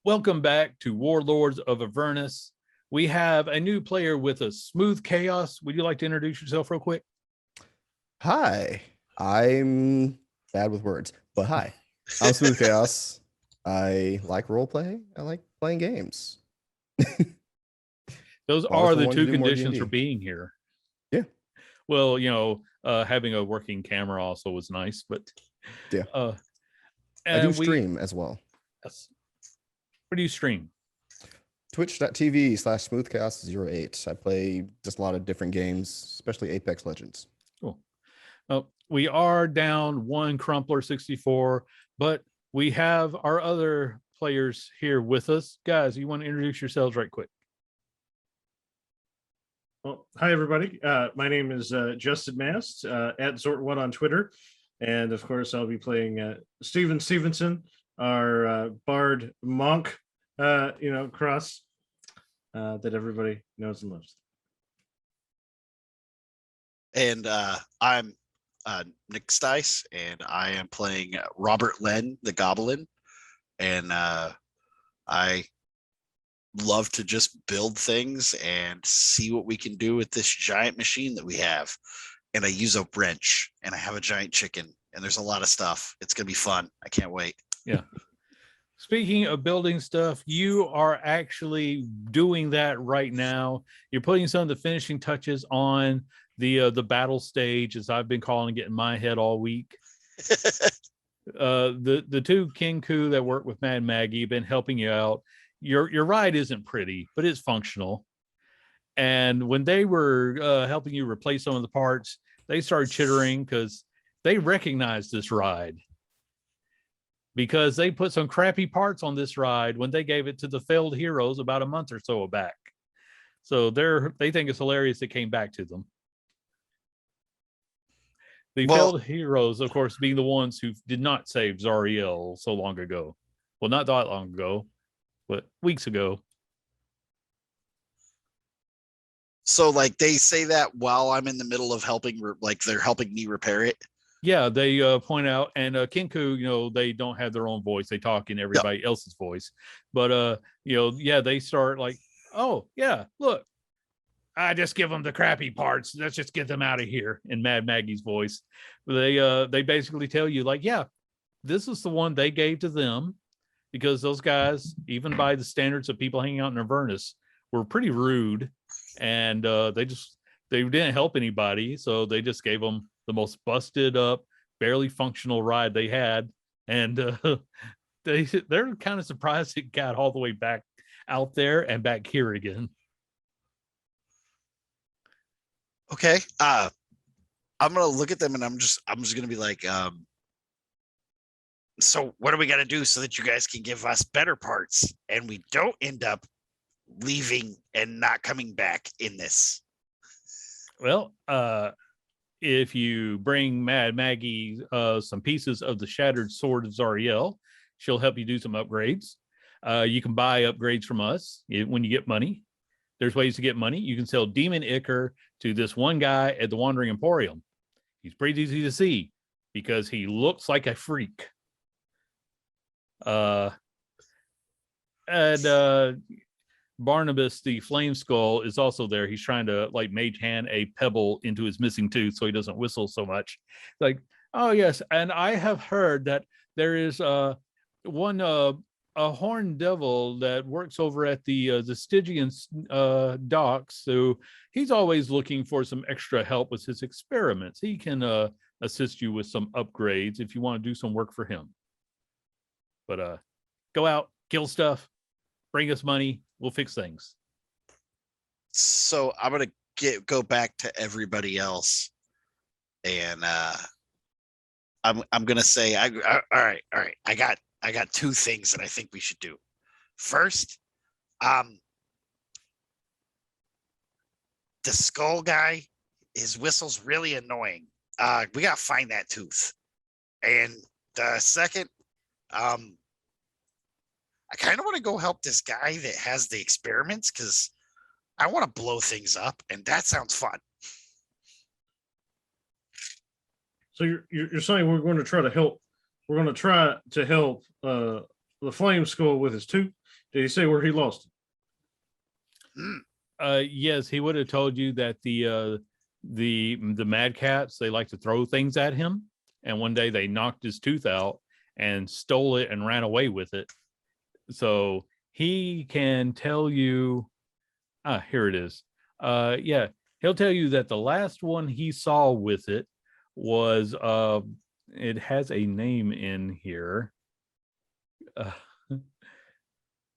Welcome back to Warlords of Avernus. We have a new player with us, Smooth Chaos. Would you like to introduce yourself real quick? Hi, I'm bad with words, but hi, I'm Smooth Chaos. I like role play. I like playing games. Those are the two conditions for being here. Yeah. Well, having a working camera also was nice, but yeah. I do stream as well. Yes. Where do you stream? Twitch.tv/smoothchaos08. I play just a lot of different games, especially Apex Legends. Cool. We are down one Crumpler 64, but we have our other players here with us. Guys, you want to introduce yourselves right quick? Well, hi, everybody. My name is Justin Mast, at Zort1 on Twitter. And of course, I'll be playing Steven Stevenson, our Bard Monk, cross that everybody knows and loves. And I'm Nick Stice, and I am playing Robert Len, the Goblin. And I love to just build things and see what we can do with this giant machine that we have. And I use a wrench, and I have a giant chicken, and there's a lot of stuff. It's going to be fun. I can't wait. Yeah. Speaking of building stuff, you are actually doing that right now. You're putting some of the finishing touches on the battle stage, as I've been calling it in my head all week. The two Kinku that work with Mad Maggie have been helping you out. Your ride isn't pretty, but it's functional. And when they were helping you replace some of the parts, they started chittering because they recognized this ride, because they put some crappy parts on this ride when they gave it to the failed heroes about a month or so back. So they think it's hilarious it came back to them. The failed heroes, of course, being the ones who did not save Zariel so long ago. Well, not that long ago, but weeks ago. So, like, they say that while I'm in the middle of helping, like, they're helping me repair it. Yeah, they point out, and Kinku, they don't have their own voice. They talk in everybody else's voice. But, they start like, oh, yeah, look, I just give them the crappy parts. Let's just get them out of here, in Mad Maggie's voice. They basically tell you, like, yeah, this is the one they gave to them, because those guys, even by the standards of people hanging out in Avernus, were pretty rude. And they didn't help anybody. So they just gave them the most busted up, barely functional ride they had. And they're kind of surprised it got all the way back out there and back here again. Okay. I'm gonna look at them, and I'm just gonna be like, so what do we got to do so that you guys can give us better parts and we don't end up leaving and not coming back in this? Well, if you bring Mad Maggie some pieces of the shattered sword of Zariel, she'll help you do some upgrades. You can buy upgrades from us when you get money. There's ways to get money. You can sell Demon Ichor to this one guy at the Wandering Emporium. He's pretty easy to see because he looks like a freak. Barnabas, the Flame Skull, is also there. He's trying to like mage hand a pebble into his missing tooth so he doesn't whistle so much. Like, oh yes, and I have heard that there is a horned devil that works over at the Stygian docks. So he's always looking for some extra help with his experiments. He can assist you with some upgrades if you want to do some work for him. But go out, kill stuff, bring us money. We'll fix things. So I'm going to go back to everybody else, and I'm gonna say all right. I got two things that I think we should do. First, the skull guy, his whistle's really annoying. We gotta find that tooth. And the second, I kind of want to go help this guy that has the experiments because I want to blow things up, and that sounds fun. So you're saying we're going to try to help? We're going to try to help the Flame Skull with his tooth. Did he say where he lost it? Yes, he would have told you that the Mad Cats, they like to throw things at him, and one day they knocked his tooth out and stole it and ran away with it. So he can tell you. Here it is. Yeah, he'll tell you that the last one he saw with it was it has a name in here.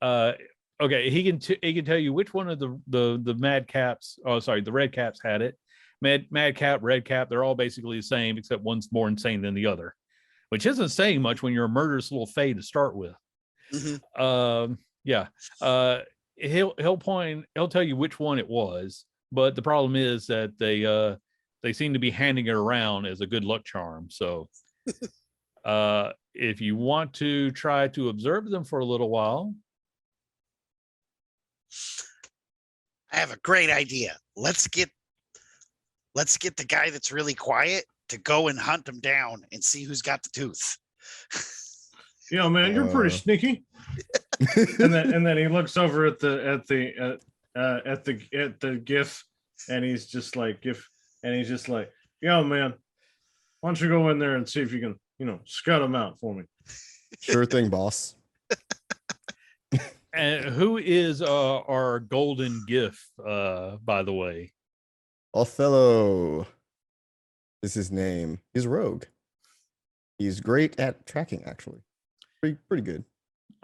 Okay, he can tell you which one of the Mad Caps. Oh, sorry, the Red Caps had it. Mad Cap, Red Cap, they're all basically the same, except one's more insane than the other, which isn't saying much when you're a murderous little fae to start with. Mm-hmm. Yeah. He'll tell you which one it was, but the problem is that they seem to be handing it around as a good luck charm. So if you want to try to observe them for a little while. I have a great idea. Let's get the guy that's really quiet to go and hunt him down and see who's got the tooth. Yeah, man, you're pretty sneaky. and then he looks over at the GIF, and he's just like, yo, man, why don't you go in there and see if you can, scut him out for me? Sure thing, boss. And who is our golden GIF, by the way? Othello is his name. He's a rogue. He's great at tracking, actually. Pretty good.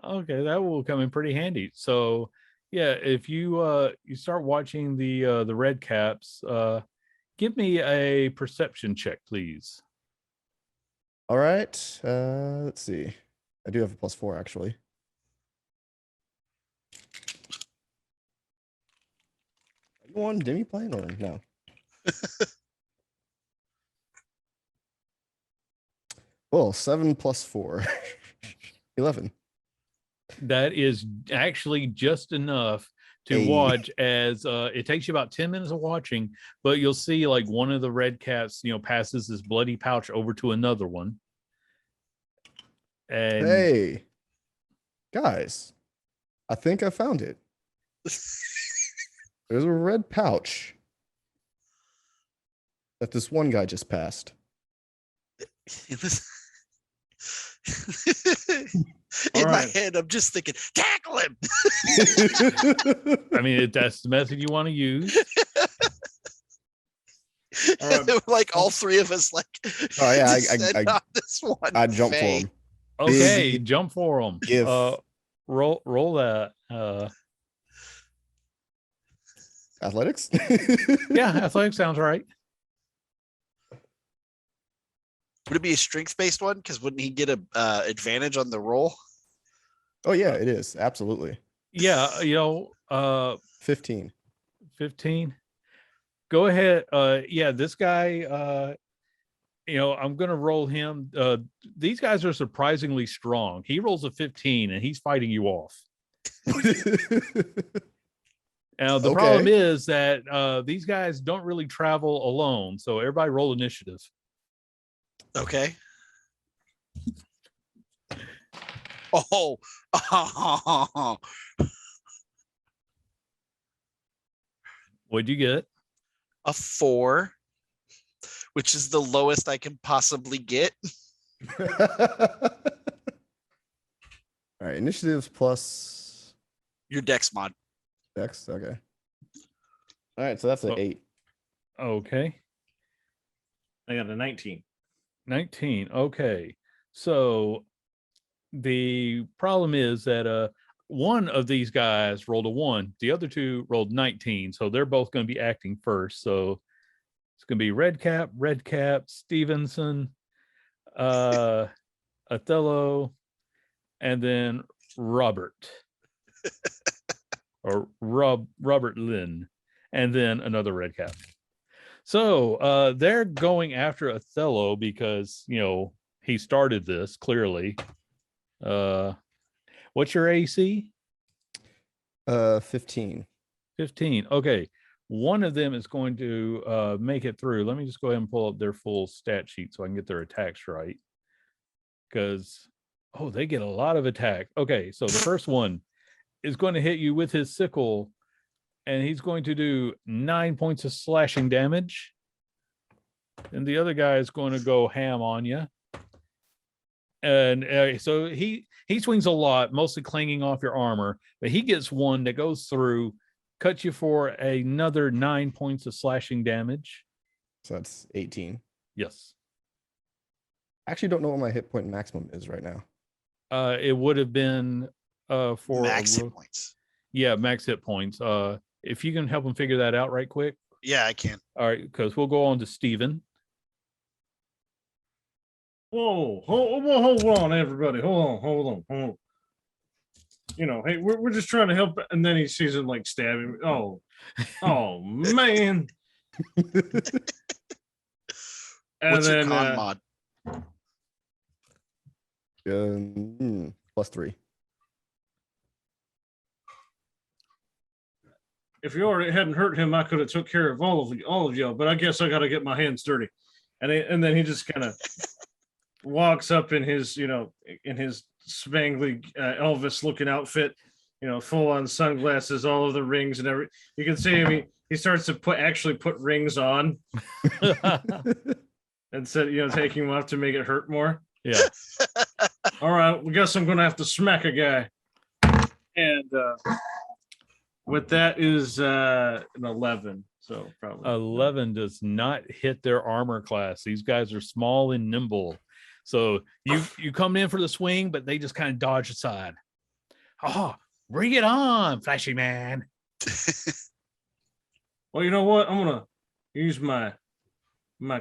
Okay, that will come in pretty handy. So yeah, if you you start watching the Red Caps, give me a perception check, please. All right. Let's see. I do have a +4 actually. Are you on Demiplane or no? Well, 7 + 4. 11. That is actually just enough to watch, as it takes you about 10 minutes of watching, but you'll see like one of the Red Caps, passes this bloody pouch over to another one. And hey, guys, I think I found it. There's a red pouch that this one guy just passed. In my head, I'm just thinking, tackle him. I mean, that's the method you want to use. Like all three of us, like, oh yeah, I this one. I jump for him. Okay, jump for him. Roll that. Athletics. Yeah, athletics sounds right. Would it be a strength-based one? Because wouldn't he get a advantage on the roll? Oh yeah, it is absolutely. Yeah, 15. 15. Go ahead. Yeah, this guy. I'm gonna roll him. These guys are surprisingly strong. He rolls a 15, and he's fighting you off. Now the problem is that these guys don't really travel alone, so everybody roll initiative. Okay. Oh. What'd you get? A 4, which is the lowest I can possibly get. All right, initiatives plus your dex mod. Dex, okay. All right, so that's an 8. Okay. I got a 19. 19. Okay. So the problem is that one of these guys rolled a 1. The other two rolled 19. So they're both going to be acting first. So it's going to be Red Cap, Stevenson, Othello, and then Robert. Or Robert Lynn, and then another Red Cap. So they're going after Othello because, you know, he started this clearly. What's your AC? 15. 15. Okay. One of them is going to make it through. Let me just go ahead and pull up their full stat sheet so I can get their attacks right. Because, they get a lot of attack. Okay. So the first one is going to hit you with his sickle, and he's going to do 9 points of slashing damage. And the other guy is going to go ham on you. And so he swings a lot, mostly clanging off your armor, but he gets one that goes through, cuts you for another 9 points of slashing damage. So that's 18. Yes. I actually don't know what my hit point maximum is right now. It would have been for max hit points. Yeah, max hit points. If you can help him figure that out right quick. Yeah, I can. All right, because we'll go on to Steven. Whoa, hold on, everybody. Hold on. You know, hey, we're just trying to help. And then he sees him like stabbing. Oh, man. And What's your then, con mod? +3. if you already hadn't hurt him, I could have took care of all of you. But I guess I got to get my hands dirty. And then he just kind of walks up in his, in his spangly Elvis looking outfit, full on sunglasses, all of the rings and everything. You can see him. He starts to put rings on instead, taking them off to make it hurt more. Yeah. All right. We guess I'm going to have to smack a guy. And with that is an 11. So probably 11 does not hit their armor class. These guys are small and nimble. So you come in for the swing, but they just kind of dodge aside. Oh, bring it on, flashy man. Well, you know what? I'm gonna use my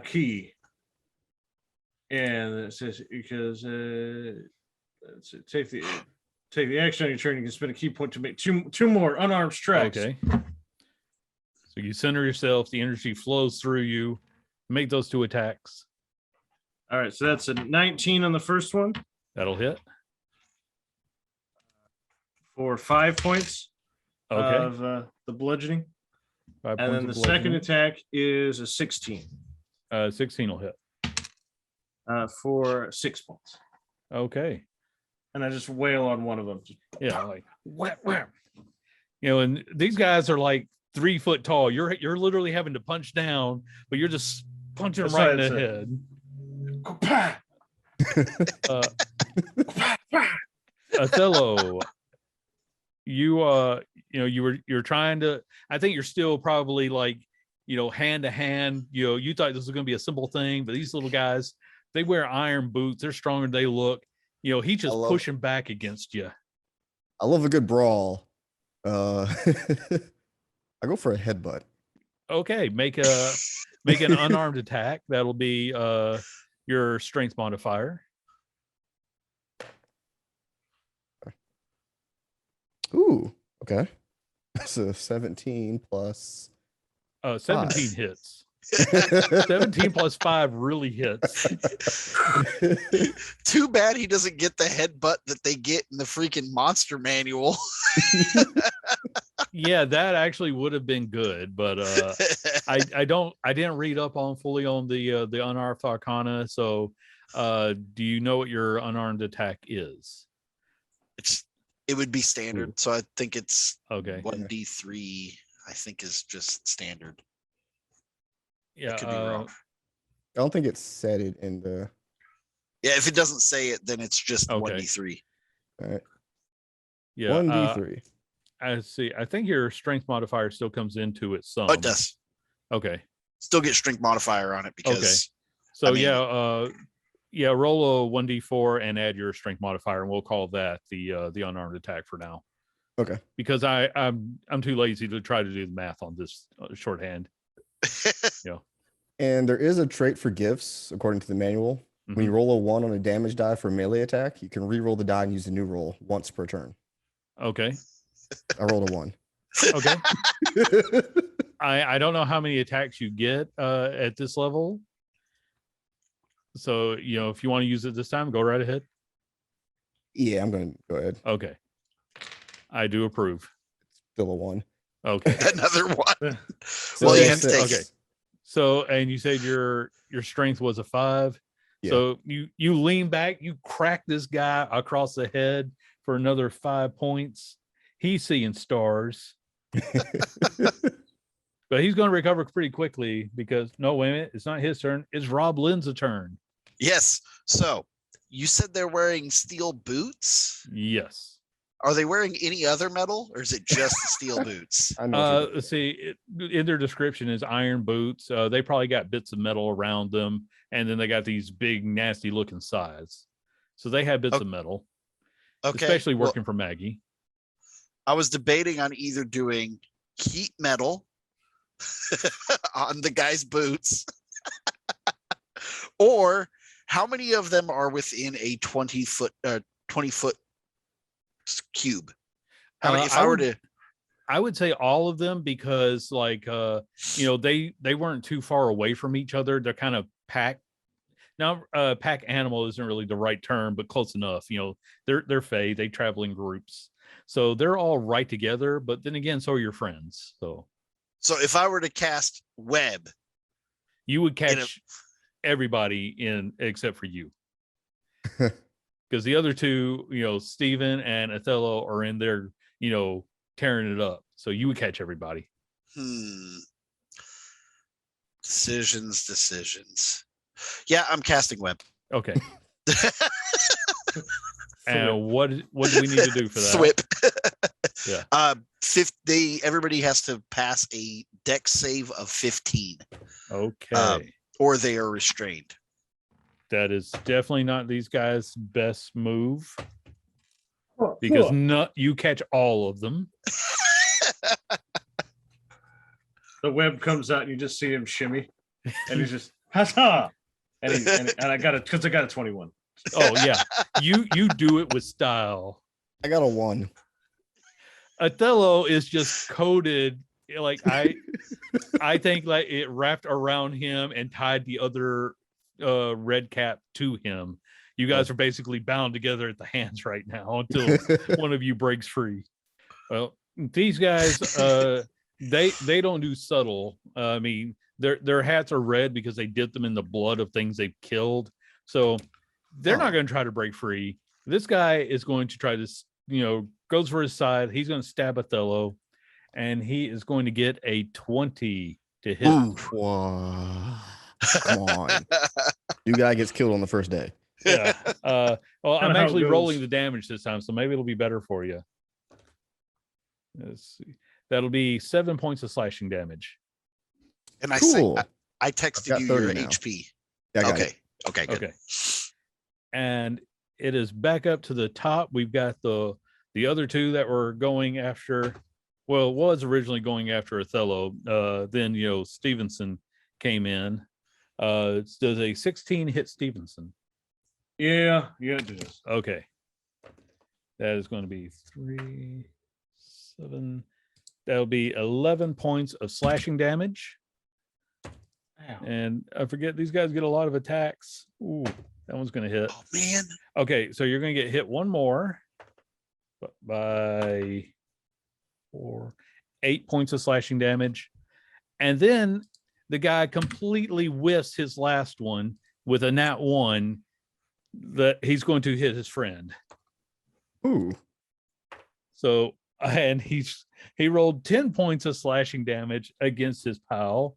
key, and it says because take the action on your turn. You can spend a key point to make two more unarmed strikes. Okay. So you center yourself. The energy flows through you. Make those 2 attacks. All right. So that's a 19 on the first one. That'll hit. For 5 points Okay. of the bludgeoning. 5 And points then the of second bludgeoning. attack is a 16 16 will hit. for 6 points. Okay. And I just wail on one of them. Yeah, like whap, whap. And these guys are like 3 foot tall. You're literally having to punch down, but you're just punching them right in the head. Othello, you're trying to. I think you're still probably like, hand to hand. You thought this was going to be a simple thing, but these little guys, they wear iron boots. They're stronger than they look. He's just pushing back against you. I love a good brawl. I go for a headbutt. Okay, make an unarmed attack. That'll be your strength modifier. Ooh, okay. So 17 plus 17 hits. 17 plus 5 really hits. Too bad he doesn't get the headbutt that they get in the freaking monster manual. Yeah, that actually would have been good, but I didn't read up fully on the unarmed arcana. So do you know what your unarmed attack is? It would be standard. So I think it's Okay. 1d3, I think is just standard. Yeah. I could be wrong. I don't think it's said it in the. Yeah, if it doesn't say it, then it's just Okay. 1d3. All right. Yeah. 1d3. I see. I think your strength modifier still comes into it some. Oh, it does. Okay. Still get strength modifier on it because So I mean- roll a 1d4 and add your strength modifier, and we'll call that the unarmed attack for now. Okay. because I'm too lazy to try to do the math on this shorthand. And there is a trait for gifts, according to the manual. When you roll a 1 on a damage die for a melee attack, you can re-roll the die and use a new roll once per turn. Okay. I rolled a 1. Okay. I don't know how many attacks you get at this level. So, if you want to use it this time, go right ahead. Yeah, I'm going to go ahead. Okay. I do approve. Still a 1. Another 1. So Well, you that's have to take okay. it. So, and you said your strength was a 5. Yeah. So you lean back, you crack this guy across the head for another 5 points. He's seeing stars, but he's going to recover pretty quickly because no, wait a minute, it's not his turn. It's Rob Lynn's turn. Yes. So you said they're wearing steel boots. Yes. Are they wearing any other metal, or is it just the steel boots? I know. Let's see. In their description is iron boots. They probably got bits of metal around them, and then they got these big, nasty looking sides. So they have bits of metal, Okay. especially well, working for Maggie. I was debating on either doing heat metal on the guy's boots, or how many of them are within a 20 foot cube? How many? If I were to, I would say all of them because, like, they weren't too far away from each other. They're kind of packed. Now, pack animal isn't really the right term, but close enough. They're Fae. They travel in groups, so they're all right together. But then again, so are your friends. So if I were to cast web, you would catch everybody in except for you, because the other two, Steven and Othello, are in there, tearing it up. So you would catch everybody. Decisions. Yeah, I'm casting web. Okay. And what do we need to do for that? Thwip. Yeah. Everybody has to pass a dex save of 15. Okay. Or they are restrained. That is definitely not these guys' best move, because you catch all of them. The web comes out and you just see him shimmy, and he's just huzzah, and I got it because I got a 21. Oh yeah, you do it with style. I got a 1. Othello is just coated, like I think, like it wrapped around him and tied the other red cap to him. You guys are basically bound together at the hands right now until one of you breaks free. Well, these guys, they don't do subtle. I mean, their hats are red because they dipped them in the blood of things they've killed. So they're not going to try to break free. This guy is going to try to, goes for his side. He's going to stab Othello, and he is going to get a 20 to hit. Wow. Come on. New guy gets killed on the first day. Yeah. Well, I'm how it actually goes. rolling the damage this time, so maybe it'll be better for you. Let's see. That'll be 7 points of slashing damage. And I Cool. say I texted you your now. HP. Yeah, I got Okay. it. Okay. Good. Okay. And it is back up to the top. We've got the other two that were going after. Well, was originally going after Othello. Then Stevenson came in. Does a 16 hit Stevenson? Yeah, it does. Okay. That is going to be 3, 7. That'll be 11 points of slashing damage. Wow. And I forget, these guys get a lot of attacks. Ooh, that one's going to hit. Oh man. Okay, so you're going to get hit one more by 8 points of slashing damage. And then the guy completely whiffs his last one with a nat 1 that he's going to hit his friend. Ooh. So, and he rolled 10 points of slashing damage against his pal.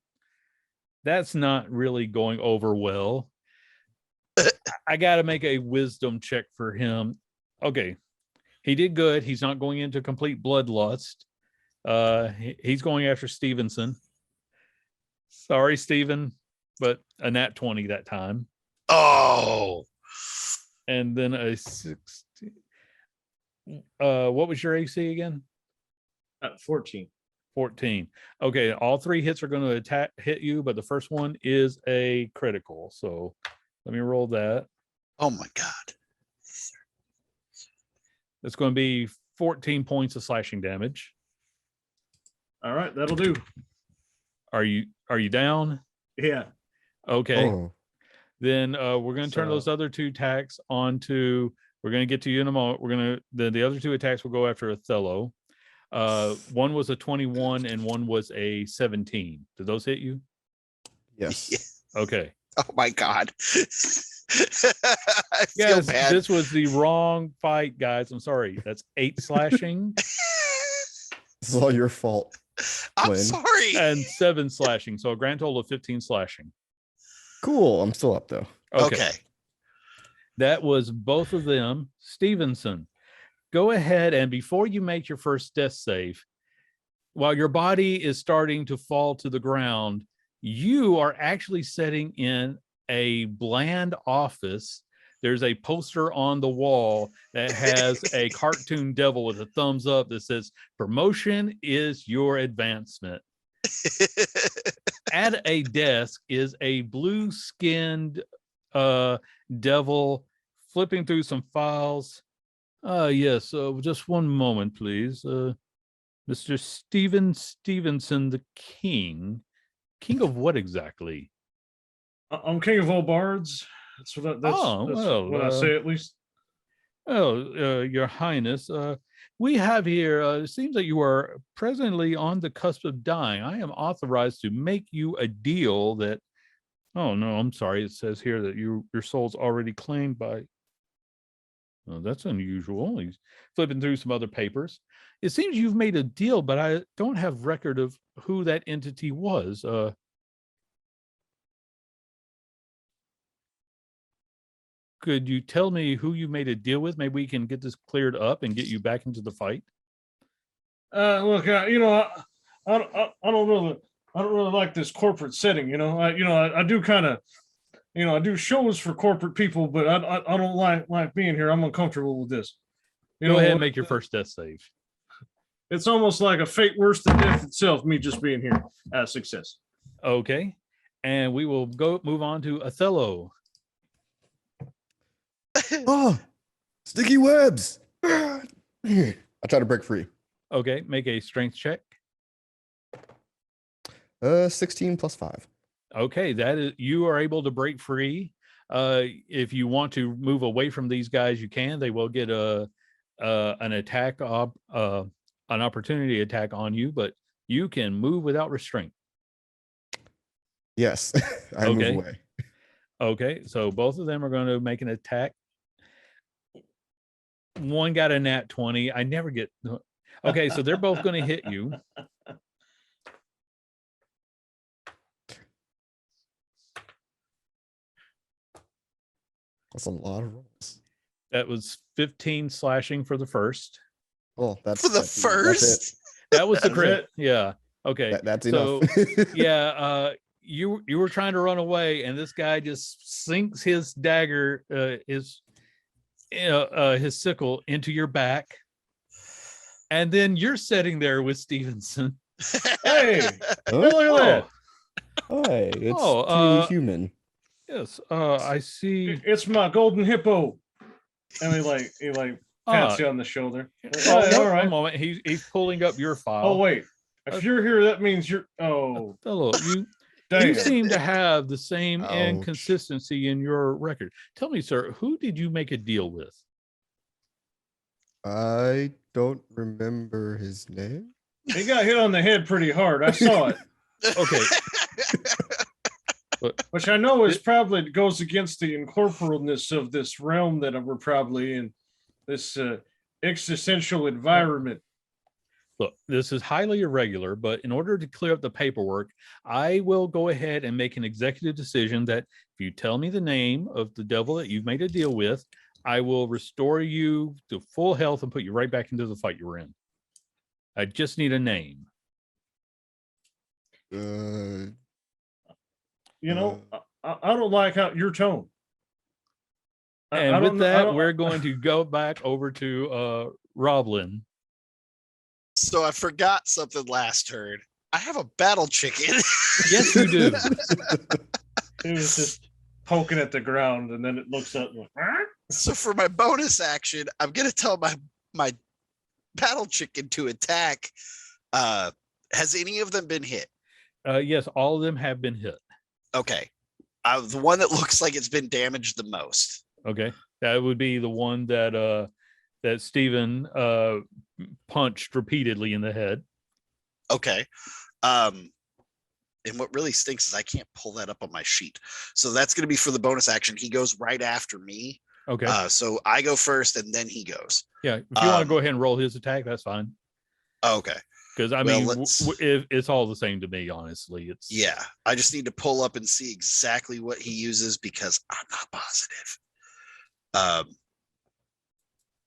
That's not really going over well. I got to make a wisdom check for him. Okay. He did good. He's not going into complete bloodlust. He's going after Stevenson. Sorry, Steven, but a nat 20 that time. Oh. And then a 16. What was your AC again? 14. 14. Okay, all 3 hits are going to hit you, but the first one is a critical. So let me roll that. Oh my god. It's going to be 14 points of slashing damage. All right, that'll do. Are you down? Yeah. Okay. Oh, Then we're going to turn those other 2 attacks onto. We're going to get to you in a moment. We're going to the other 2 attacks will go after Othello. One was a 21 and one was a 17. Did those hit you? yes. Okay. Oh my god. I feel Yes, bad. this was the wrong fight, guys. I'm sorry. That's 8 slashing This is all your fault. I'm Lynn. sorry. and 7 slashing. So a grand total of 15 slashing. Cool. I'm still up though. Okay. That was both of them. Stevenson, go ahead and before you make your first death save, while your body is starting to fall to the ground, you are actually sitting in a bland office. There's a poster on the wall that has a cartoon devil with a thumbs up that says, "Promotion is your advancement." At a desk is a blue-skinned devil flipping through some files. Yes, just one moment, please. Mr. Stevenson, the king. King of what exactly? I'm king of all bards. That's what I say, at least. Oh, Your Highness, we have here, it seems that you are presently on the cusp of dying. I am authorized to make you a deal that, oh no, I'm sorry. It says here that your soul's already claimed by, oh, that's unusual. He's flipping through some other papers. It seems you've made a deal, but I don't have record of who that entity was. Could you tell me who you made a deal with? Maybe we can get this cleared up and get you back into the fight. Look, I don't really like this corporate setting. I do kind of, I do shows for corporate people, but I don't like being here. I'm uncomfortable with this. Go ahead and make your first death save. It's almost like a fate worse than death itself. Me just being here, success. Okay, and we will move on to Othello. Oh, sticky webs. I try to break free. Okay, make a strength check. 16 plus 5. Okay, that is, you are able to break free. If you want to move away from these guys, you can. They will get an attack, an opportunity attack on you, but you can move without restraint. Yes, I move away. Okay, so both of them are going to make an attack. One got a nat 20. I never get. Okay, so they're both going to hit you. That's a lot of rolls. That was 15 slashing for the first. Oh, that's For the that's it. first. That was the That's crit. it? Yeah. Okay. That's so, enough. yeah. You were trying to run away, and this guy just sinks his dagger, his sickle into your back, and then you're sitting there with Stevenson. Hey, Huh? look at that. Hi, it's Oh, truly human. Yes. I see. It's my golden hippo. And he pats you on the shoulder. All right. One moment. He's pulling up your file. Oh wait, if you're here, that means you're. Oh, Hello. You dang. seem to have the same Ouch. inconsistency in your record. Tell me, sir, who did you make a deal with? I don't remember his name. He got hit on the head pretty hard. I saw it. Okay. Which I know is probably goes against the incorporalness of this realm that we're probably in, this existential environment. Look, this is highly irregular, but in order to clear up the paperwork, I will go ahead and make an executive decision that if you tell me the name of the devil that you've made a deal with, I will restore you to full health and put you right back into the fight you were in. I just need a name. I don't like how your tone. And with that, we're going to go back over to Roblin. So I forgot something last turn. I have a battle chicken. Yes, you do. It was just poking at the ground, and then it looks up and like, "Huh?" So for my bonus action, I'm gonna tell my battle chicken to attack. Has any of them been hit? Yes, all of them have been hit. Okay. The one that looks like it's been damaged the most. Okay, that would be the one that that Stephen punched repeatedly in the head. Okay. And what really stinks is I can't pull that up on my sheet. So that's going to be for the bonus action. He goes right after me. Okay. So I go first and then he goes. Yeah. If you want to go ahead and roll his attack, that's fine. Okay. Because I mean, it's all the same to me, honestly. It's I just need to pull up and see exactly what he uses because I'm not positive.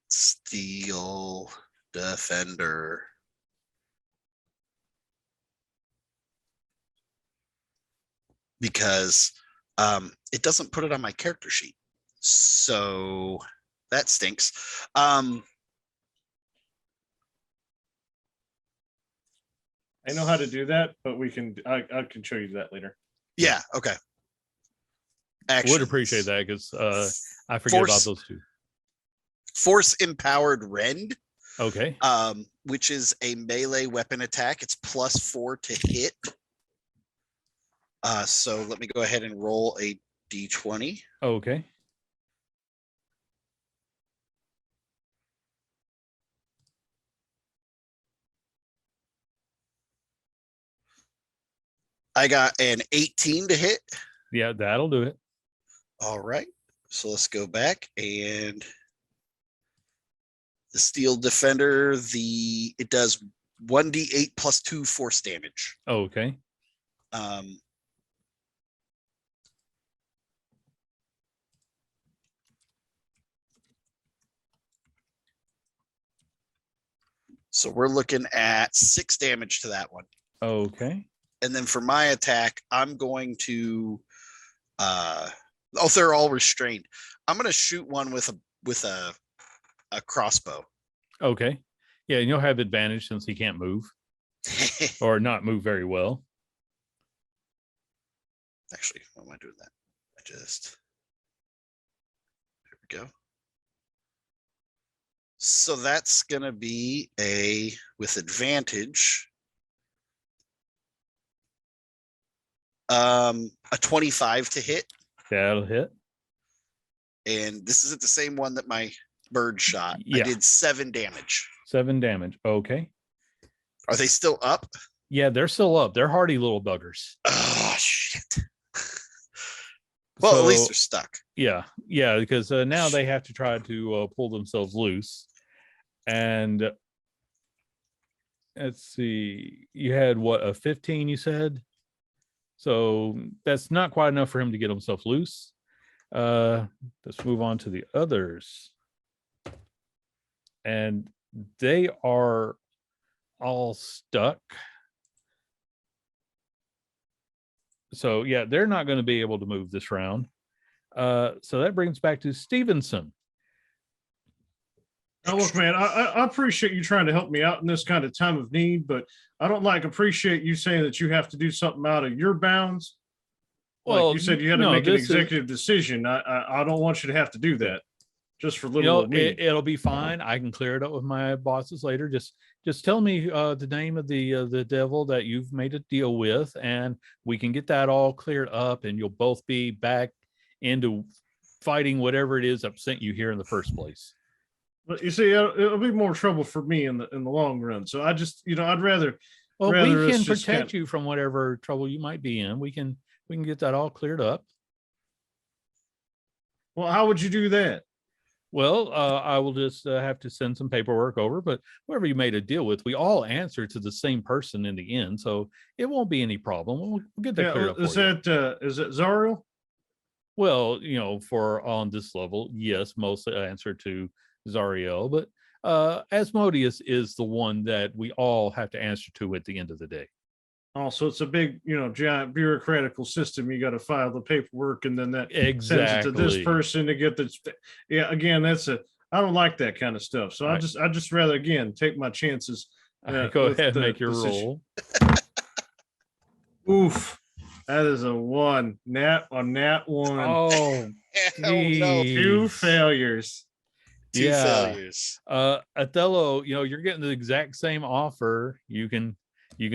Steel Defender. Because it doesn't put it on my character sheet. So that stinks. I know how to do that, but I can show you that later. Yeah, okay. Would appreciate that because I forget about those two. Force Empowered Rend. Okay. Which is a melee weapon attack. It's +4 to hit. So let me go ahead and roll a d20. Okay. I got an 18 to hit. Yeah, that'll do it. All right. So let's go back and the Steel Defender, it does 1d8 +2 force damage. Okay. So we're looking at 6 damage to that one. Okay. And then for my attack, I'm going to they're all restrained. I'm going to shoot one with a crossbow. Okay. Yeah, and you'll have advantage since he can't move or not move very well. Actually, why am I doing that? There we go. So that's going to be with advantage. A 25 to hit. That'll hit. And this isn't the same one that my bird shot. Yeah. I did 7 damage. 7 damage. Okay. Are they still up? Yeah, they're still up. They're hardy little buggers. Oh, shit. Well, at least they're stuck. Yeah, because now they have to try to pull themselves loose. And let's see, you had what, a 15, you said? So that's not quite enough for him to get himself loose. Let's move on to the others. And they are all stuck. So yeah, they're not going to be able to move this round. So that brings back to Stevenson. Now, look, man, I appreciate you trying to help me out in this kind of time of need, but I don't appreciate you saying that you have to do something out of your bounds. Well, like you said, you had to make an executive decision. I don't want you to have to do that just for little old me. It'll be fine. I can clear it up with my bosses later. Just tell me the name of the devil that you've made a deal with, and we can get that all cleared up, and you'll both be back into fighting whatever it is that sent you here in the first place. But you see, it'll be more trouble for me in the long run. So I just, I'd rather. Well, we can protect you from whatever trouble you might be in. We can get that all cleared up. Well, how would you do that? Well, I will just have to send some paperwork over, but whoever you made a deal with, we all answer to the same person in the end, so it won't be any problem. We'll get that cleared up. Is it Zariel? Well, for on this level, yes, mostly I answer to Zariel, but Asmodeus is the one that we all have to answer to at the end of the day. Oh, so it's a big, giant bureaucratical system. You got to file the paperwork, and then that sends it to this person to get the. Yeah, again, I don't like that kind of stuff. So I just rather again take my chances Go with ahead and the make your decision. roll. Oof. That is a 1. Nat 1. Oh, Oh no, Two geez. failures. two Yeah. failures. Othello, you're getting the exact same offer. You can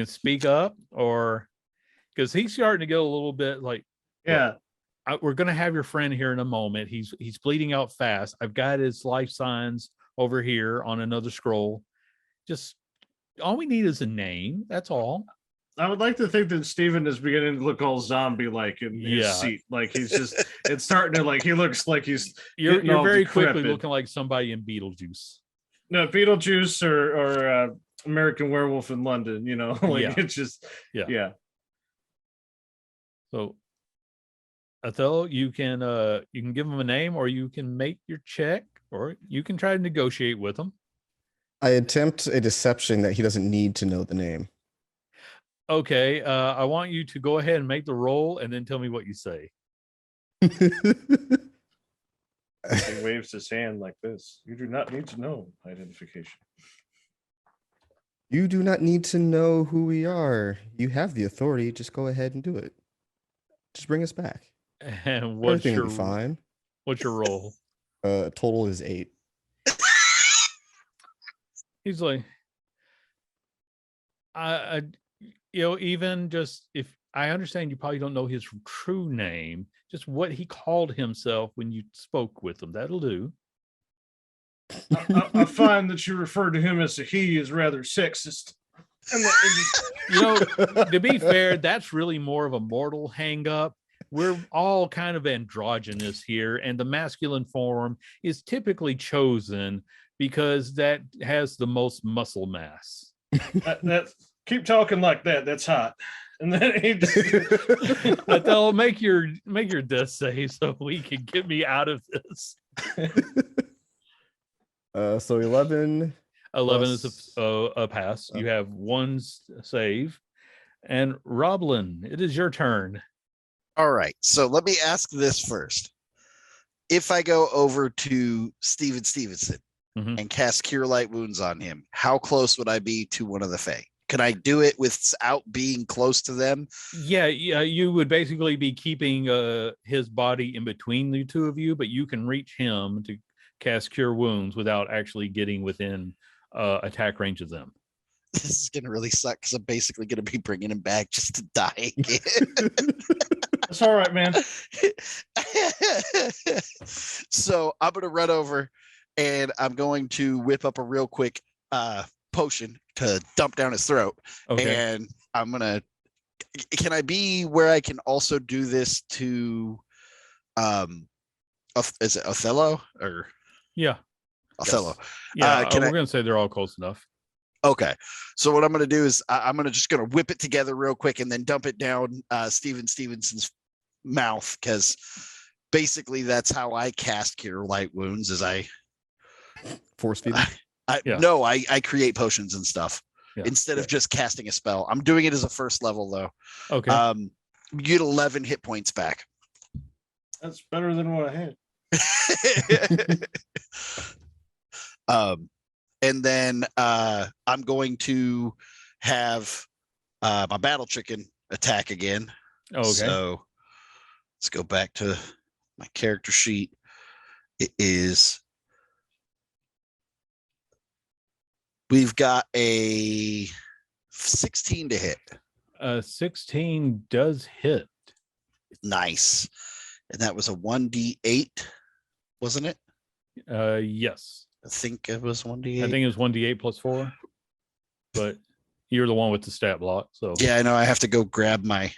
speak up, or because he's starting to get a little bit like, Yeah. we're going to have your friend here in a moment. He's bleeding out fast. I've got his life signs over here on another scroll. Just all we need is a name. That's all. I would like to think that Steven is beginning to look all zombie-like in his Yeah. seat. Like he's just, it's starting to like, he looks like he's You're getting all very quickly decrepit. looking like somebody in Beetlejuice. No, Beetlejuice or American Werewolf in London, like Yeah. it's just, Yeah. yeah. So Othello, you can give him a name, or you can make your check, or you can try to negotiate with him. I attempt a deception that he doesn't need to know the name. Okay, I want you to go ahead and make the roll and then tell me what you say. He waves his hand like this. You do not need to know identification. You do not need to know who we are. You have the authority. Just go ahead and do it. Just bring us back. And what's Everything your will be fine. What's your roll? Total is 8. He's like, I even just if I understand you probably don't know his true name, just what he called himself when you spoke with him. That'll do. I find that you refer to him as a he is rather sexist. To be fair, that's really more of a mortal hang up. We're all kind of androgynous here, and the masculine form is typically chosen because that has the most muscle mass. That keep talking like that. That's hot. And then he They'll make your death save so we can get me out of this. So 11. 11 is plus- a pass. You have one save. And Roblin, it is your turn. All right. So let me ask this first. If I go over to Steven Stevenson Mhm. and cast Cure Light Wounds on him, how close would I be to one of the Fae? Can I do it without being close to them? Yeah, you would basically be keeping his body in between the two of you, but you can reach him to cast Cure Wounds without actually getting within attack range of them. This is going to really suck because I'm basically going to be bringing him back just to die again. It's all right, man. So I'm going to run over and I'm going to whip up a real quick potion to dump down his throat. Okay. And I'm going to, can I be where I can also do this to, is it Othello or? Yeah. Othello. Yeah, can we're going to say they're all close enough. Okay. So what I'm going to do is I'm going to just going to whip it together real quick and then dump it down Steven Stevenson's mouth, because basically that's how I cast Cure Light Wounds is I Force feed. No, I create potions and stuff instead of Yeah. just casting a spell. I'm doing it as a first level though. Okay. You get 11 hit points back. That's better than what I had. And then I'm going to have my battle chicken attack again. Okay. So let's go back to my character sheet. It is, we've got a 16 to hit. 16 does hit. Nice. And that was a 1d8, wasn't it? Yes. I think it was 1d8. I think it was 1d8 plus 4. But you're the one with the stat block. So Yeah, I know. I have to go grab my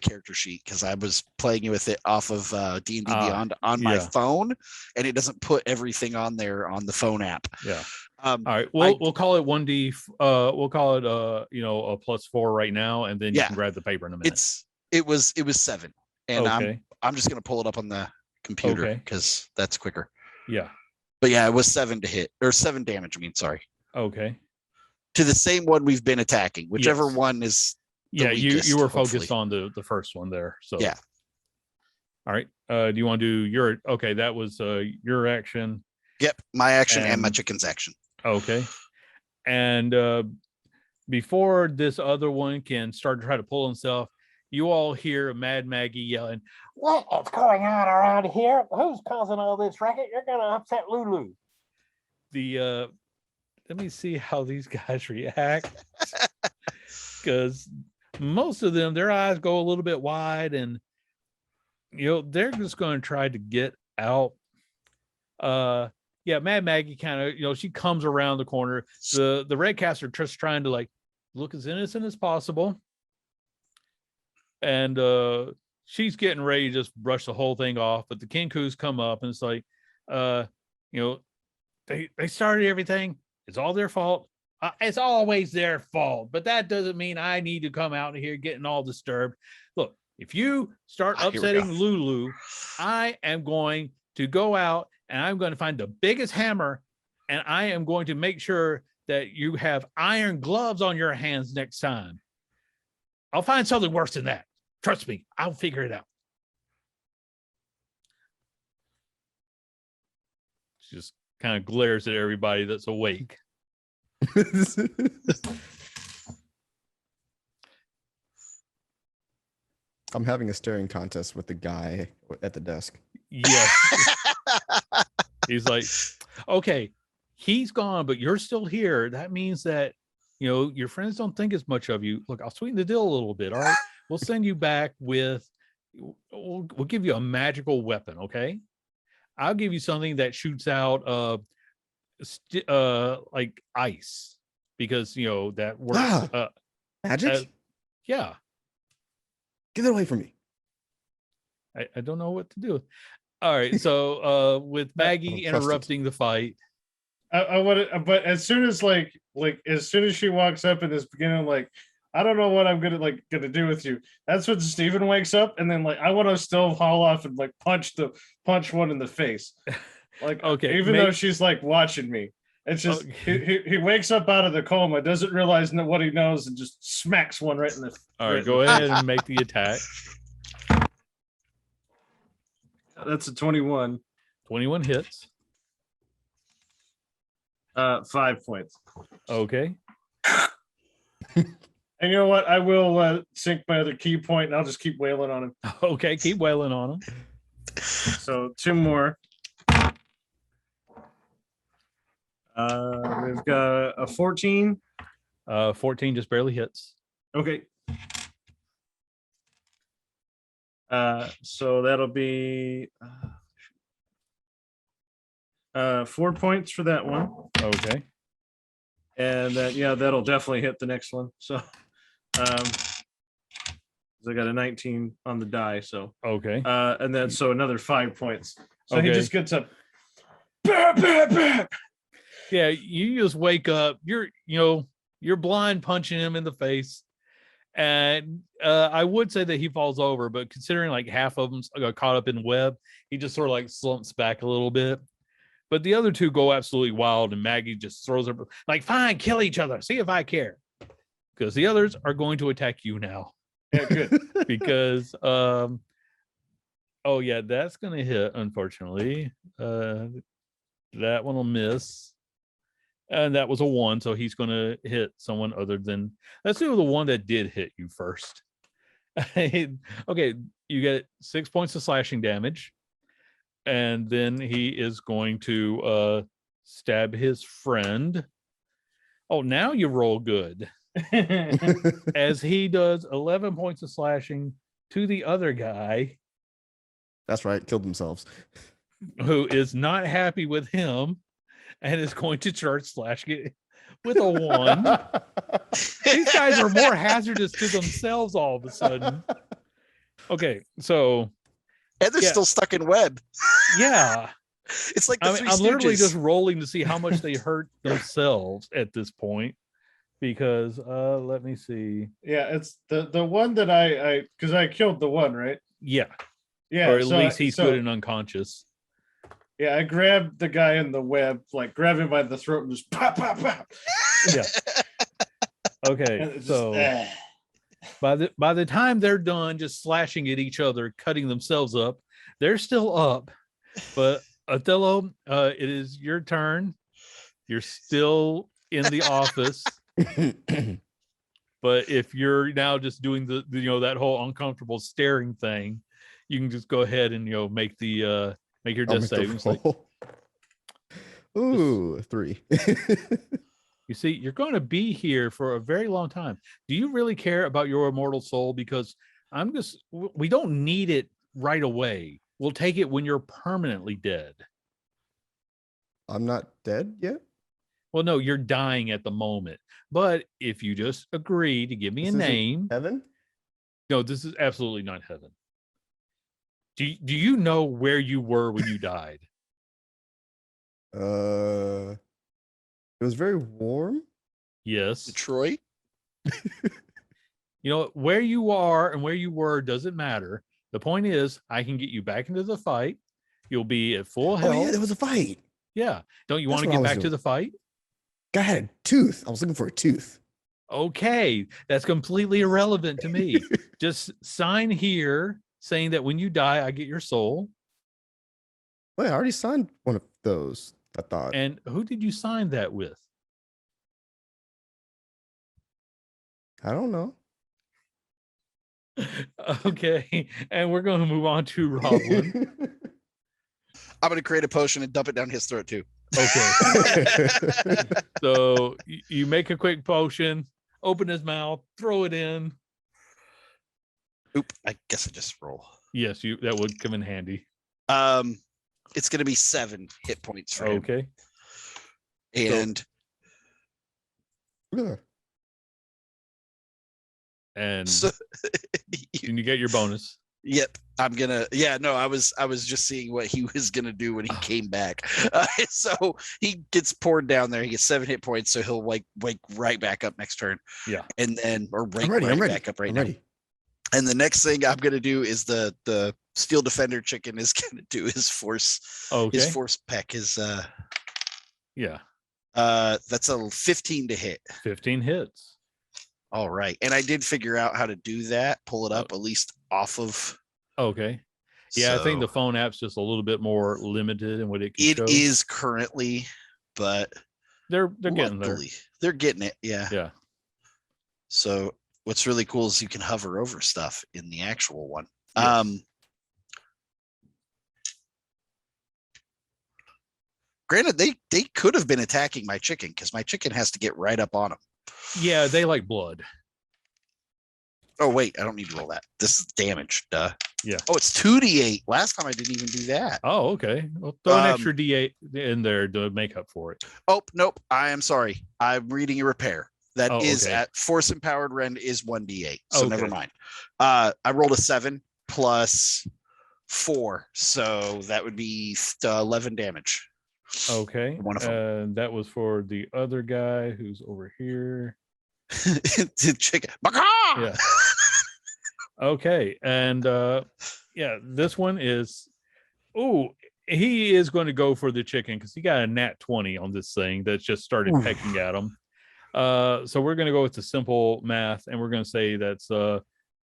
character sheet because I was playing with it off of D&D Beyond on my phone, and it doesn't put everything on there on the phone app. Yeah. All right. We'll call it 1d. We'll call it a plus 4 right now, and then you can grab the paper in a minute. It was 7, and Okay. I'm just gonna pull it up on the computer because that's quicker. Yeah. But yeah, it was 7 to hit, or 7 damage. I mean, sorry. Okay. To the same one we've been attacking, whichever Yes. one is. Yeah, weakest, you were hopefully. focused on the first one there. So Yeah. All right. Do you want to do your? Okay, that was your action. Yep, my action and my chicken's action. Okay. And before this other one can start to try to pull himself, you all hear Mad Maggie yelling, "What is going on around here? Who's causing all this racket? You're gonna upset Lulu." Let me see how these guys react, because most of them, their eyes go a little bit wide, and they're just going to try to get out. Mad Maggie kind of, she comes around the corner. The red cats are just trying to like look as innocent as possible, and she's getting ready to just brush the whole thing off. But the Kinkus come up and it's like, they started everything. It's all their fault. It's always their fault, but that doesn't mean I need to come out here getting all disturbed. Look, if you start upsetting Lulu, I am going to go out and I'm going to find the biggest hammer, and I am going to make sure that you have iron gloves on your hands next time. I'll find something worse than that. Trust me, I'll figure it out. She just kind of glares at everybody that's awake. I'm having a staring contest with the guy at the desk. Yes. He's like, okay, he's gone, but you're still here. That means that, your friends don't think as much of you. Look, I'll sweeten the deal a little bit. All right. We'll send you back with, we'll give you a magical weapon. Okay. I'll give you something that shoots out, like ice, because, that works. Magic? Yeah. Get it away from me. I don't know what to do. All right. So with Maggie interrupting the fight. I want to, but as soon as as soon as she walks up and is beginning, I don't know what I'm gonna do with you. That's when Steven wakes up, and then I want to still haul off and punch one in the face. Okay, even though she's watching me. It's just he wakes up out of the coma, doesn't realize what he knows, and just smacks one right in the. All right, go ahead and make the attack. That's a 21. 21 hits. 5 points. Okay. And you know what? I will sink my other key point, and I'll just keep wailing on him. Okay, keep wailing on him. So 2 more. We've got a 14. 14 just barely hits. Okay. So that'll be 4 points for that one. Okay. And that'll definitely hit the next one. So I got a 19 on the die. So okay. And then so another 5 points. So Okay. he just gets up. Bah, bah, bah. Yeah, you just wake up. You're blind punching him in the face. And I would say that he falls over, but considering half of them got caught up in the web, he just sort of slumps back a little bit. But the other two go absolutely wild, and Maggie just throws her fine, kill each other. See if I care. Because the others are going to attack you now. Yeah, good. Because that's going to hit, unfortunately. That one will miss. And that was a 1, so he's going to hit someone other than. Let's do the one that did hit you first. Okay, you get 6 points of slashing damage, and then he is going to stab his friend. Oh, now you roll good, as he does 11 points of slashing to the other guy. That's right, killed themselves. Who is not happy with him. And is going to start slashing it with a 1. These guys are more hazardous to themselves all of a sudden. Okay, so And they're still stuck in web. Yeah. It's like the Three I'm literally Stooges. just rolling to see how much they hurt themselves at this point. Because let me see. Yeah, it's the one that I because I killed the one, right? Yeah. Yeah. Or at least he's good and unconscious. Yeah, I grabbed the guy in the web, grab him by the throat and just pop, pop, pop. Yeah. Okay. So by the time they're done just slashing at each other, cutting themselves up, they're still up. But Othello, it is your turn. You're still in the office. But if you're now just doing the that whole uncomfortable staring thing, you can just go ahead and make the make your I'll death make the savings. Like, roll. Ooh, 3. you see, you're going to be here for a very long time. Do you really care about your immortal soul? Because we don't need it right away. We'll take it when you're permanently dead. I'm not dead yet. Well, no, you're dying at the moment. But if you just agree to give me This a isn't name. Heaven? No, this is absolutely not heaven. Do you know where you were when you died? It was very warm. Yes. Detroit. Where you are and where you were doesn't matter. The point is, I can get you back into the fight. You'll be at full health. Oh yeah, there was a fight. Yeah. Don't you That's want to what I get was back to doing. the fight? Guy had a tooth. I was looking for a tooth. Okay. That's completely irrelevant to me. Just sign here saying that when you die, I get your soul. Wait, I already signed one of those, I thought. And who did you sign that with? I don't know. Okay. And we're going to move on to Roblin. I'm going to create a potion and dump it down his throat too. Okay. So you make a quick potion, open his mouth, throw it in. Oop, I guess I just roll. Yes, that would come in handy. It's going to be 7 hit points for him. Okay. And Yeah. And so, you get your bonus. Yep, I'm gonna. Yeah, no, I was just seeing what he was gonna do when he came back. So he gets poured down there. He gets 7 hit points, so he'll wake right back up next turn. Yeah, and then I'm ready. back up right now. Ready. And the next thing I'm gonna do is the Steel Defender chicken is gonna do his force. Okay. His force peck is Yeah. That's a 15 to hit. 15 hits. All right, and I did figure out how to do that. Pull it up at least off of. Okay. Yeah, I think the So phone app's just a little bit more limited in what it can it show. is currently, but They're getting there. luckily, they're getting it. Yeah. Yeah. So what's really cool is you can hover over stuff in the actual one. Yes. Granted, they could have been attacking my chicken because my chicken has to get right up on them. Yeah, they like blood. Oh wait, I don't need to roll that. This is damage. Duh. Yeah. Oh, it's 2d8. Last time I didn't even do that. Oh, okay. Well, throw an extra D8 in there to make up for it. Oh nope. I am sorry. I'm reading a repair. That is okay. at force empowered rend is 1d8. So never Okay. mind. I rolled a 7 plus 4, so that would be 11 damage. Okay. One of them. And that was for the other guy who's over here. To chicken. Yeah. Okay. And yeah, this one is he is going to go for the chicken because he got a nat 20 on this thing that's just started pecking at him. So we're going to go with the simple math, and we're going to say that's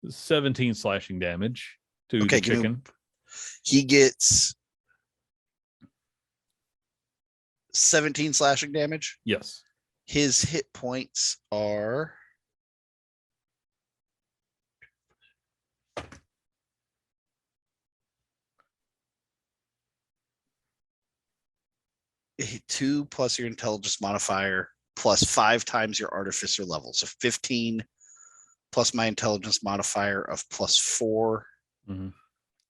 17 slashing damage to the chicken. He gets 17 slashing damage. Yes. His hit points are a 2 plus your intelligence modifier plus 5 times your artificer level. So 15 plus my intelligence modifier of plus 4. Mm-hmm.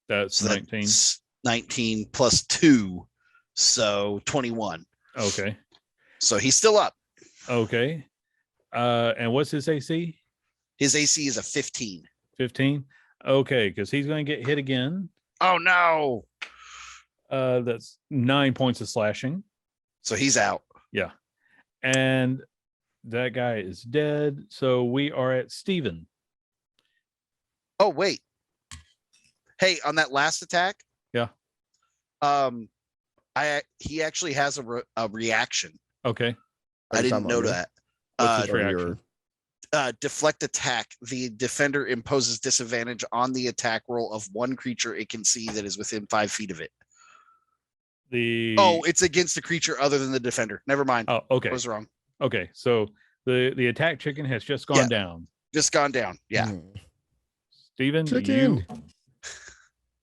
That's So 19. that's 19 plus 2. So 21. Okay. So he's still up. Okay. And what's his AC? His AC is a 15. 15. Okay, because he's going to get hit again. Oh no. That's 9 points of slashing. So he's out. Yeah. And that guy is dead. So we are at Steven. Oh, wait. Hey, on that last attack. Yeah. He actually has a reaction. Okay. I didn't know that. What's his reaction? Deflect attack. The defender imposes disadvantage on the attack roll of one creature it can see that is within 5 feet of it. The Oh, it's against a creature other than the defender. Never mind. Oh, okay. I was wrong. Okay, so the attack chicken has just gone Yeah. down. Just gone down. Yeah. Steven, Chicken.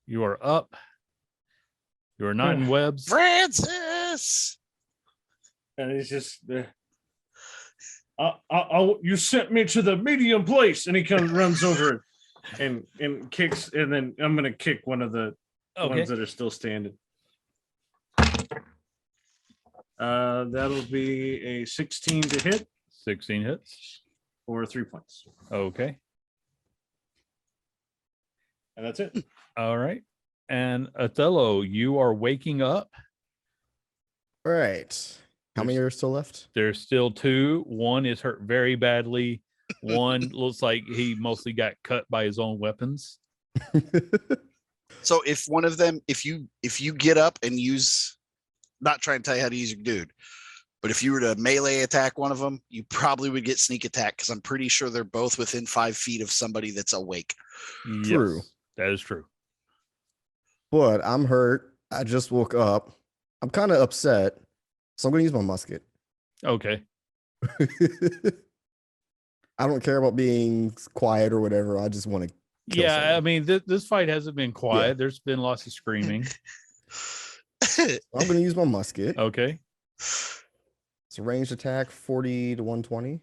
you are up. You are not in webs. Francis. And he's just, you sent me to the medium place, and he runs over and kicks, and then I'm gonna kick one of the ones that are still standing. That'll be a 16 to hit 16 hits. or 3 points, Okay. and that's it. All right. And Othello, you are waking up. All right. How many are still left? There's still 2. One is hurt very badly. One looks like he mostly got cut by his own weapons. So if one of them, if you get up and use, not trying to tell you how to use your dude, but if you were to melee attack one of them, you probably would get sneak attack because I'm pretty sure they're both within 5 feet of somebody that's awake. True. Yes, that is true. But I'm hurt. I just woke up. I'm kind of upset. So I'm going to use my musket. Okay. I don't care about being quiet or whatever. I just want to. Yeah, someone. I mean, this fight hasn't been quiet. There's been lots of screaming. I'm going to use my musket. Okay. It's a ranged attack, 40 to 120.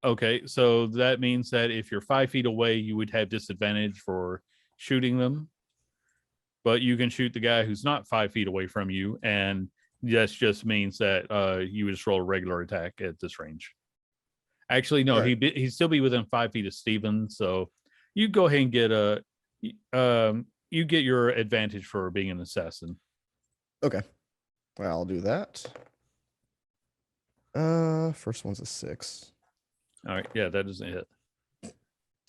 Okay, so that means that if you're 5 feet away, you would have disadvantage for shooting them. But you can shoot the guy who's not 5 feet away from you, and that just means that you would just roll a regular attack at this range. Actually, no, Right. he'd still be within 5 feet of Steven, so you go ahead and get you get your advantage for being an assassin. Okay. Well, I'll do that. First one's a 6. All right, yeah, that doesn't hit.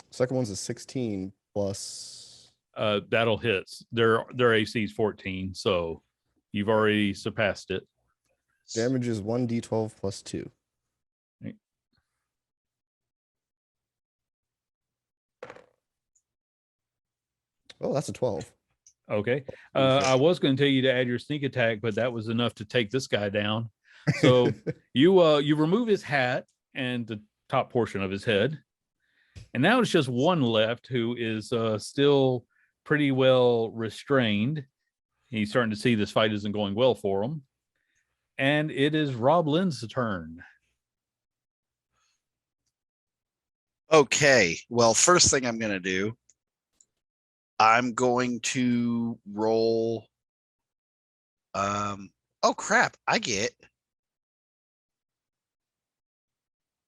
Second one's a 16 plus. That'll hit. Their AC is 14, so you've already surpassed it. Damage is 1d12 plus 2. Right. Oh, that's a 12. Okay. I was going to tell you to add your sneak attack, but that was enough to take this guy down. So you remove his hat and the top portion of his head, and now it's just one left who is still pretty well restrained. He's starting to see this fight isn't going well for him, and it is Rob Lynn's turn. Okay. Well, first thing I'm going to do, I'm going to roll. Oh crap! I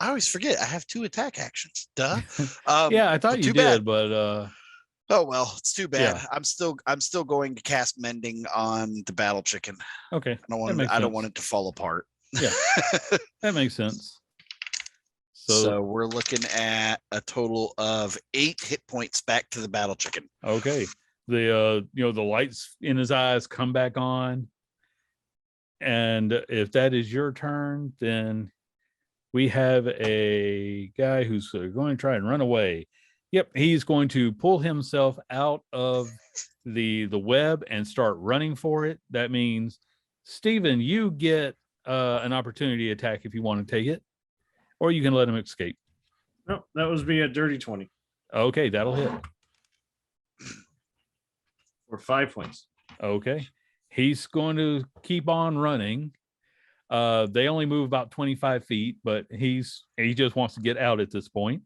always forget I have 2 attack actions. Duh. Yeah, I thought you too did, bad. but Oh well, it's too bad. Yeah. I'm still going to cast mending on the battle chicken. okay, I don't want it to fall apart. Yeah. that makes sense. So we're looking at a total of 8 hit points back to the battle chicken. Okay. The the lights in his eyes come back on. And if that is your turn, then we have a guy who's going to try and run away. Yep, he's going to pull himself out of the web and start running for it. That means, Steven, you get an opportunity attack if you want to take it, or you can let him escape. No, that was be a dirty 20 Okay, that'll hit. for 5 points. Okay. He's going to keep on running. They only move about 25 feet, but he just wants to get out at this point.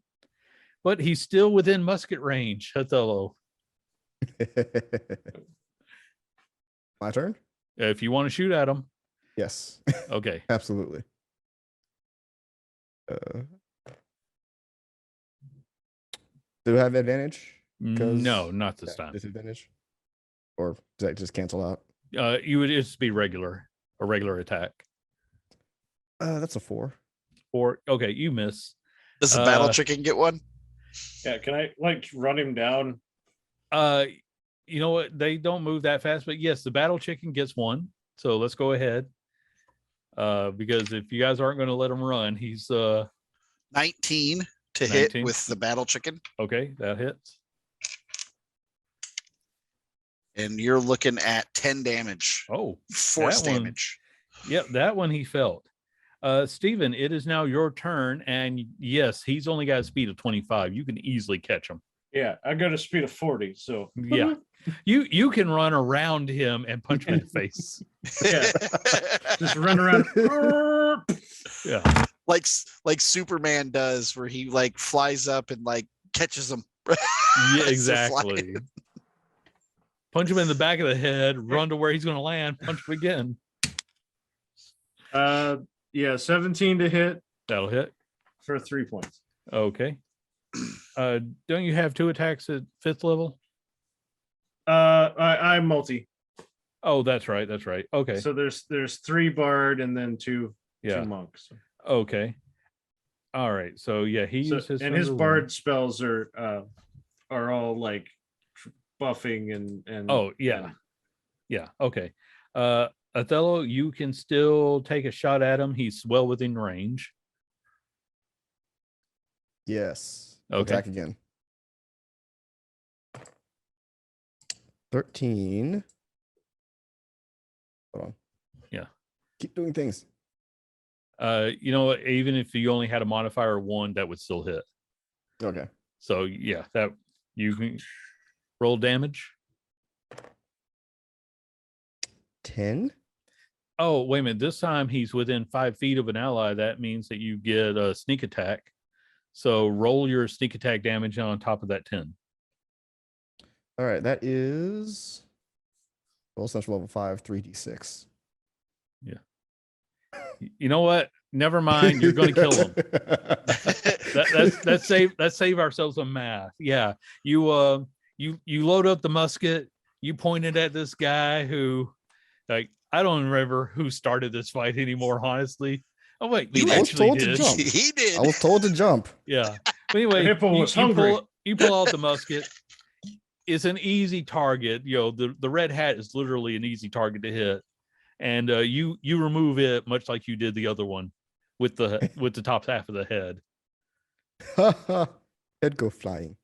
But he's still within musket range. Othello. My turn? If you want to shoot at him. Yes. Okay. Absolutely. Do I have advantage? No, not this time. Disadvantage? Or does that just cancel out? You would just be a regular attack. That's a 4. Or okay, you miss. Does the battle chicken get one? Yeah, can I run him down? You know what? They don't move that fast, but yes, the battle chicken gets one. So let's go ahead. Because if you guys aren't going to let him run, he's 19 to hit 19. with the battle chicken. Okay, that hits. And you're looking at 10 damage. Oh, Force that one- damage. Yep, that one he felt. Steven, it is now your turn, and yes, he's only got a speed of 25. You can easily catch him. Yeah, I got a speed of 40, so Yeah. You can run around him and punch him in the face. yeah, just run around. Yeah. like Superman does, where he like flies up and like catches them. Yeah, exactly. Punch him in the back of the head, run to where he's going to land, punch him again. Yeah, 17 to hit That'll hit. for 3 points. Okay. Don't you have 2 attacks at 5th level? I'm multi. Oh, that's right. That's right. Okay. So there's 3 bard and then two monks. Okay. All right. So yeah, he So, uses and his bard spells are all like buffing and Oh yeah. Yeah. Okay. Othello, you can still take a shot at him. He's well within range. Yes. Okay. Attack again. 13. Hold on. Yeah. Keep doing things. You know what? Even if you only had a modifier of 1, that would still hit. Okay. So yeah, that you can roll damage. 10. Oh, wait a minute. This time he's within 5 feet of an ally. That means that you get a sneak attack. So roll your sneak attack damage on top of that 10. All right. That is roll essential level 5, 3d6. You know what? Never mind. You're going to kill him. Let's save ourselves some math. Yeah. You load up the musket. You point it at this guy who, like, I don't remember who started this fight anymore, honestly. Oh wait, I was actually told to did. jump. He did. I was told to jump. Yeah. But anyway, The hippo was hungry. You pull out the musket. It's an easy target. You know, the red hat is literally an easy target to hit. And you remove it much like you did the other one with the top half of the head. Head go flying.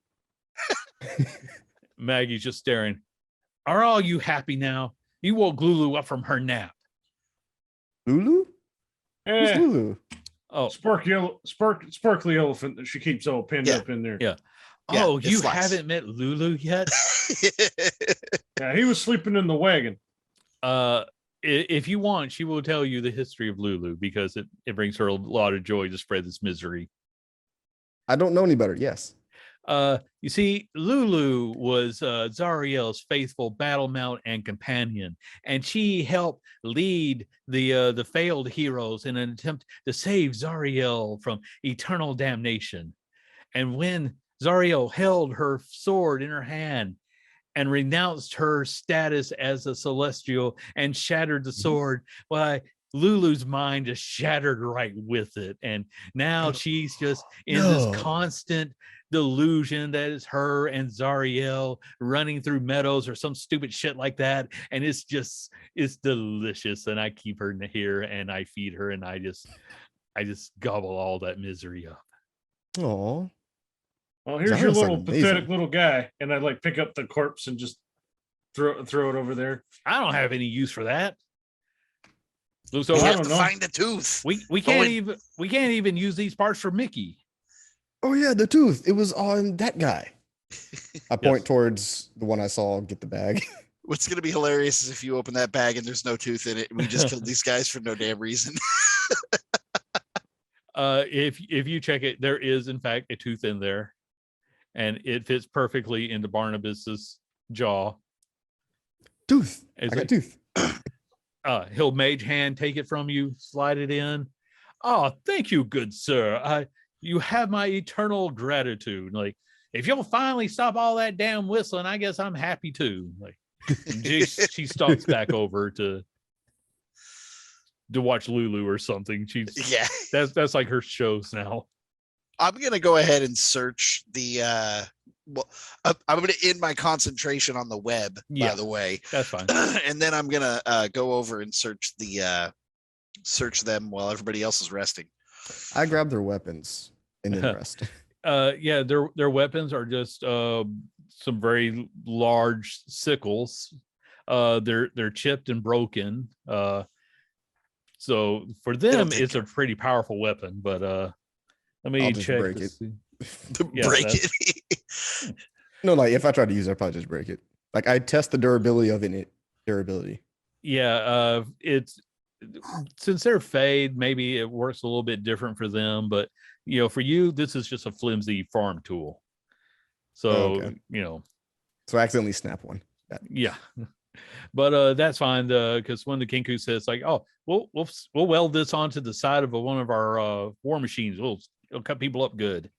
Maggie's just staring. Are all you happy now? You woke Lulu up from her nap. Lulu? Who's Eh, Lulu? Oh, sparkly elephant that she keeps all pinned Yeah. up in there. Yeah. Yeah, oh, it you flies. haven't met Lulu yet? Yeah, he was sleeping in the wagon. If you want, she will tell you the history of Lulu because it brings her a lot of joy to spread this misery. I don't know any better. Yes. You see, Lulu was Zariel's faithful battle mount and companion, and she helped lead the failed heroes in an attempt to save Zariel from eternal damnation. And when Zariel held her sword in her hand and renounced her status as a celestial and shattered the sword, why, Lulu's mind just shattered right with it. And now she's just in this No. constant delusion that it's her and Zariel running through meadows or some stupid shit like that. And it's delicious. And I keep her here and I feed her and I just gobble all that misery up. Oh. Well, here's your Sounds little amazing. pathetic little guy, and I like pick up the corpse and just throw it over there. I don't have any use for that. So We I have don't to know. find the tooth. we can't even use these parts for Mickey. Oh yeah, the tooth. It was on that guy. I point towards the one I saw get the bag. What's going to be hilarious is if you open that bag and there's no tooth in it, and we just killed these guys for no damn reason. If you check it, there is in fact a tooth in there, and it fits perfectly into Barnabas's jaw. Tooth. It's I got like, tooth. he'll mage hand take it from you, slide it in. Oh, thank you, good sir. You have my eternal gratitude. Like, if you'll finally stop all that damn whistling, I guess I'm happy too. Like, she stalks back over to watch Lulu or something. Yeah. That's like her shows now. I'm going to go ahead and search the I'm going to end my concentration on the web, Yeah. by the way. That's fine. And then I'm going to go over and search them while everybody else is resting. I grabbed their weapons and then rest. Yeah, their weapons are just some very large sickles. They're chipped and broken. So for don't them, take it's a pretty powerful weapon. But let me I'll just check. break to it. see. Yeah, Break that's- it. No, like if I try to use it, I'd probably just break it. Like I test the durability of it. Durability. Yeah, it's since they're fade, maybe it works a little bit different for them. But for you, this is just a flimsy farm tool. So Okay. So I accidentally snap one. yeah. But that's fine because when the Kinku says like, oh, we'll weld this onto the side of one of our war machines, it'll cut people up good.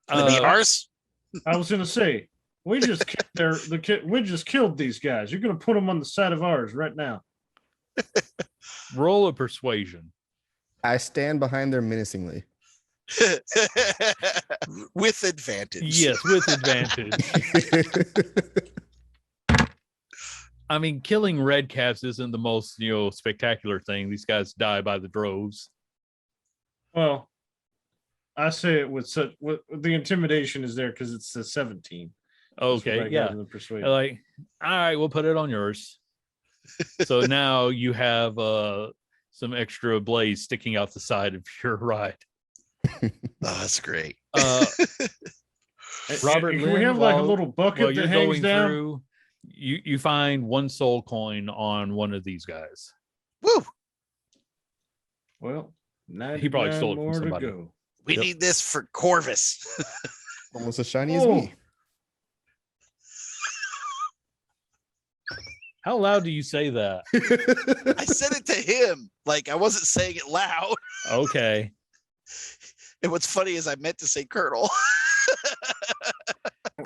Can it be ours? I was gonna say we just killed these guys. You're gonna put them on the side of ours right now. Roll a persuasion. I stand behind them menacingly. With advantage. Yes, with advantage. I mean, killing red caps isn't the most spectacular thing. These guys die by the droves. Well, I say it with the intimidation is there because it's the 17. That's what I Okay, got yeah. in the persuasion. Like, all right, we'll put it on yours. So now you have some extra blades sticking out the side of your ride. Oh, that's great. Robert, Can we have like a little bucket while that you're hangs going down? through, you find one soul coin on one of these guys. Woo! Well, He probably stole it from more to somebody. go. We Yep. need this for Corvus. Almost as shiny as Oh. me. How loud do you say that? I said it to him. Like I wasn't saying it loud. Okay. And what's funny is I meant to say Colonel.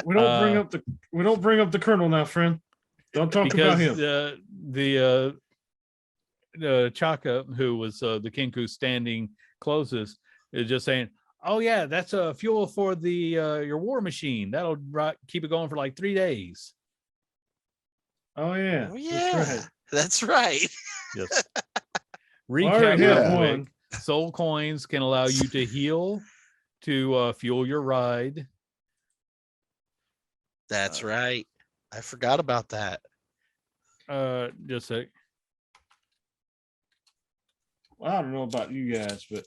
We don't bring up the colonel now, friend. Don't talk about Because him. the Chaka, who was the Kinku standing closest, is just saying, "Oh yeah, that's a fuel for the your war machine. That'll keep it going for like 3 days." Oh yeah. Oh, yeah. That's right. Yes. I Recap already real have quick. one. Soul coins can allow you to heal, to fuel your ride. That's right. I forgot about that. Just a sec. Well, I don't know about you guys, but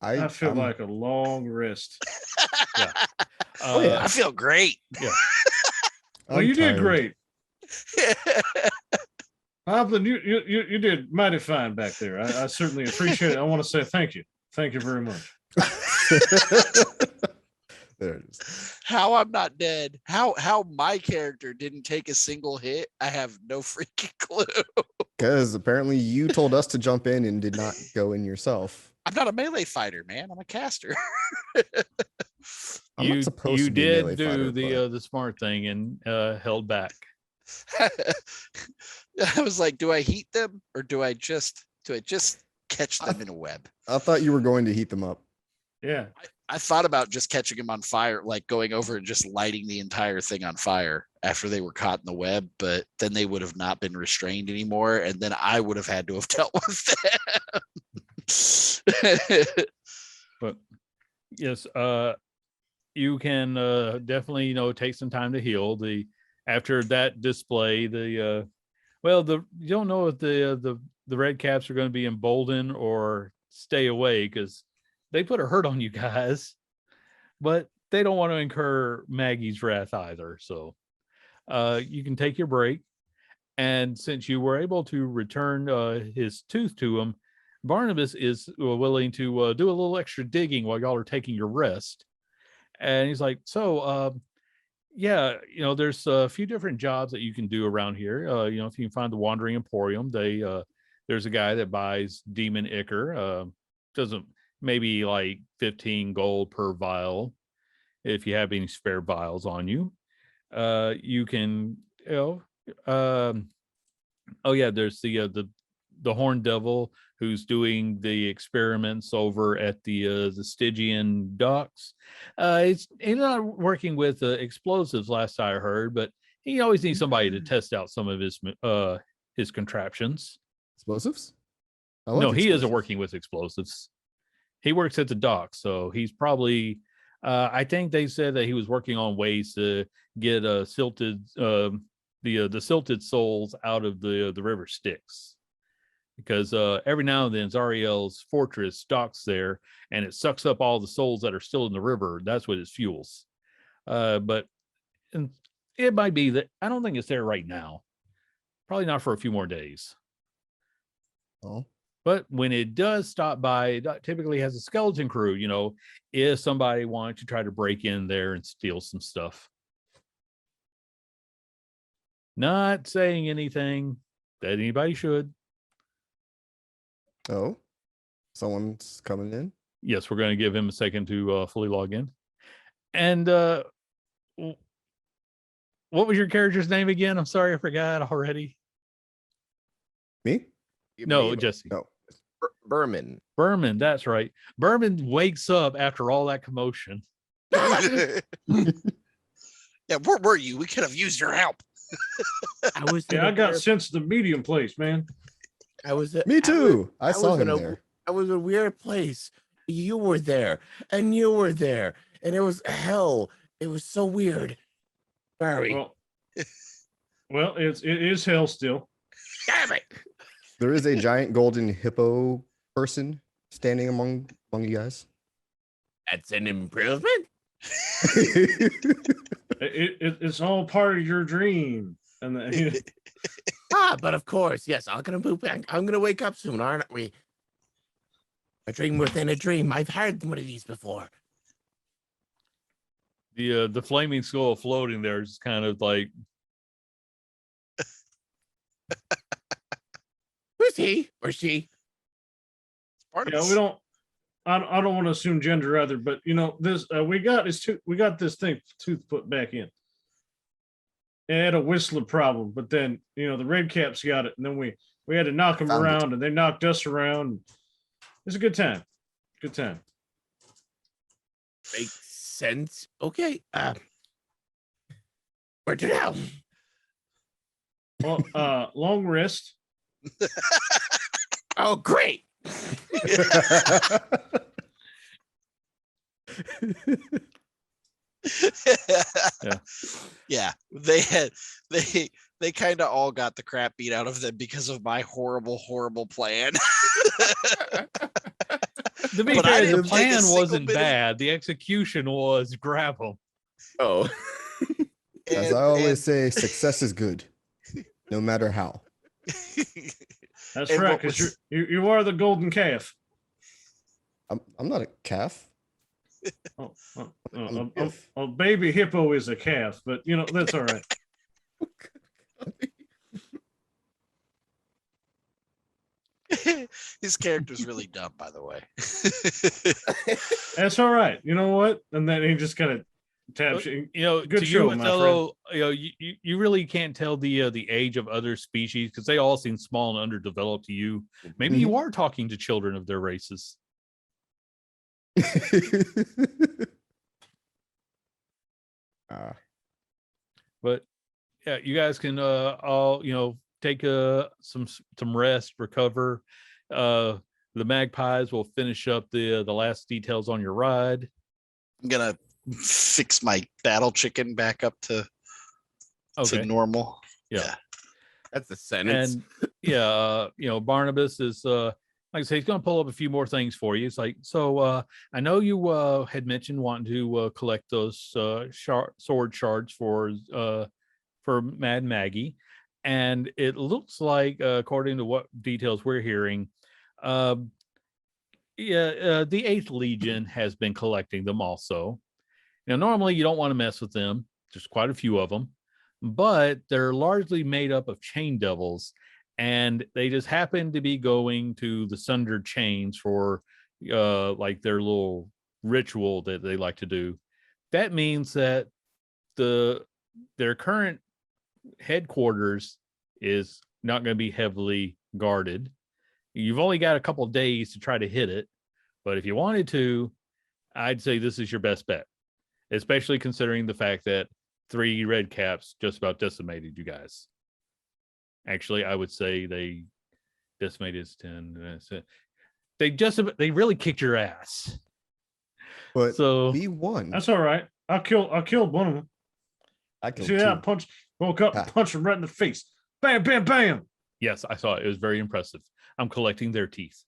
I feel I'm- like a long rest. Oh, yeah. I feel great. Well, I'm you did tired. great. Hoblin, you did mighty fine back there. I certainly appreciate it. I want to say thank you. Thank you very much. There it is. How I'm not dead. How my character didn't take a single hit. I have no freaking clue. Because apparently you told us to jump in and did not go in yourself. I'm not a melee fighter, man. I'm a caster. I'm not supposed you to be a did melee do fighter, but- the smart thing and held back. I was like, do I heat them or do I just catch them in a web? I thought you were going to heat them up. Yeah. I thought about just catching them on fire, like going over and just lighting the entire thing on fire after they were caught in the web, but then they would have not been restrained anymore, and then I would have had to have dealt with them. But yes, you can definitely take some time to heal. After that display, you don't know if the red caps are going to be emboldened or stay away, because they put a hurt on you guys, but they don't want to incur Maggie's wrath either. So you can take your break. And since you were able to return his tooth to him, Barnabas is willing to do a little extra digging while y'all are taking your rest. And he's like, so, yeah, there's a few different jobs that you can do around here. If you can find the Wandering Emporium, there's a guy that buys Demon Ichor. Doesn't maybe like 15 gold per vial if you have any spare vials on you. You can, oh yeah, there's the Horned Devil who's doing the experiments over at the Stygian docks. He's not working with explosives, last I heard, but he always needs somebody to test out some of his contraptions. Explosives? I No, like he isn't explosives. working with explosives. He works at the docks, so he's probably. I think they said that he was working on ways to get silted the silted souls out of the river Styx. because every now and then Zariel's fortress docks there, and it sucks up all the souls that are still in the river. That's what it fuels. But it might be that I don't think it's there right now. Probably not for a few more days. Oh, But when it does stop by, it typically has a skeleton crew, if somebody wanted to try to break in there and steal some stuff. Not saying anything that anybody should. oh, someone's coming in. Yes, we're going to give him a second to fully log in. And what was your character's name again? I'm sorry, I forgot already. Me? No, Jesse. No. Berman. Berman, that's right. Berman wakes up after all that commotion. Yeah, where were you? We could have used your help. I was. Yeah, I got sense of the medium place, man. I was. Me too. I saw him in there. I was in a weird place. You were there, and you were there, and it was hell. It was so weird. Sorry. Well, it is hell still. Damn it. There is a giant golden hippo person standing among you guys. That's an improvement. It's all part of your dream. And But of course, yes. I'm gonna move back. I'm gonna wake up soon, aren't we? A dream within a dream. I've heard one of these before. The flaming skull floating there is kind of like, Who's he or she? yeah, we don't. I don't want to assume gender either, but this we got this thing tooth put back in. It had a whistler problem, but then the red caps got it, and then we had to knock them Found around, and they knocked us around. It's a good time. Good time. Makes sense. Okay. Where to now? Well, long rest. Oh, great. Yeah. They kind of all got the crap beat out of them because of my horrible plan. to be But I fair, the didn't take a plan single wasn't bit of- bad. The execution was grab them. Oh. As I always say, success is good, no matter how. That's And right, what because was- you are the golden calf. I'm not a calf. A baby hippo is a calf, but that's all right. His character's really dumb, by the way. That's all right. You know what? And then he just kind of taps you. Good to show, you, my Othello, you really can't tell the age of other species because they all seem small and underdeveloped to you. Maybe you are talking to children of their races. But yeah, you guys can all take some rest, recover. The magpies will finish up the last details on your ride. I'm gonna fix my battle chicken back up to normal. Yeah. That's a sentence. And yeah, Barnabas is like I say, he's going to pull up a few more things for you. It's like, so I know you had mentioned wanting to collect those sword shards for Mad Maggie, and it looks like, according to what details we're hearing, the 8th Legion has been collecting them also. Now, normally you don't want to mess with them. There's quite a few of them, but they're largely made up of chain devils. And they just happen to be going to the Sundered Chains for like their little ritual that they like to do. That means that their current headquarters is not going to be heavily guarded. You've only got a couple of days to try to hit it, but if you wanted to, I'd say this is your best bet, especially considering the fact that 3 red caps just about decimated you guys. Actually, I would say they decimated 10. They really kicked your ass. But So we won. That's all right. I killed one of them. I killed See 2. that? Woke up, Ah. punched him right in the face. Bam, bam, bam. Yes, I saw it. It was very impressive. I'm collecting their teeth.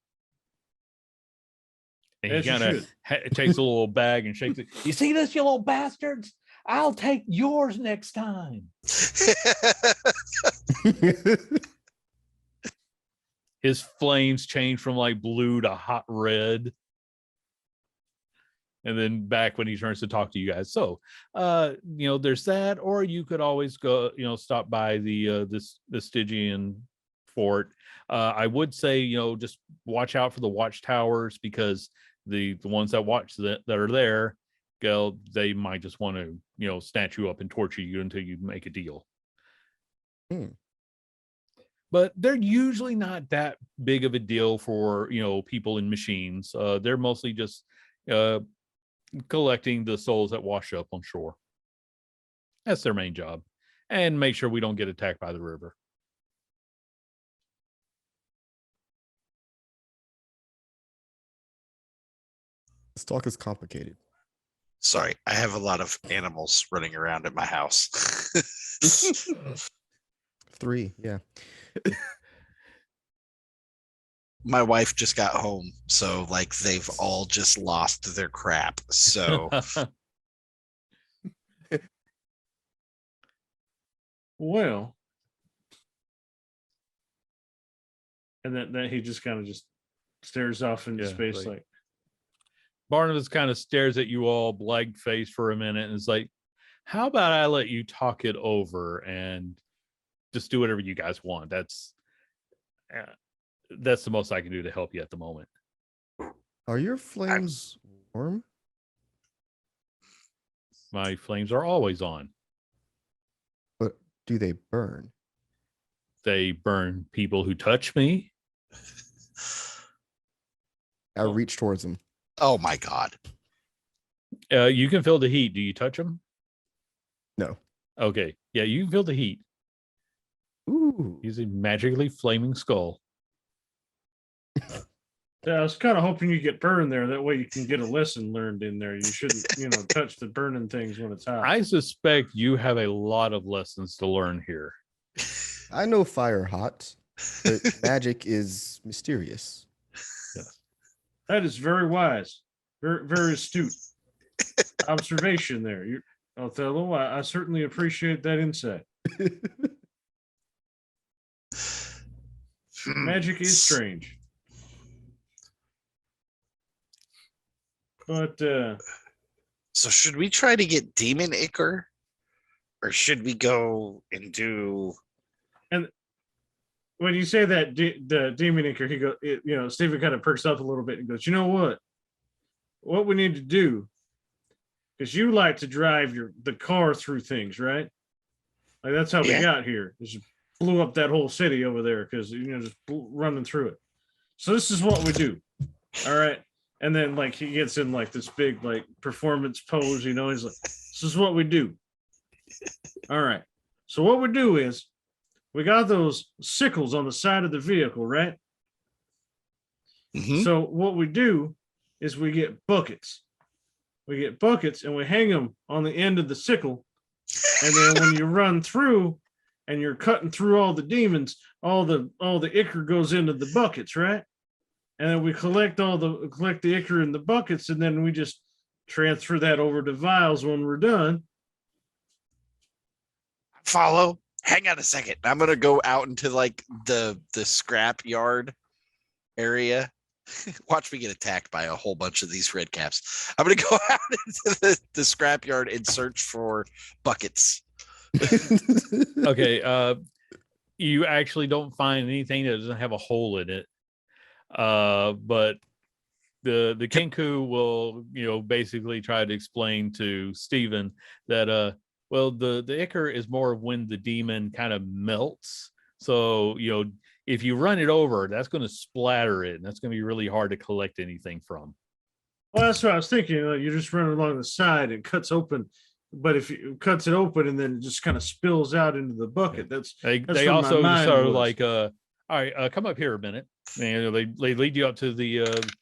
And he As you kind of takes a little bag and shakes it. You see this, you little bastards? I'll take yours next time. His flames change from like blue to hot red. And then back when he turns to talk to you guys. So, there's that, or you could always go, stop by the Stygian fort. I would say, just watch out for the watchtowers, because the ones that watch that are there, they might just want to, snatch you up and torture you until you make a deal. But they're usually not that big of a deal for, people in machines. They're mostly just collecting the souls that wash up on shore. That's their main job. And make sure we don't get attacked by the river. This talk is complicated. Sorry, I have a lot of animals running around at my house. 3, yeah. My wife just got home, so like they've all just lost their crap. So Well, and then he just kind of just stares off into space like Barnabas kind of stares at you all blank face for a minute and is like, how about I let you talk it over and just do whatever you guys want? That's the most I can do to help you at the moment. Are your flames warm? My flames are always on. But do they burn? They burn people who touch me. I reach towards them. oh my god. You can feel the heat. Do you touch them? No. Okay. Yeah, you can feel the heat. Ooh. He's a magically flaming skull. Yeah, I was kind of hoping you get burned there. That way you can get a lesson learned in there. You shouldn't, touch the burning things when it's hot. I suspect you have a lot of lessons to learn here. I know fire hot, but magic is mysterious. Yes. That is very wise, very, very astute observation there, Othello. I certainly appreciate that insight. Magic is strange. But So should we try to get Demon Ichor? Or should we go and do when you say that the demon inker, he goes, Stephen kind of perks up a little bit and goes, you know what we need to do, because you like to drive the car through things, right? Like that's how we got here. Is blew up that whole city over there because just running through it. So this is what we do. All right. And then like he gets in like this big like performance pose, he's like, this is what we do. All right. So what we do is we got those sickles on the side of the vehicle, right? Mhm. So what we do is we get buckets. We get buckets and we hang them on the end of the sickle. And then when you run through and you're cutting through all the demons, all the ichor goes into the buckets, right? And then we collect the ichor in the buckets, and then we just transfer that over to vials when we're done. follow? Hang on a second. I'm gonna go out into like the scrap yard area. Watch me get attacked by a whole bunch of these red caps. I'm gonna go out into the scrap yard and search for buckets. Okay. You actually don't find anything that doesn't have a hole in it. But the Kenku will, basically try to explain to Stephen that well, the ichor is more of when the demon kind of melts. So, if you run it over, that's going to splatter it, and that's going to be really hard to collect anything from. Well, that's what I was thinking. You just run along the side, it cuts open. But if it cuts it open and then it just kind of spills out into the bucket, They also sort of like, all right, come up here a minute. And they lead you up to the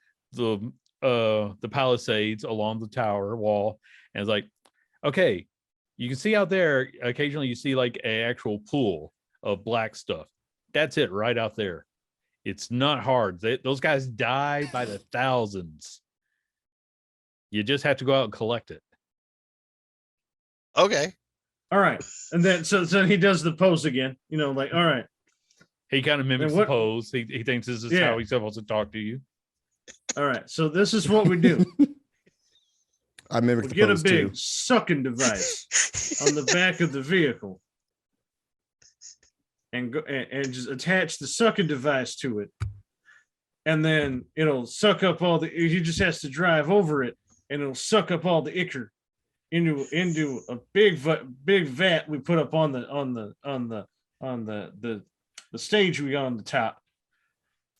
palisades along the tower wall, and it's like, okay, you can see out there occasionally you see like an actual pool of black stuff. That's it right out there. It's not hard. Those guys die by the thousands. You just have to go out and collect it. Okay. All right. And then so he does the pose again, like, all right. He kind of mimics the what- pose. He thinks this is Yeah. how he's supposed to talk to you. All right. So this is what we do. I mimic We the get a pose big too. sucking device on the back of the vehicle. And go and just attach the sucking device to it. And then it'll suck up all he just has to drive over it and it'll suck up all the ichor into a big vat we put up on the stage we got on the top.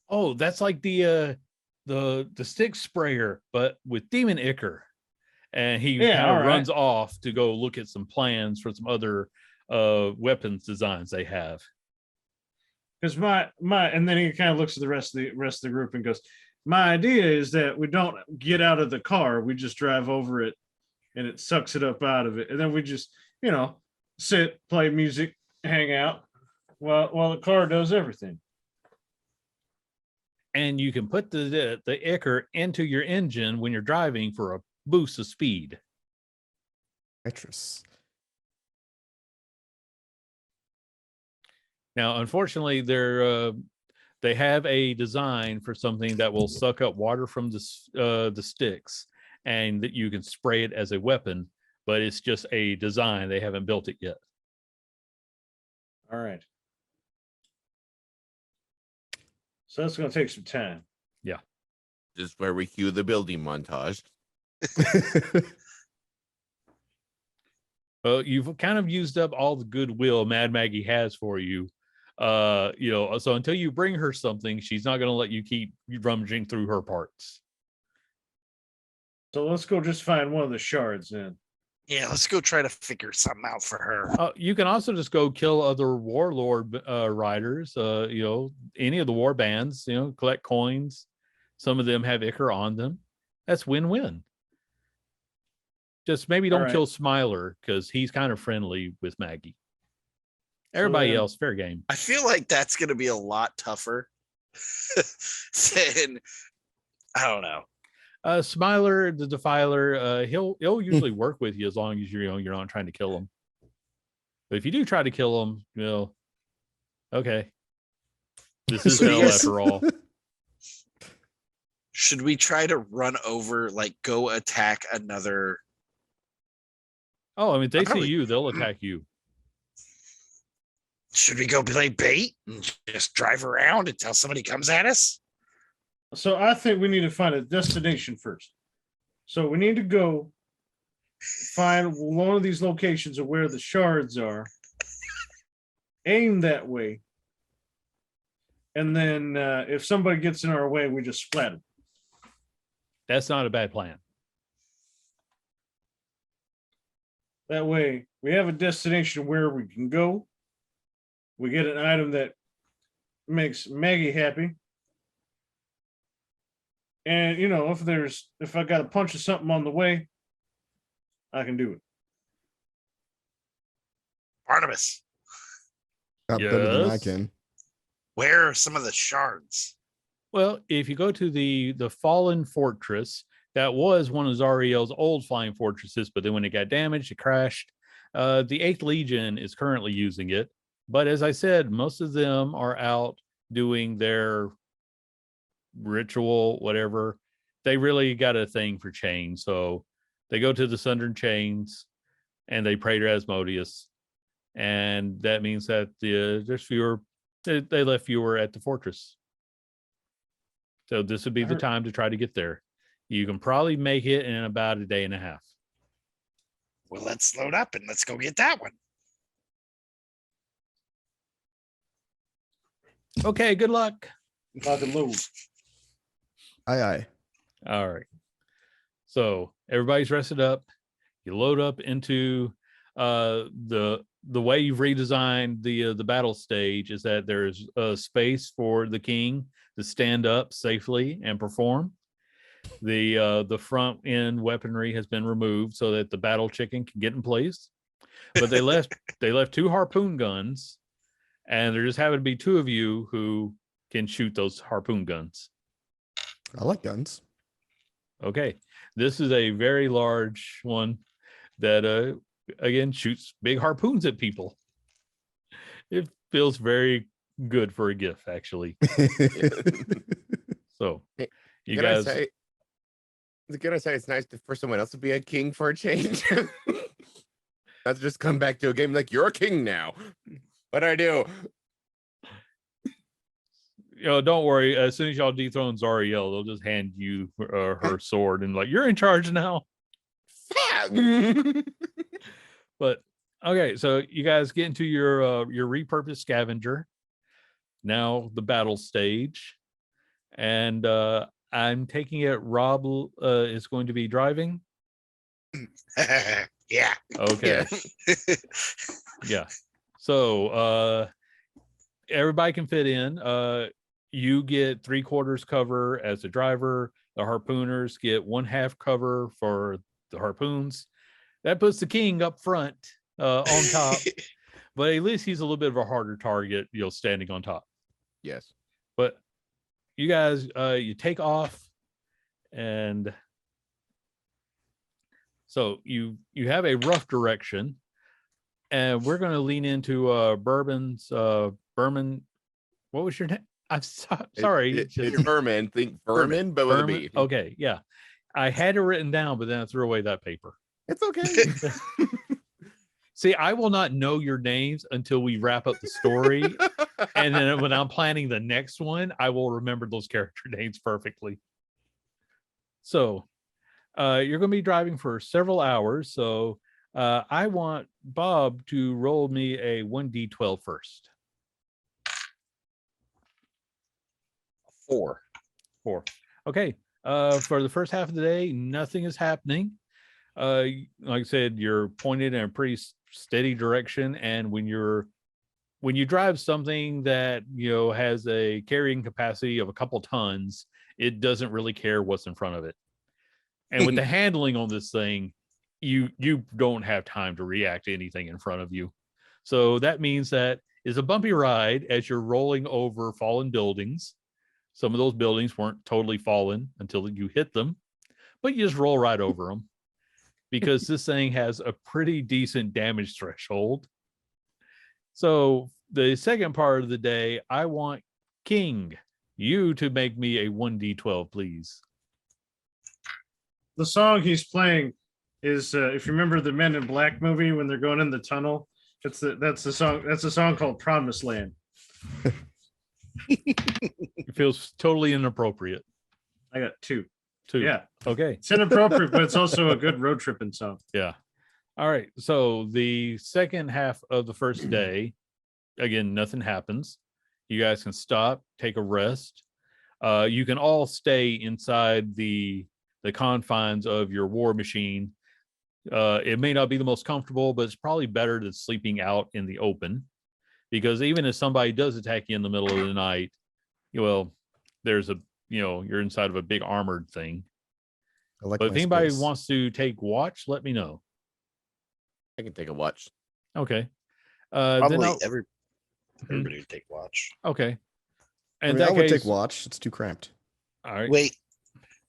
Oh, that's like the stick sprayer, but with demon ichor. And he Yeah, kind all of right. runs off to go look at some plans for some other weapons designs they have. Because and then he kind of looks at the rest of the group and goes, my idea is that we don't get out of the car, we just drive over it and it sucks it up out of it. And then we just, sit, play music, hang out while the car does everything. And you can put the ichor into your engine when you're driving for a boost of speed. Nitrous. Now, unfortunately, they have a design for something that will suck up water from the sticks, and that you can spray it as a weapon. But it's just a design; they haven't built it yet. All right. So that's going to take some time. This is where we cue the building montage. Well, you've kind of used up all the goodwill Mad Maggie has for you. So until you bring her something, she's not going to let you keep rummaging through her parts. So let's go just find one of the shards then. Yeah, let's go try to figure something out for her. You can also just go kill other warlord riders. Any of the war bands. Collect coins. Some of them have ichor on them. That's win-win. Just maybe don't right. kill Smiler because he's kind of friendly with Maggie. Everybody then- else, fair game. I feel like that's going to be a lot tougher than, I don't know. Smiler, the Defiler, he'll usually work with you as long as you're not trying to kill him. But if you do try to kill him, okay, this is So hell yes. after all. Should we try to run over, like go attack another? Oh, I mean, if they see Probably- you, they'll attack you. Should we go play bait and just drive around until somebody comes at us? So I think we need to find a destination first. So we need to go find one of these locations of where the shards are, aim that way, and then if somebody gets in our way, we just splat them. That's not a bad plan. That way we have a destination where we can go. We get an item that makes Maggie happy. And if I got a punch of something on the way, I can do it. Barnabas, Not better than I Yes. can. where are some of the shards? Well, if you go to the fallen fortress, that was one of Zariel's old flying fortresses, but then when it got damaged, it crashed. The 8th Legion is currently using it. But as I said, most of them are out doing their ritual, whatever. They really got a thing for chains. So they go to the Sundern Chains and they pray to Asmodeus. And that means that there's fewer, they left fewer at the fortress. So this would be the time to try to get there. You can probably make it in about a day and a half. Well, let's load up and let's go get that one. Okay, good luck. Fucking Lulu. Aye, aye. All right. So everybody's rested up. You load up into the way you've redesigned the battle stage is that there's a space for the king to stand up safely and perform. The front end weaponry has been removed so that the battle chicken can get in place. But they left 2 harpoon guns and there just happen to be two of you who can shoot those harpoon guns. I like guns. Okay, this is a very large one that again shoots big harpoons at people. It feels very good for a gift, actually. So you Can I guys say it's nice for someone else to be a king for a change? Not to just come back to a game like you're a king now. What do I do? don't worry, as soon as y'all dethrone Zariel, they'll just hand you her sword and like, you're in charge now. But okay, so you guys get into your repurposed scavenger, now the battle stage, and I'm taking it Rob is going to be driving. Yeah. Okay. Yeah. So everybody can fit in. You get 3/4 cover as the driver. The harpooners get 1/2 cover for the harpoons. That puts the king up front on top, but at least he's a little bit of a harder target, standing on top. Yes. But you guys, you take off, and so you have a rough direction, and we're going to lean into Berman. What was your name? I'm sorry. It's Berman. Think Berman, but with a B. Okay, yeah. I had it written down, but then I threw away that paper. It's okay. See, I will not know your names until we wrap up the story. And then when I'm planning the next one, I will remember those character names perfectly. So you're going to be driving for several hours. So I want Bob to roll me a 1d12 first. 4. Okay. For the first half of the day, nothing is happening. Like I said, you're pointed in a pretty steady direction, and when you drive something that has a carrying capacity of a couple tons, it doesn't really care what's in front of it. And with the handling on this thing, you don't have time to react to anything in front of you. So that means that it's a bumpy ride as you're rolling over fallen buildings. Some of those buildings weren't totally fallen until you hit them, but you just roll right over them because this thing has a pretty decent damage threshold. So the second part of the day, I want King, you to make me a 1d12, please. The song he's playing is if you remember the Men in Black movie when they're going in the tunnel, that's the song. That's a song called Promised Land. It feels totally inappropriate. I got two. Yeah. Okay. It's inappropriate, but it's also a good road tripping song. Yeah. All right. So the second half of the first day, again, nothing happens. You guys can stop, take a rest. You can all stay inside the confines of your war machine. It may not be the most comfortable, but it's probably better than sleeping out in the open, because even if somebody does attack you in the middle of the night, there's you're inside of a big armored thing. But if anybody wants to take watch, let me know. I can take a watch. Okay. Probably then everybody would take watch. Okay. I would take watch. It's too cramped. All right. Wait,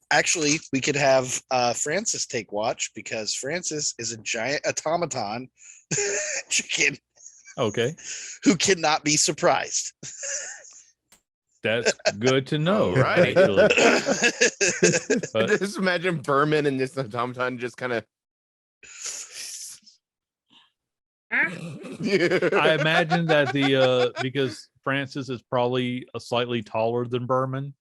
actually, we could have Francis take watch, because Francis is a giant automaton chicken. Okay. Who cannot be surprised. That's good to know. Right. But Just imagine Berman and this automaton just kind of. I imagine that because Francis is probably slightly taller than Berman.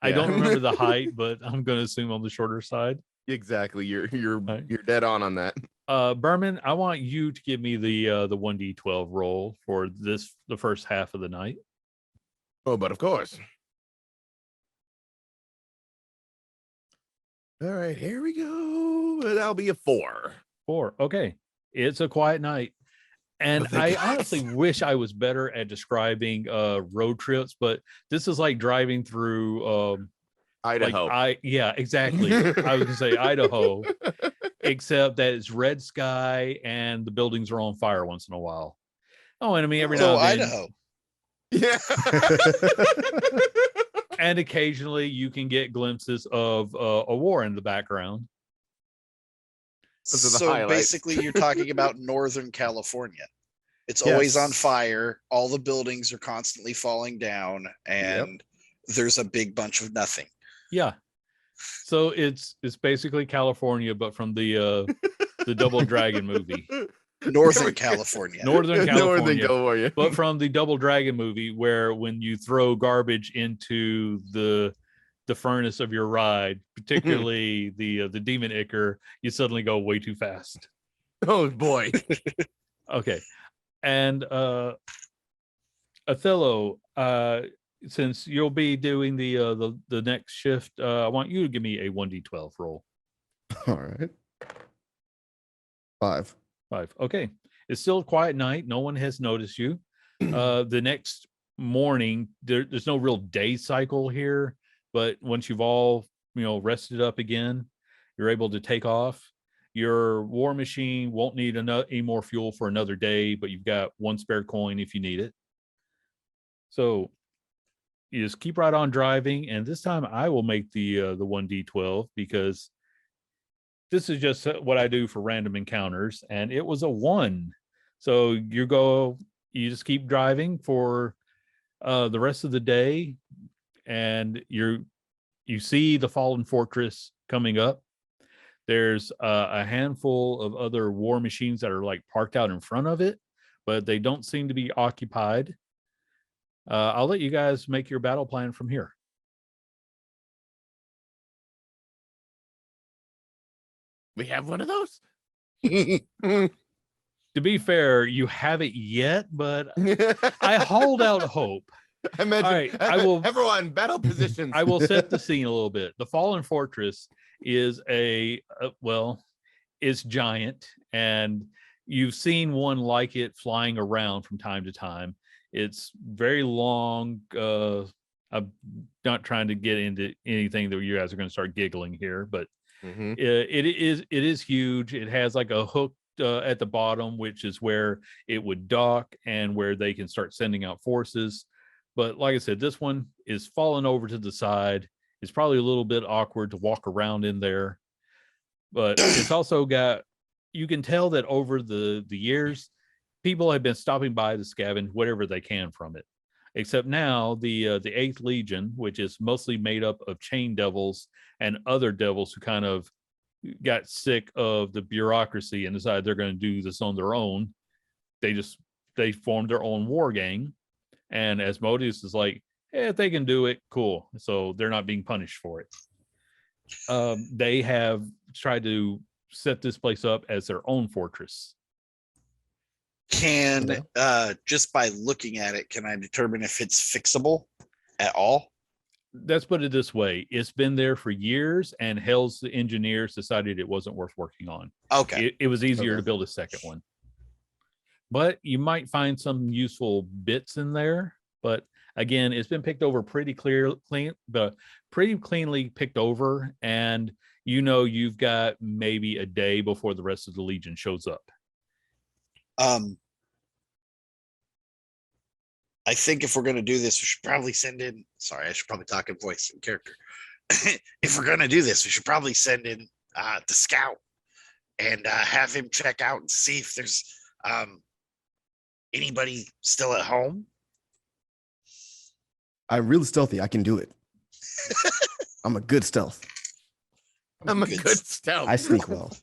I don't remember the height, but I'm going to assume on the shorter side. Exactly. You're dead on that. Berman, I want you to give me the 1d12 roll for the first half of the night. Oh, but of course. All right, here we go. That'll be a 4. 4. Okay. It's a quiet night. And I honestly wish I was better at describing road trips, but this is like driving through Idaho. Yeah, exactly. I was gonna say Idaho, except that it's red sky and the buildings are on fire once in a while. Oh, and I mean every now and then. Idaho. Yeah. And occasionally you can get glimpses of a war in the background. Those are the So highlights. basically, you're talking about Northern California. It's always on Yes. fire. All the buildings are constantly falling down, and there's a big bunch of nothing. Yeah. So it's basically California, but from the Double Dragon movie. Northern California. Northern California. Northern California. But from the Double Dragon movie, where when you throw garbage into the furnace of your ride, particularly the demon ichor, you suddenly go way too fast. Oh boy. Okay. And Othello, since you'll be doing the next shift, I want you to give me a 1d12 roll. All right. 5. 5. Okay. It's still a quiet night. No one has noticed you. The next morning, there's no real day cycle here, but once you've all, rested up again, you're able to take off. Your war machine won't need any more fuel for another day, but you've got one spare coin if you need it. So you just keep right on driving, and this time I will make the 1d12 because this is just what I do for random encounters, and it was a 1. So you just keep driving for the rest of the day, and you see the fallen fortress coming up. There's a handful of other war machines that are like parked out in front of it, but they don't seem to be occupied. I'll let you guys make your battle plan from here. We have one of those? To be fair, you haven't yet, but I hold out hope. I imagine. All right, I will. Everyone, battle positions. I will set the scene a little bit. The Fallen Fortress is it's giant, and you've seen one like it flying around from time to time. It's very long. I'm not trying to get into anything that you guys are going to start giggling here, but it is huge. It has like a hook at the bottom, which is where it would dock and where they can start sending out forces. But like I said, this one is falling over to the side. It's probably a little bit awkward to walk around in there, but it's also got, you can tell that over the years, people have been stopping by to scavenge whatever they can from it. Except now the 8th Legion, which is mostly made up of chain devils and other devils who kind of got sick of the bureaucracy and decided they're going to do this on their own. They formed their own war gang. And Asmodeus is like, hey, if they can do it, cool. So they're not being punished for it. They have tried to set this place up as their own fortress. Can just by looking at it, can I determine if it's fixable at all? Let's put it this way. It's been there for years, and Hell's engineers decided it wasn't worth working on. Okay. It was easier to build a second one. But you might find some useful bits in there. But again, it's been picked over pretty cleanly picked over. And you've got maybe a day before the rest of the Legion shows up. I think if we're going to do this, we should probably send in. Sorry, I should probably talk in voice and character. If we're going to do this, we should probably send in the scout and have him check out and see if there's anybody still at home. I'm really stealthy. I can do it. I'm a good stealth. I'm a good stealth. I sneak well.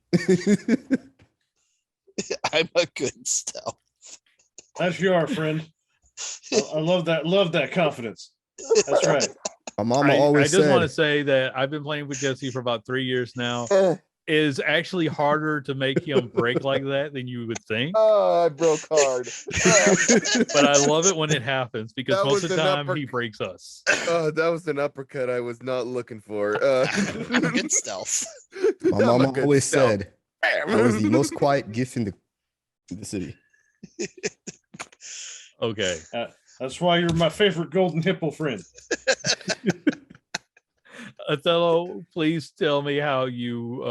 I'm a good stealth. As you are, friend. I love that confidence. That's right. My mama always I just want to said, say that I've been playing with Jesse for about 3 years now. Is actually harder to make him break like that than you would think. Oh, I broke hard. But I love it when it happens because That most of the was an time he breaks us. Oh, that was an uppercut I was not looking for. I'm a good stealth. my I'm a mama good always stealth. said, I was the most quiet gift in the city. Okay. That's why you're my favorite golden hippo friend. Othello, please tell me how you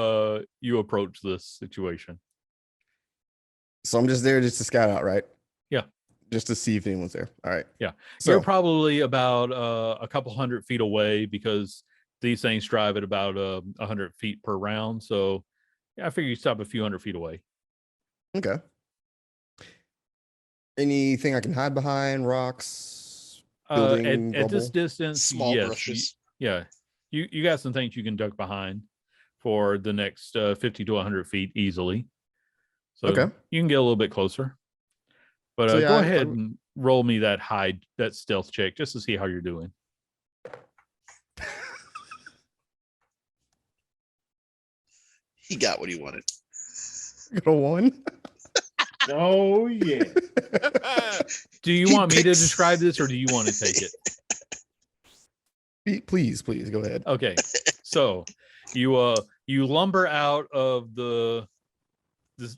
approach this situation. So I'm just there just to scout out, right? Yeah. Just to see if anyone's there. All right. Yeah. So You're probably about a couple 100 feet away because these things drive at about 100 feet per round. So yeah, I figure you stop a few 100 feet away. okay. Anything I can hide behind? Rocks, building, At this rubble? distance, Small yes, brushes. yeah, you got some things you can duck behind for the next 50 to 100 feet easily. So Okay. you can get a little bit closer. But So, yeah, go I'm- ahead I'm- and roll me that stealth check just to see how you're doing. He got what he wanted. Got a 1. Oh yeah. Do you He want me to picks- describe this or do you want to take it? Please go ahead. Okay. So you lumber out of the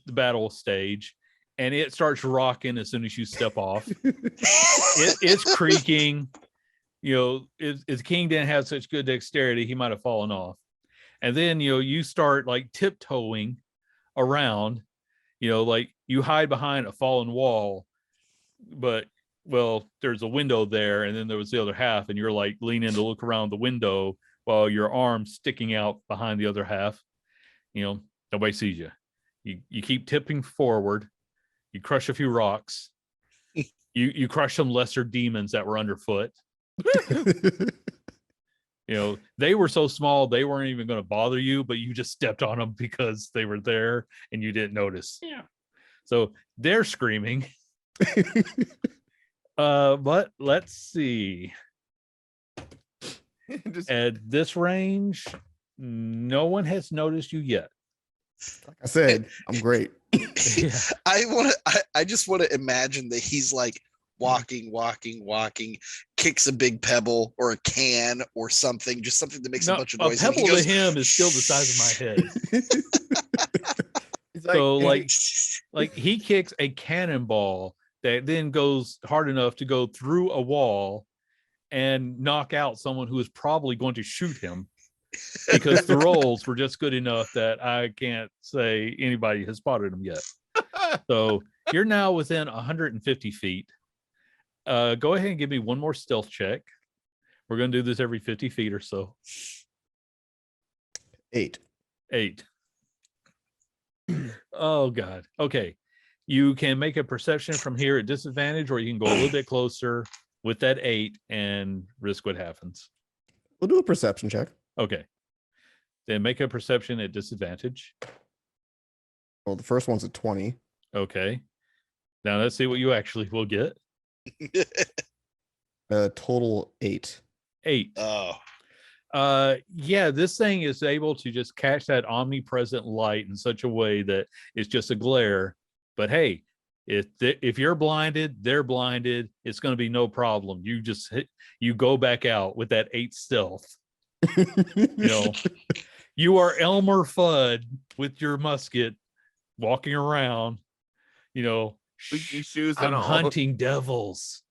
battle stage and it starts rocking as soon as you step off. It's creaking. You know, if King didn't have such good dexterity, he might have fallen off. And then you start like tiptoeing around, like you hide behind a fallen wall, but there's a window there, and then there was the other half, and you're like leaning to look around the window while your arm's sticking out behind the other half. Nobody sees you. You keep tipping forward. You crush a few rocks. You crush some lesser demons that were underfoot. They were so small they weren't even going to bother you, but you just stepped on them because they were there and you didn't notice. Yeah. So they're screaming. But let's see. Just, At this range, no one has noticed you yet. Like I said, I'm great. Yeah. I just want to imagine that he's like walking, kicks a big pebble or a can or something, just something that makes a bunch of noise. A pebble to him is still the size of my head. it's So like he kicks a cannonball that then goes hard enough to go through a wall and knock out someone who is probably going to shoot him, because the rolls were just good enough that I can't say anybody has spotted him yet. So you're now within 150 feet. Go ahead and give me one more stealth check. We're going to do this every 50 feet or so. 8. 8. Oh, God. Okay. You can make a perception from here at disadvantage, or you can go a little bit closer with that 8 and risk what happens. We'll do a perception check. Okay. Then make a perception at disadvantage. Well, the first one's a 20. Okay. Now let's see what you actually will get. Total 8. 8. Oh, Yeah, this thing is able to just catch that omnipresent light in such a way that it's just a glare. But hey, if you're blinded, they're blinded. It's going to be no problem. You go back out with that 8 stealth. You are Elmer Fudd with your musket walking around, squeaky shoes I'm and all. hunting devils.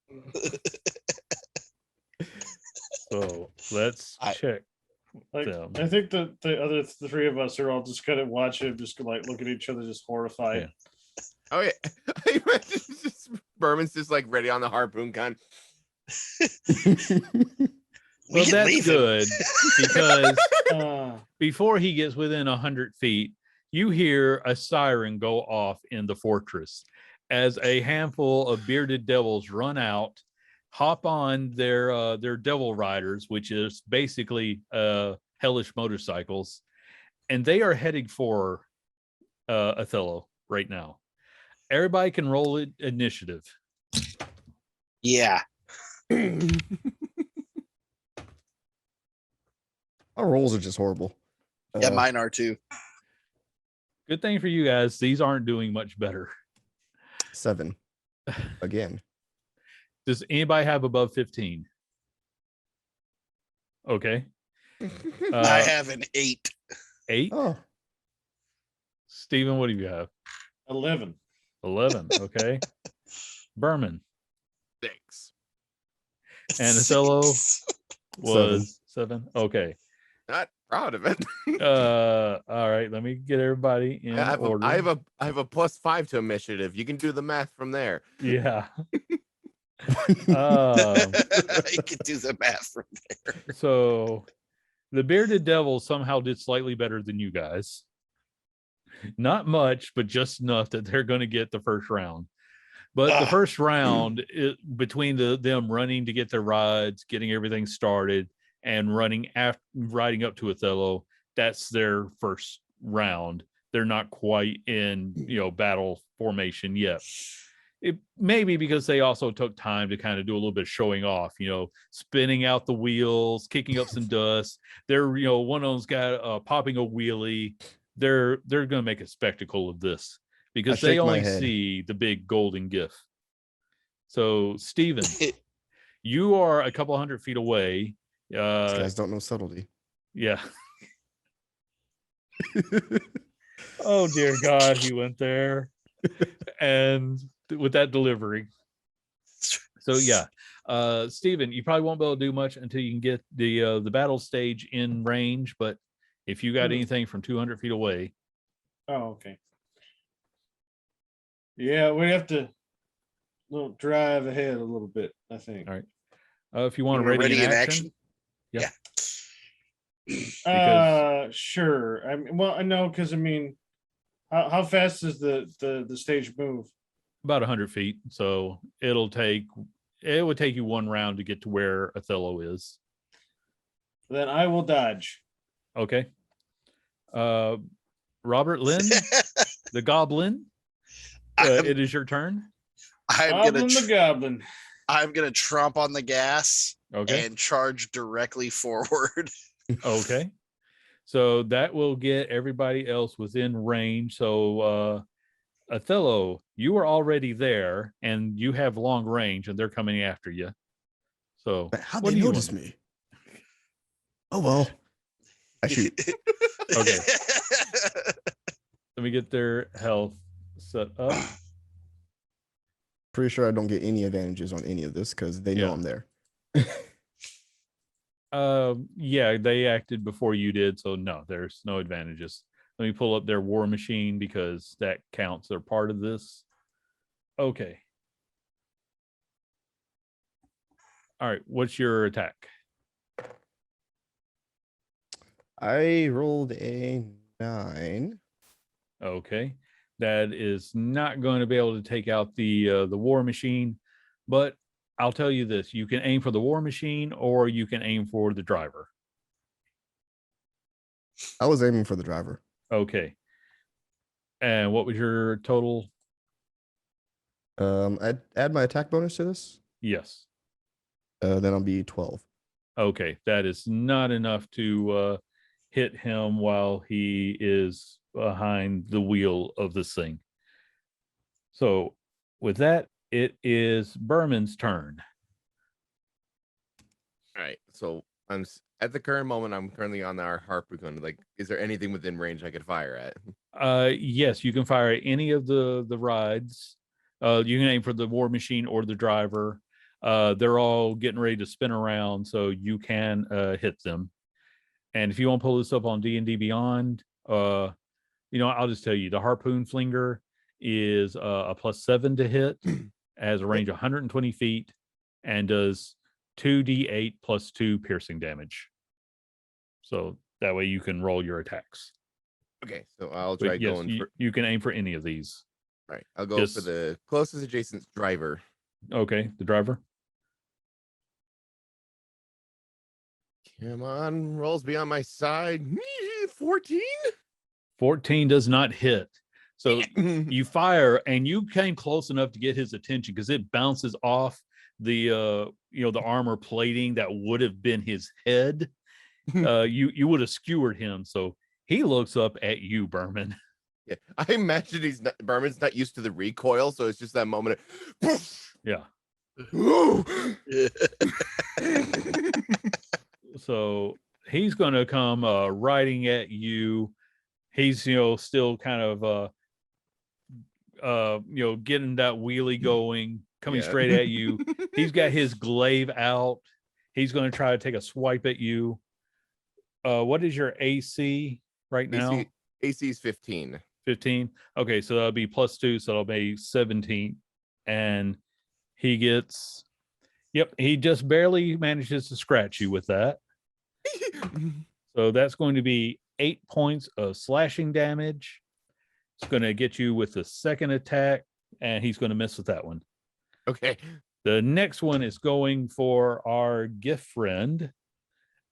So let's check Like, them. I think that the other three of us are all just kind of watching him, just like look at each other, just horrified. Yeah. Oh yeah, I imagine just Berman's just like ready on the harpoon gun. we Well, can that's leave him. good because Uh, before he gets within 100 feet, you hear a siren go off in the fortress as a handful of bearded devils run out, hop on their devil riders, which is basically hellish motorcycles, and they are heading for Othello right now. Everybody can roll initiative. Yeah. Our rolls are just horrible. Yeah, mine are too. Good thing for you guys, these aren't doing much better. 7. Again. Does anybody have above 15? Okay. I have an 8. 8. Oh, Steven, what do you have? 11. 11. Okay. Berman 6. and Othello 6. was 7. Okay. Not proud of it. All right. Let me get everybody in order. I have a +5 to initiative. You can do the math from there. Yeah. I can do the math from there. So the bearded devil somehow did slightly better than you guys. Not much, but just enough that they're going to get the first round. But the first round, between them running to get their rides, getting everything started, and riding up to Othello, that's their first round. They're not quite in battle formation yet. It may be because they also took time to kind of do a little bit of showing off, spinning out the wheels, kicking up some dust. They're one of them's got popping a wheelie. They're going to make a spectacle of this because they only see the big golden gift. So Steven, you are a couple 100 feet away. These guys don't know subtlety. Yeah. Oh dear God, he went there. And with that delivery. So yeah. Steven, you probably won't be able to do much until you can get the battle stage in range, but if you got anything from 200 feet away. Oh, okay. Yeah, we have to drive ahead a little bit, I think. All right. If you want to ready in action. Yeah. Sure. I know, because how fast does the stage move? About 100 feet. So it would take you one round to get to where Othello is. Then I will dodge. Okay. Robert Lynn, the goblin. It is your turn. I'm Goblin. gonna tromp on the gas and charge directly forward. Okay. So that will get everybody else within range. So Othello, you are already there and you have long range and they're coming after you. So how'd they notice me? Oh well. I shoot. Okay. Let me get their health set up. Pretty sure I don't get any advantages on any of this because they know I'm there. Yeah, they acted before you did, so no, there's no advantages. Let me pull up their war machine because that counts. They're part of this. Okay. All right, what's your attack? I rolled a 9. Okay. That is not going to be able to take out the war machine, but I'll tell you this, you can aim for the war machine or you can aim for the driver. I was aiming for the driver. Okay. And what was your total? I'd add my attack bonus to this. Yes. Then I'll be 12. Okay. That is not enough to hit him while he is behind the wheel of this thing. So with that, it is Berman's turn. All right. So I'm at the current moment, I'm currently on our harpoon. Like, is there anything within range I could fire at? Yes, you can fire at any of the rides. You can aim for the war machine or the driver. They're all getting ready to spin around, so you can hit them. And if you want to pull this up on D&D Beyond, I'll just tell you the harpoon flinger is a +7 to hit, has a range of 120 feet, and does 2d8 + 2 piercing damage. So that way you can roll your attacks. Okay, so I'll try going for. You can aim for any of these. All right, I'll go for the closest adjacent driver. Okay, the driver. Come on, rolls be on my side. 14? 14 does not hit. So you fire and you came close enough to get his attention because it bounces off the the armor plating that would have been his head. You would have skewered him. So he looks up at you, Berman. Yeah, I imagine Berman's not used to the recoil, so it's just that moment. Yeah. So he's going to come riding at you. He's still kind of getting that wheelie going, coming straight at you. He's got his glaive out. He's going to try to take a swipe at you. What is your AC right now? AC is 15. 15. Okay, so that'll be +2, so that'll be 17. And he gets Yep, he just barely manages to scratch you with that. So that's going to be 8 points of slashing damage. It's going to get you with the second attack, and he's going to miss with that one. Okay. The next one is going for our gift friend,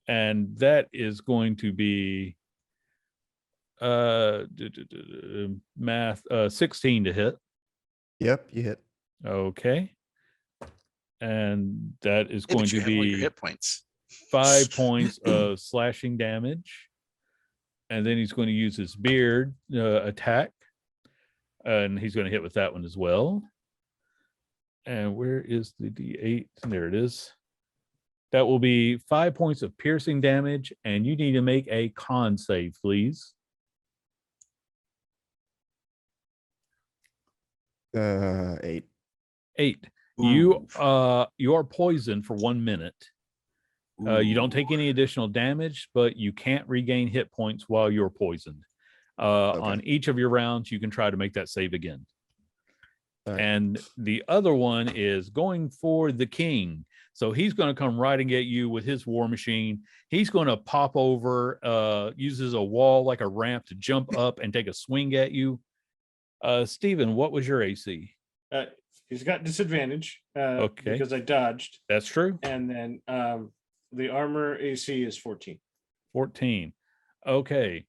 and that is going to be math 16 to hit. Yep, you hit. Okay. And that is Hey, going but you to have all your be hit points. 5 points of slashing damage. And then he's going to use his beard attack. And he's going to hit with that one as well. And where is the D8? There it is. That will be 5 points of piercing damage. And you need to make a con save, please. 8. 8. You Ooh. you are poisoned for 1 minute. You don't take any additional damage, but you can't regain hit points while you're poisoned. On each of your rounds, you can try to make that save again. Right. And the other one is going for the king. So he's going to come riding at you with his war machine. He's going to pop over, uses a wall like a ramp to jump up and take a swing at you. Steven, what was your AC? He's got disadvantage Okay. because I dodged. That's true. And then the armor AC is 14. 14. Okay.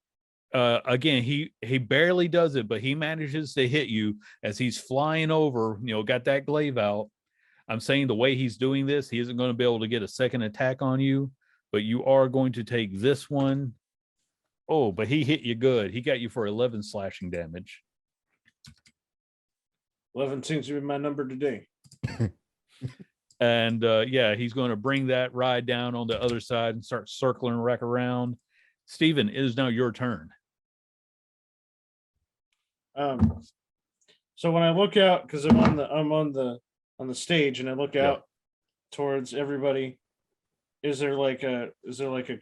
Again, he barely does it, but he manages to hit you as he's flying over, got that glaive out. I'm saying the way he's doing this, he isn't going to be able to get a second attack on you, but you are going to take this one. Oh, but he hit you good. He got you for 11 slashing damage. 11 seems to be my number today. And yeah, he's going to bring that ride down on the other side and start circling back around. Steven, it is now your turn. So when I look out, because I'm on the stage, and I look out towards everybody, is there like a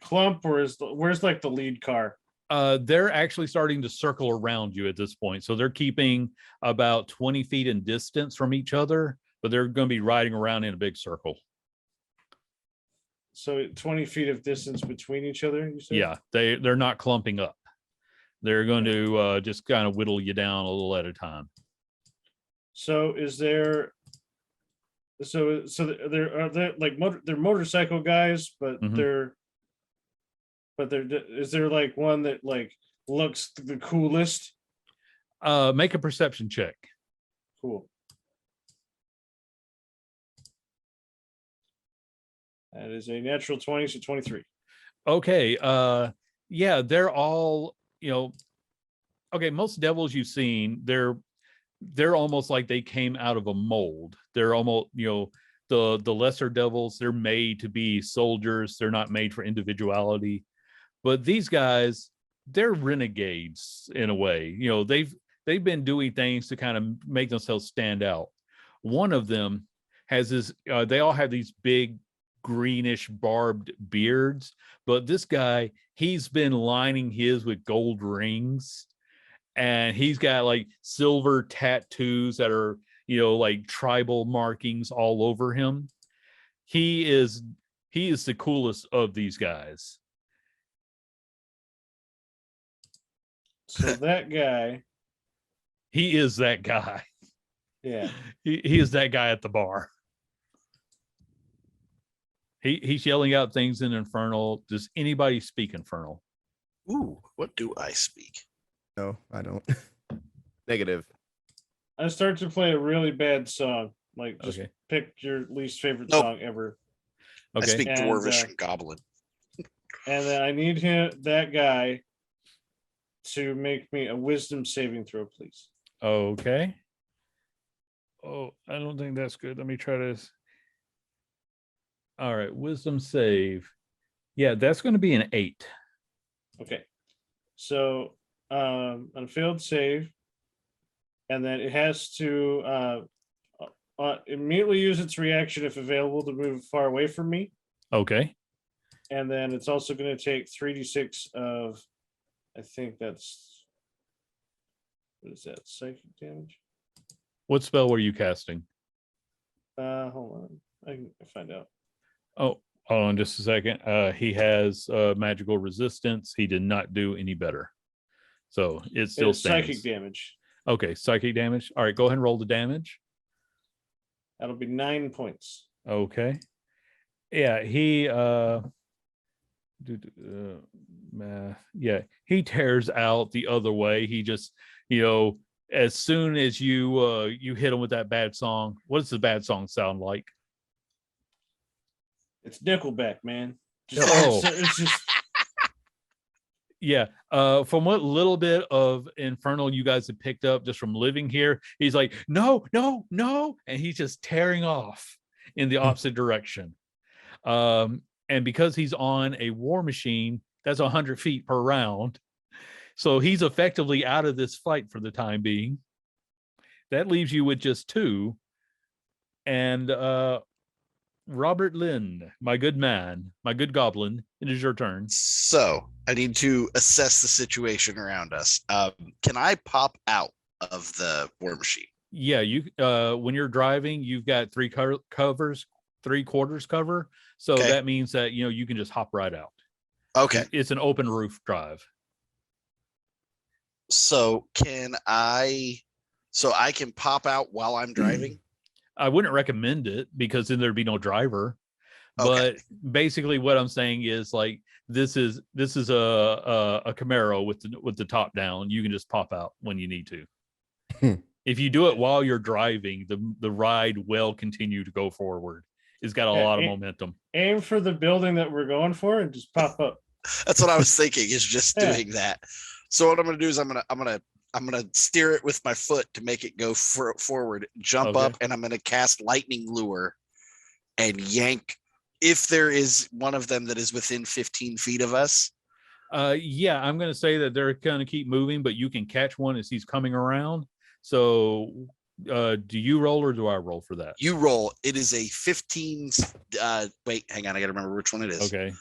clump, or where's like the lead car? They're actually starting to circle around you at this point. So they're keeping about 20 feet in distance from each other, but they're going to be riding around in a big circle. So 20 feet of distance between each other, you said? Yeah, they're not clumping up. They're going to just kind of whittle you down a little at a time. So is there? So they're like they're motorcycle guys, but Mhm. is there like one that like looks the coolest? Make a perception check. Cool. That is a natural 20, so 23. Okay. Yeah, they're all, okay, most devils you've seen, they're almost like they came out of a mold. They're almost, the lesser devils, they're made to be soldiers. They're not made for individuality. But these guys, they're renegades in a way. They've been doing things to kind of make themselves stand out. One of them has this, they all have these big greenish barbed beards, but this guy, he's been lining his with gold rings, and he's got like silver tattoos that are, like tribal markings all over him. He is the coolest of these guys. So that guy, He is that guy. yeah. He is that guy at the bar. He's yelling out things in Infernal. Does anybody speak Infernal? Ooh, what do I speak? No, I don't. Negative. I start to play a really bad song. Like, just Okay. pick your least favorite Nope. song ever. I Okay. speak And, Dwarvish and Goblin. And then I need that guy to make me a wisdom saving throw, please. Okay. Oh, I don't think that's good. Let me try this. All right, wisdom save. Yeah, that's going to be an 8. Okay. So on a failed save, and then it has to immediately use its reaction if available to move far away from me. Okay. And then it's also going to take 3d6 of, I think that's, what is that, psychic damage? What spell were you casting? Hold I can find out. Oh, hold on just a second. He has magical resistance. He did not do any better. So it still It's stands. psychic damage. Okay, psychic damage. All right, go ahead and roll the damage. That'll be 9 points. Okay. Yeah, he yeah, he tears out the other way. He just, as soon as you hit him with that bad song, what does the bad song sound like? It's Nickelback, man. Oh. It's just Yeah. From what little bit of Infernal you guys have picked up just from living here, he's like, no, no, no. And he's just tearing off in the opposite direction. And because he's on a war machine, that's 100 feet per round. So he's effectively out of this fight for the time being. That leaves you with just 2. And Robert Lynn, my good man, my good goblin, it is your turn. So I need to assess the situation around us. Can I pop out of the war machine? Yeah, you when you're driving, you've got 3 covers, 3/4 cover. So Okay. that means that you can just hop right out. Okay. It's an open roof drive. So I can pop out while I'm driving? I wouldn't recommend it because then there'd be no driver. Okay. But basically what I'm saying is like this is a Camaro with the top down. You can just pop out when you need to. If you do it while you're driving, the ride will continue to go forward. It's got a lot of momentum. Aim for the building that we're going for and just pop up. That's what I was thinking, is just Yeah. doing that. So what I'm going to do is I'm going to steer it with my foot to make it go forward, jump Okay. up, and I'm going to cast lightning lure and yank if there is one of them that is within 15 feet of us. Yeah, I'm going to say that they're going to keep moving, but you can catch one as he's coming around. So do you roll or do I roll for that? You roll. It is a 15. Wait, hang on. I got to remember which one it is. Okay.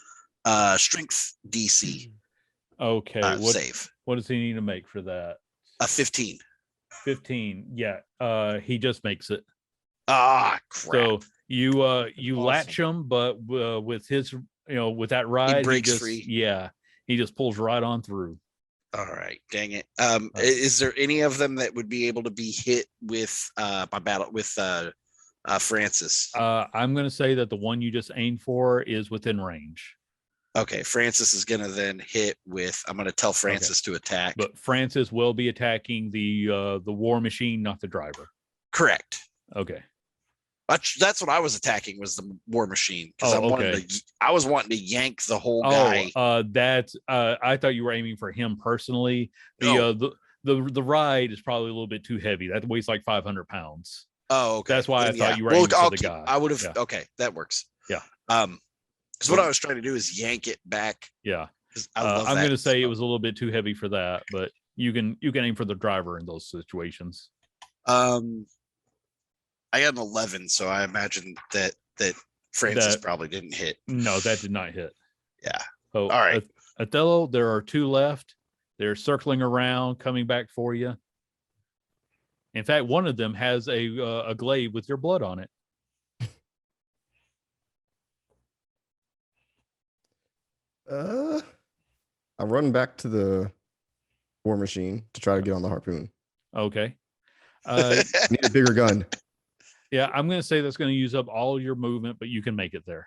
Strength DC. Okay. Save. What does he need to make for that? A 15. 15. Yeah. He just makes it. Ah, crap. So you Awesome. latch him, but with his with that ride, breaks just, free. Yeah, he just pulls right on through. All right, dang it. Is there any of them that would be able to be hit with my battle with Francis? I'm going to say that the one you just aimed for is within range. Okay, Francis is gonna then hit with. I'm gonna tell Francis to attack. But Francis will be attacking the war machine, not the driver. Correct. Okay. That's what I was attacking, was the war machine, because okay. I was wanting to yank the whole guy. That's I thought you were aiming for him personally. The ride is probably a little bit too heavy. That weighs like 500 pounds. Oh, okay. That's why Then, I thought you were aiming for the guy. I would have. Yeah. Okay, that works. Yeah. Because what I was trying to do is yank it back. Yeah. I'm going to say it was a little bit too heavy for that, but you can aim for the driver in those situations. I got an 11, so I imagine that Francis probably didn't hit. No, that did not hit. Yeah. So, all right. Othello, there are 2 left. They're circling around, coming back for you. In fact, one of them has a glaive with your blood on it. I'm running back to the war machine to try to get on the harpoon. Okay. Need a bigger gun. Yeah, I'm going to say that's going to use up all your movement, but you can make it there.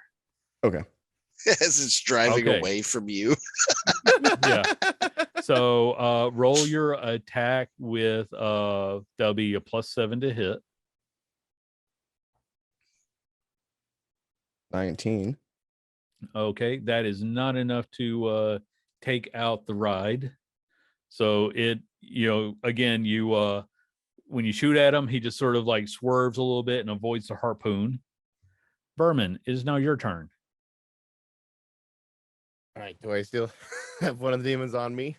Okay. As it's driving away from you. Yeah. So roll your attack with that'll be a +7 to hit. 19. Okay, that is not enough to take out the ride. So it, again, when you shoot at him, he just sort of like swerves a little bit and avoids the harpoon. Berman, it is now your turn. All right. Do I still have one of the demons on me?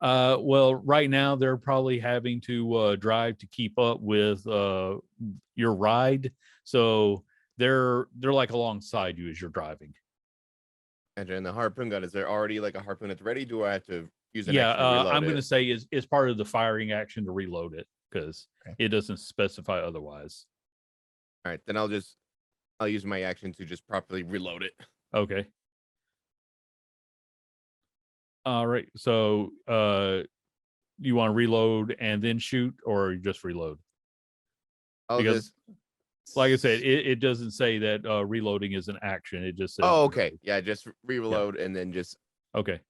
Well, right now they're probably having to drive to keep up with your ride. So they're like alongside you as you're driving. And in the harpoon gun, is there already like a harpoon that's ready? Do I have to use an Yeah, action to reload I'm going to it? say is part of the firing action to reload it because it doesn't specify otherwise. All right, then I'll just I'll use my action to just properly reload it. Okay. All right. So you want to reload and then shoot, or just reload? I'll Because, just like I said, it doesn't say that reloading is an action. It just says. Oh, okay. Yeah, just reload and then just Okay.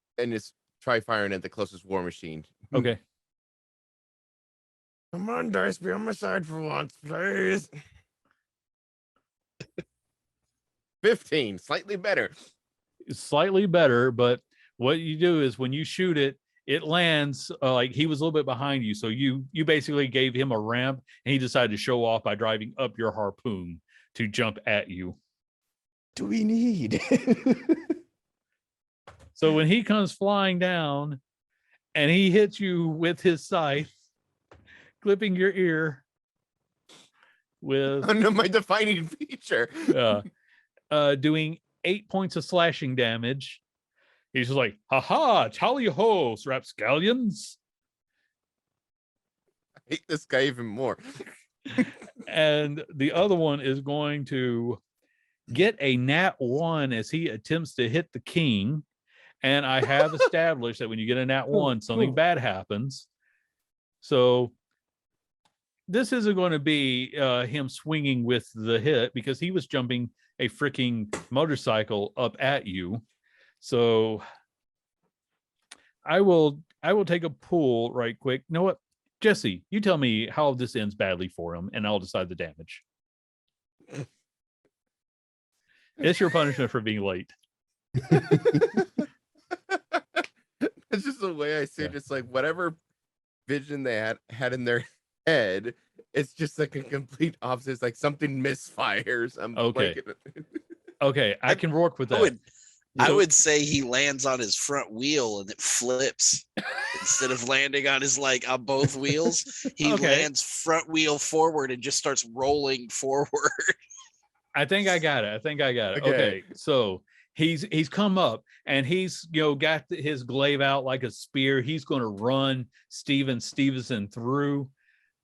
try firing at the closest war machine. Okay. Come on, dice, be on my side for once, please. 15, slightly better. Slightly better, but what you do is when you shoot it, it lands like he was a little bit behind you. So you basically gave him a ramp, and he decided to show off by driving up your harpoon to jump at you. Do we need? So when he comes flying down and he hits you with his scythe, clipping your ear with Under my defining feature. doing 8 points of slashing damage. He's just like, haha, tally ho, rapscallions. I hate this guy even more. And the other one is going to get a nat 1 as he attempts to hit the king. And I have established that when you get a nat 1, something bad happens. So this isn't going to be him swinging with the hit, because he was jumping a freaking motorcycle up at you. So I will take a pull right quick. You know what, Jesse, you tell me how this ends badly for him, and I'll decide the damage. It's your punishment for being late. It's just the way I see it. It's like whatever vision they had in their head, it's just like a complete opposite. It's like something misfires. I'm Okay. blanking. Okay, I can work with that. I would say he lands on his front wheel and it flips instead of landing on his on both wheels. He lands front wheel forward and just starts rolling forward. I think I got it. Okay. So he's come up and he's got his glaive out like a spear. He's going to run Stevenson through,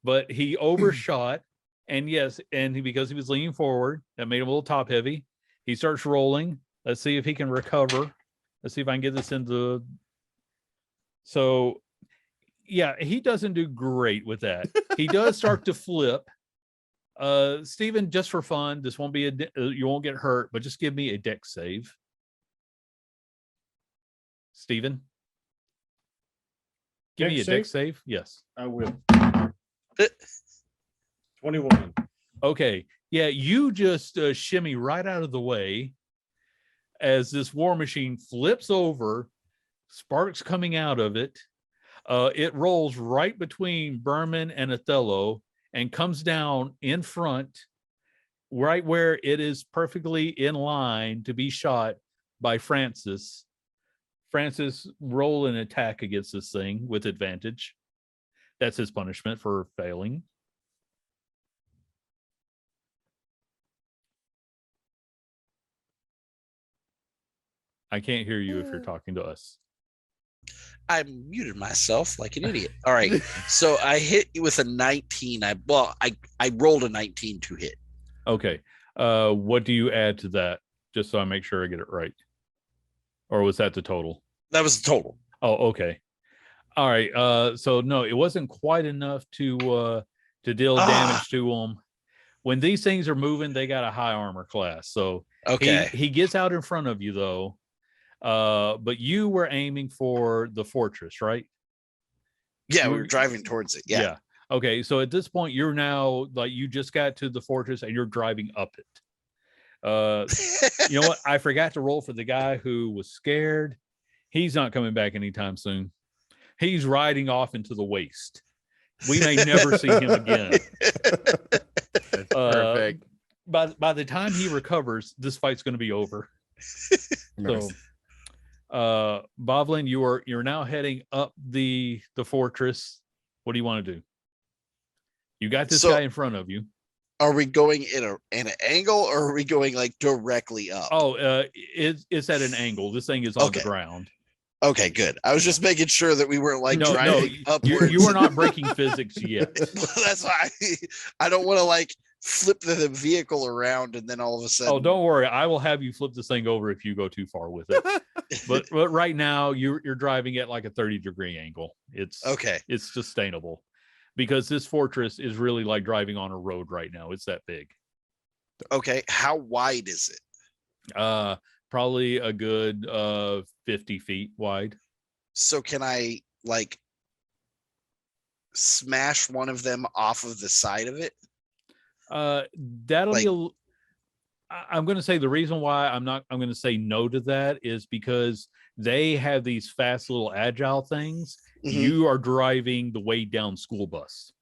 but he overshot. And because he was leaning forward, that made him a little top heavy. He starts rolling. Let's see if he can recover. Let's see if I can get this into. So, yeah, he doesn't do great with that. He does start to flip. Steven, just for fun, this won't be you won't get hurt, but just give me a dex save. Steven, give me a dex save. Yes, I will. 21. Okay. Yeah, you just shimmy right out of the way as this war machine flips over, sparks coming out of it. It rolls right between Berman and Othello and comes down in front, right where it is perfectly in line to be shot by Francis. Francis, roll an attack against this thing with advantage. That's his punishment for failing. I can't hear you if you're talking to us. I muted myself like an idiot. All right. So I hit you with a 19. I rolled a 19 to hit. Okay. What do you add to that? Just so I make sure I get it right. Or was that the total? That was the total. Oh, okay. All right. So no, it wasn't quite enough to deal damage to them. When these things are moving, they got a high armor class. So okay. He gets out in front of you though. But you were aiming for the fortress, right? Yeah, we were driving towards it. Yeah. Okay, so at this point, you're now you just got to the fortress and you're driving up it. You know what? I forgot to roll for the guy who was scared. He's not coming back anytime soon. He's riding off into the waste. We may never see him again. Perfect. By the time he recovers, this fight's going to be over. Nice. So, Bovlin, you're now heading up the fortress. What do you want to do? You got this guy in front of you. Are we going in an angle, or are we going directly up? Oh, it's at an angle. This thing is on the ground. Okay, good. I was just making sure that we weren't driving upwards. You are not breaking physics yet. That's why I don't want to flip the vehicle around, and then all of a sudden. Oh, don't worry. I will have you flip this thing over if you go too far with it. but right now you're driving at like a 30-degree angle. It's okay. It's sustainable because this fortress is really like driving on a road right now. It's that big. Okay. How wide is it? Probably a good 50 feet wide. So can I like smash one of them off of the side of it? That'll be I'm going to say the reason why I'm going to say no to that is because they have these fast little agile things. Mm-hmm. You are driving the way down school bus.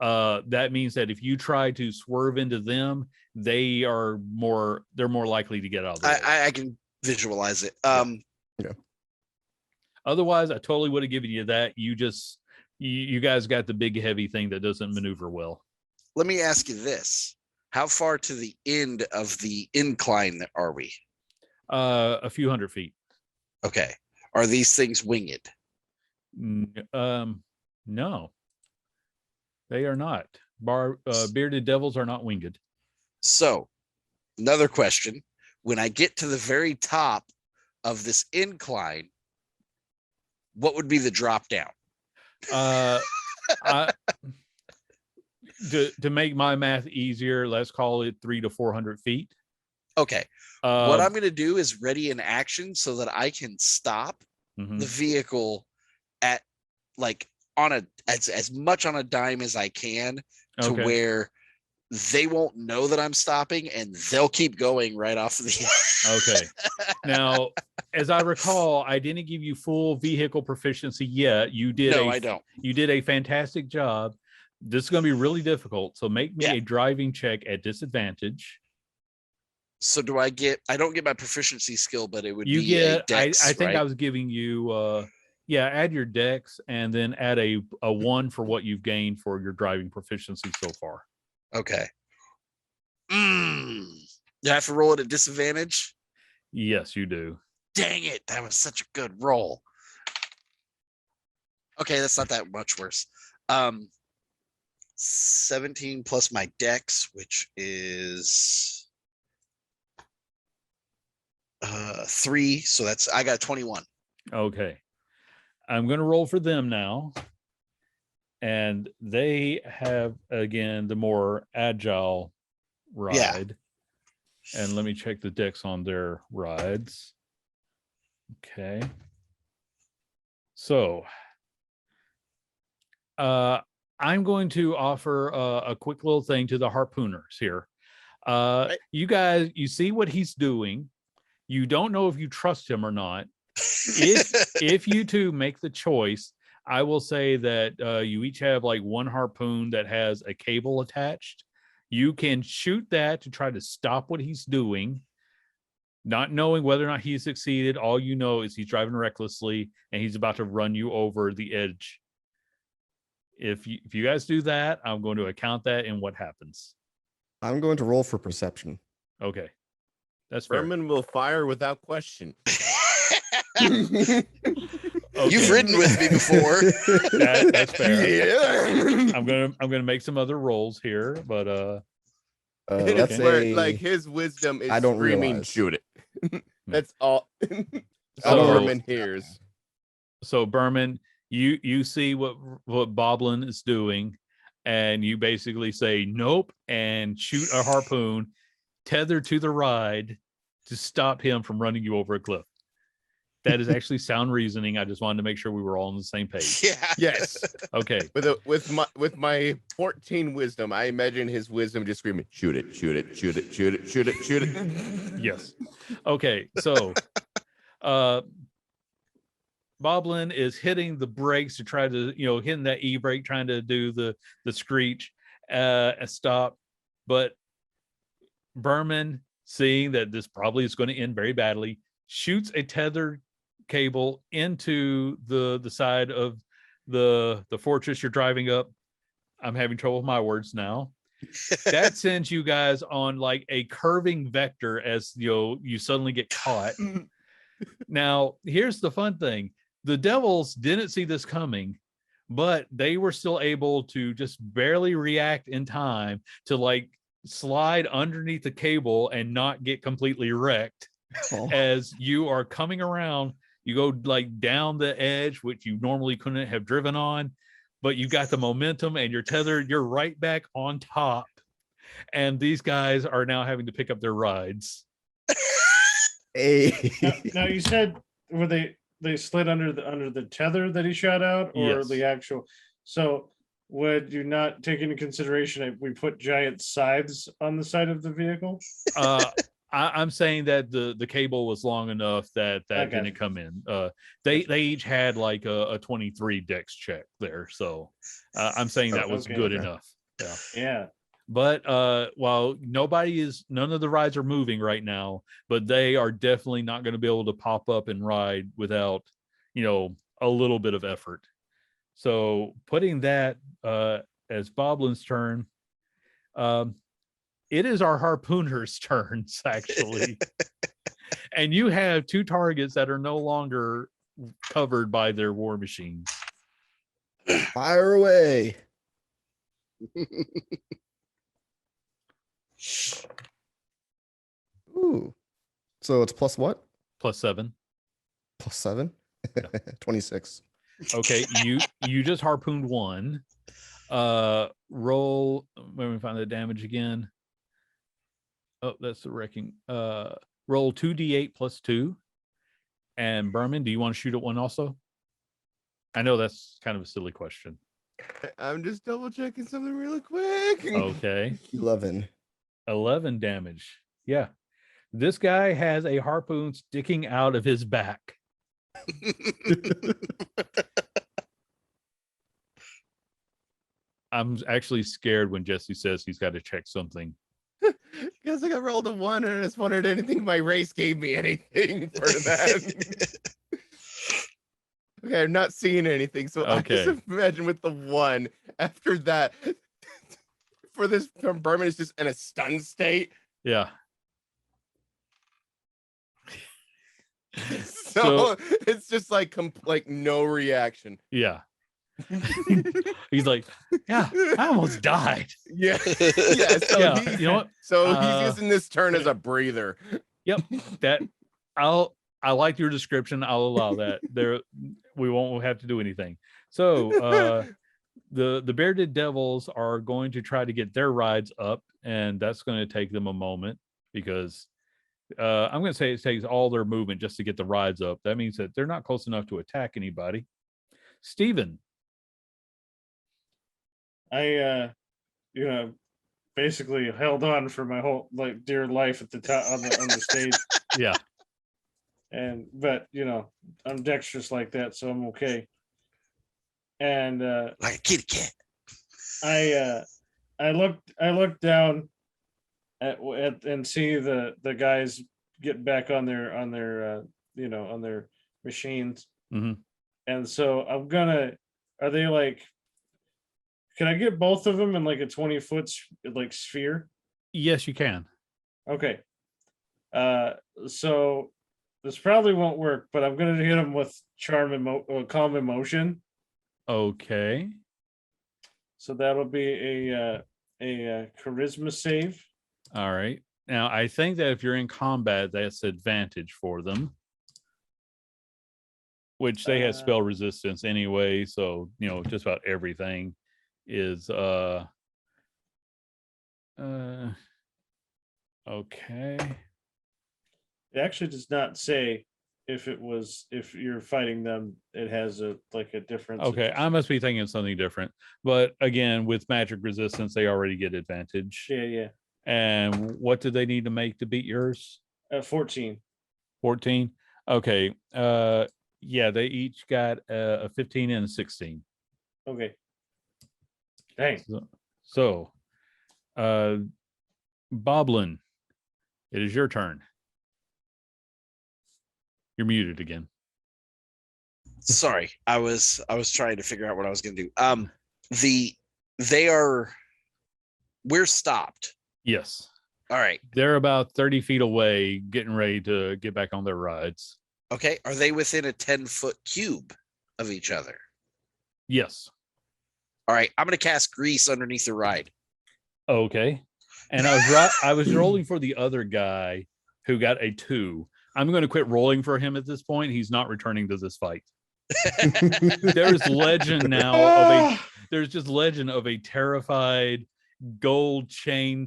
That means that if you try to swerve into them, they're more likely to get out of the way. I can visualize it. Yeah. Otherwise, I totally would have given you that. You guys got the big heavy thing that doesn't maneuver well. Let me ask you this. How far to the end of the incline are we? A few hundred feet. Okay. Are these things winged? No. They are not. Bearded devils are not winged. So, another question. When I get to the very top of this incline, what would be the drop down? To make my math easier, let's call it 300 to 400 feet. Okay. What I'm going to do is ready in action so that I can stop the vehicle at like on as much on a dime as I can to where they won't know that I'm stopping and they'll keep going right off of the Okay. Now, as I recall, I didn't give you full vehicle proficiency yet. You did. No, I don't. You did a fantastic job. This is going to be really difficult. So make me a driving check at disadvantage. So do I don't get my proficiency skill, but it would you be get a dex, I think right? I was giving you add your dex and then add a 1 for what you've gained for your driving proficiency so far. Okay. You have to roll at a disadvantage? Yes, you do. Dang it, that was such a good roll. Okay, that's not that much worse. 17 plus my dex, which is 3, so I got 21. Okay. I'm going to roll for them now. And they have, again, the more agile ride. Yeah. And let me check the dex on their rides. Okay. So, I'm going to offer a quick little thing to the harpooners here. Right. You guys, you see what he's doing. You don't know if you trust him or not. If you two make the choice, I will say that you each have like one harpoon that has a cable attached. You can shoot that to try to stop what he's doing, not knowing whether or not he succeeded. All you know is he's driving recklessly and he's about to run you over the edge. If you guys do that, I'm going to account that in what happens. I'm going to roll for perception. Okay. That's fair. Berman will fire without question. Okay. You've ridden with me before. That's fair. Yeah. I'm gonna make some other rolls here, but let's Where, say like his wisdom is I don't screaming, realize. shoot it. That's all. So- Berman hears. So Berman, you see what Boblin is doing, and you basically say nope and shoot a harpoon tethered to the ride to stop him from running you over a cliff. That is actually sound reasoning. I just wanted to make sure we were all on the same page. Yeah. Yes. Okay. With my 14 wisdom, I imagine his wisdom just screaming, shoot it, shoot it, shoot it, shoot it, shoot it, shoot it. Yes. Okay. So Boblin is hitting the brakes to try to, hitting that e-brake, trying to do the screech, stop. But Berman, seeing that this probably is going to end very badly, shoots a tethered cable into the side of the fortress you're driving up. I'm having trouble with my words now. That sends you guys on like a curving vector as you suddenly get caught. Now, here's the fun thing. The devils didn't see this coming, but they were still able to just barely react in time to like slide underneath the cable and not get completely wrecked. Oh. As you are coming around, you go like down the edge, which you normally couldn't have driven on, but you got the momentum and you're tethered, you're right back on top. And these guys are now having to pick up their rides. Hey. Now you said were they slid under the tether that he shot out, or Yes. the actual? So would you not take into consideration if we put giant scythes on the side of the vehicle? I'm saying that the cable was long enough that I got didn't you. come in. They each had like a 23 dex check there, so I'm saying that was Okay. good enough. Yeah. Yeah. But while none of the rides are moving right now, but they are definitely not going to be able to pop up and ride without, a little bit of effort. So putting that as Boblin's turn, it is our harpooner's turns, actually. And you have 2 targets that are no longer covered by their war machines. Fire away. Ooh. So it's plus what? +7. Plus 7? 26. Okay, you just harpooned 1. Roll. Let me find the damage again. Oh, that's the wrecking. Roll 2d8 plus 2. And Berman, do you want to shoot at 1 also? I know that's kind of a silly question. I'm just double checking something really quick. Okay. 11. 11 damage. Yeah. This guy has a harpoon sticking out of his back. I'm actually scared when Jesse says he's got to check something. Because I rolled a 1 and I just wondered anything my race gave me anything for that. Okay, I'm not seeing anything. So I Okay. just imagine with the 1 after that for this from Berman is just in a stun state. Yeah. So it's just like no reaction. Yeah. He's like, yeah, I almost died. Yeah. Yeah. So Yeah, he, you know what? So he's using this turn as a breather. Yep. I like your description. I'll allow that. We won't have to do anything. So the bearded devils are going to try to get their rides up, and that's going to take them a moment because I'm going to say it takes all their movement just to get the rides up. That means that they're not close enough to attack anybody. Steven. I basically held on for my whole dear life at the top on the stage. Yeah. But I'm dexterous like that, so I'm okay. And Like a kitty cat. I looked down at and see the guys get back on their machines. Mhm. And so are they like, can I get both of them in like a 20-foot sphere? Yes, you can. Okay. So this probably won't work, but I'm gonna hit them with calm emotion. Okay. So that'll be a charisma save. All right. Now, I think that if you're in combat, that's advantage for them, which they have spell resistance anyway. So, just about everything is okay. It actually does not say if you're fighting them, it has a difference. Okay, I must be thinking of something different. But again, with magic resistance, they already get advantage. Yeah. And what do they need to make to beat yours? 14. 14. Okay. Yeah, they each got a 15 and a 16. Okay. Dang. So Boblin, it is your turn. You're muted again. Sorry, I was trying to figure out what I was going to do. We're stopped. Yes. All right. They're about 30 feet away, getting ready to get back on their rides. Okay. Are they within a 10-foot cube of each other? Yes. All right, I'm going to cast Grease underneath the ride. Okay. And I was rolling for the other guy who got a 2. I'm going to quit rolling for him at this point. He's not returning to this fight. There's legend now there's just legend of a terrified gold chain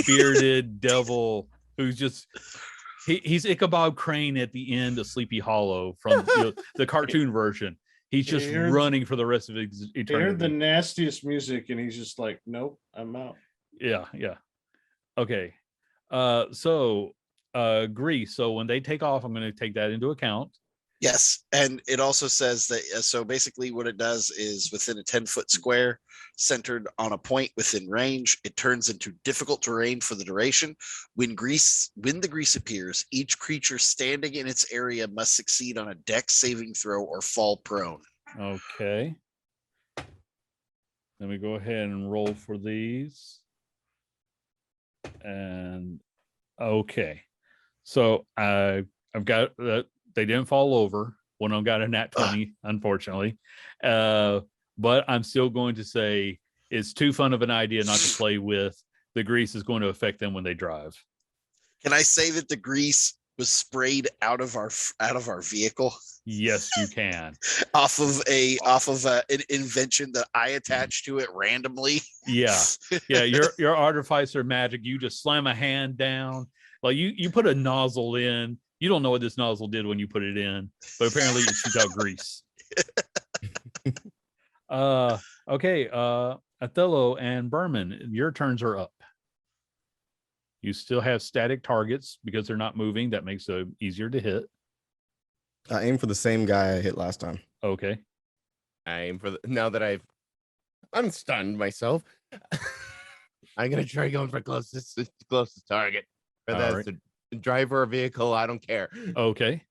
bearded devil who's just he's Ichabod Crane at the end of Sleepy Hollow from the cartoon version. He's just running for the rest of his eternity. He heard the nastiest music and he's just like, nope, I'm out. Yeah. Okay. So Grease. So when they take off, I'm going to take that into account. Yes, and it also says that so basically what it does is within a 10-foot square centered on a point within range, it turns into difficult terrain for the duration. When the grease appears, each creature standing in its area must succeed on a dex saving throw or fall prone. Okay. Let me go ahead and roll for these. And okay. So I've got that. They didn't fall over. One of them got a nat 20, unfortunately. But I'm still going to say it's too fun of an idea not to play with. The grease is going to affect them when they drive. Can I say that the grease was sprayed out of our vehicle? Yes, you can. off of an invention that I attached to it randomly. Yeah. Your artificer magic. You just slam a hand down, like you put a nozzle in. You don't know what this nozzle did when you put it in, but apparently it shoots out grease. Okay. Othello and Berman, your turns are up. You still have static targets because they're not moving. That makes it easier to hit. I aim for the same guy I hit last time. Okay. I aim for now that I've unstunned myself. I'm gonna try going for closest target. Whether All that's a driver or vehicle, I don't care. Okay.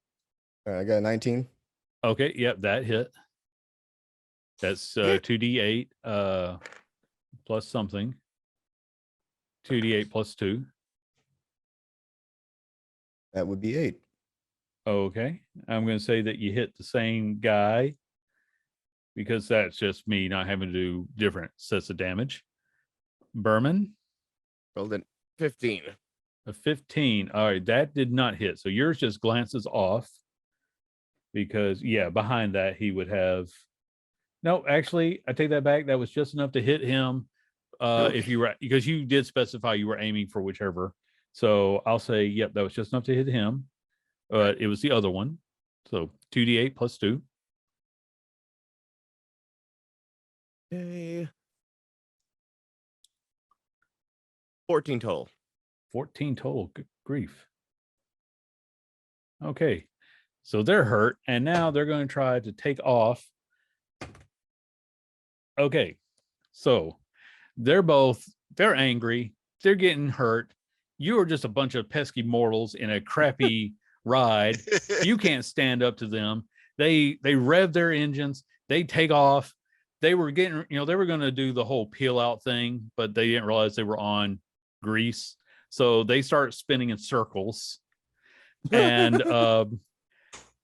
I got a 19. Okay. Yep, that hit. That's 2d8 plus something. 2d8 plus 2. That would be 8. Okay. I'm going to say that you hit the same guy because that's just me not having to do different sets of damage. Berman? Rolled in 15. A 15. All right. That did not hit. So yours just glances off because, behind that he would have. No, actually, I take that back. That was just enough to hit him. If you were, because you did specify you were aiming for whichever. So I'll say, yep, that was just enough to hit him. But it was the other one. So 2d8 plus 2. Okay. 14 total. 14 total. Good grief. Okay. So they're hurt. And now they're going to try to take off. Okay. So they're angry. They're getting hurt. You are just a bunch of pesky mortals in a crappy ride. You can't stand up to them. They rev their engines. They take off. They were getting, they were going to do the whole peel out thing, but they didn't realize they were on grease. So they start spinning in circles. And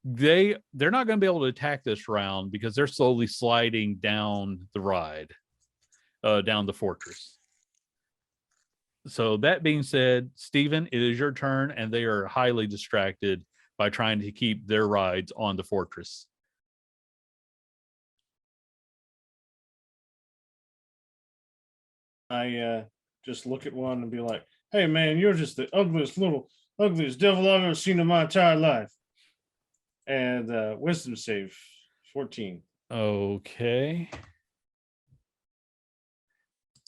they're not going to be able to attack this round because they're slowly sliding down the ride, down the fortress. So that being said, Stephen, it is your turn, and they are highly distracted by trying to keep their rides on the fortress. I just look at one and be like, hey man, you're just the ugliest devil I've ever seen in my entire life. And wisdom save 14. Okay.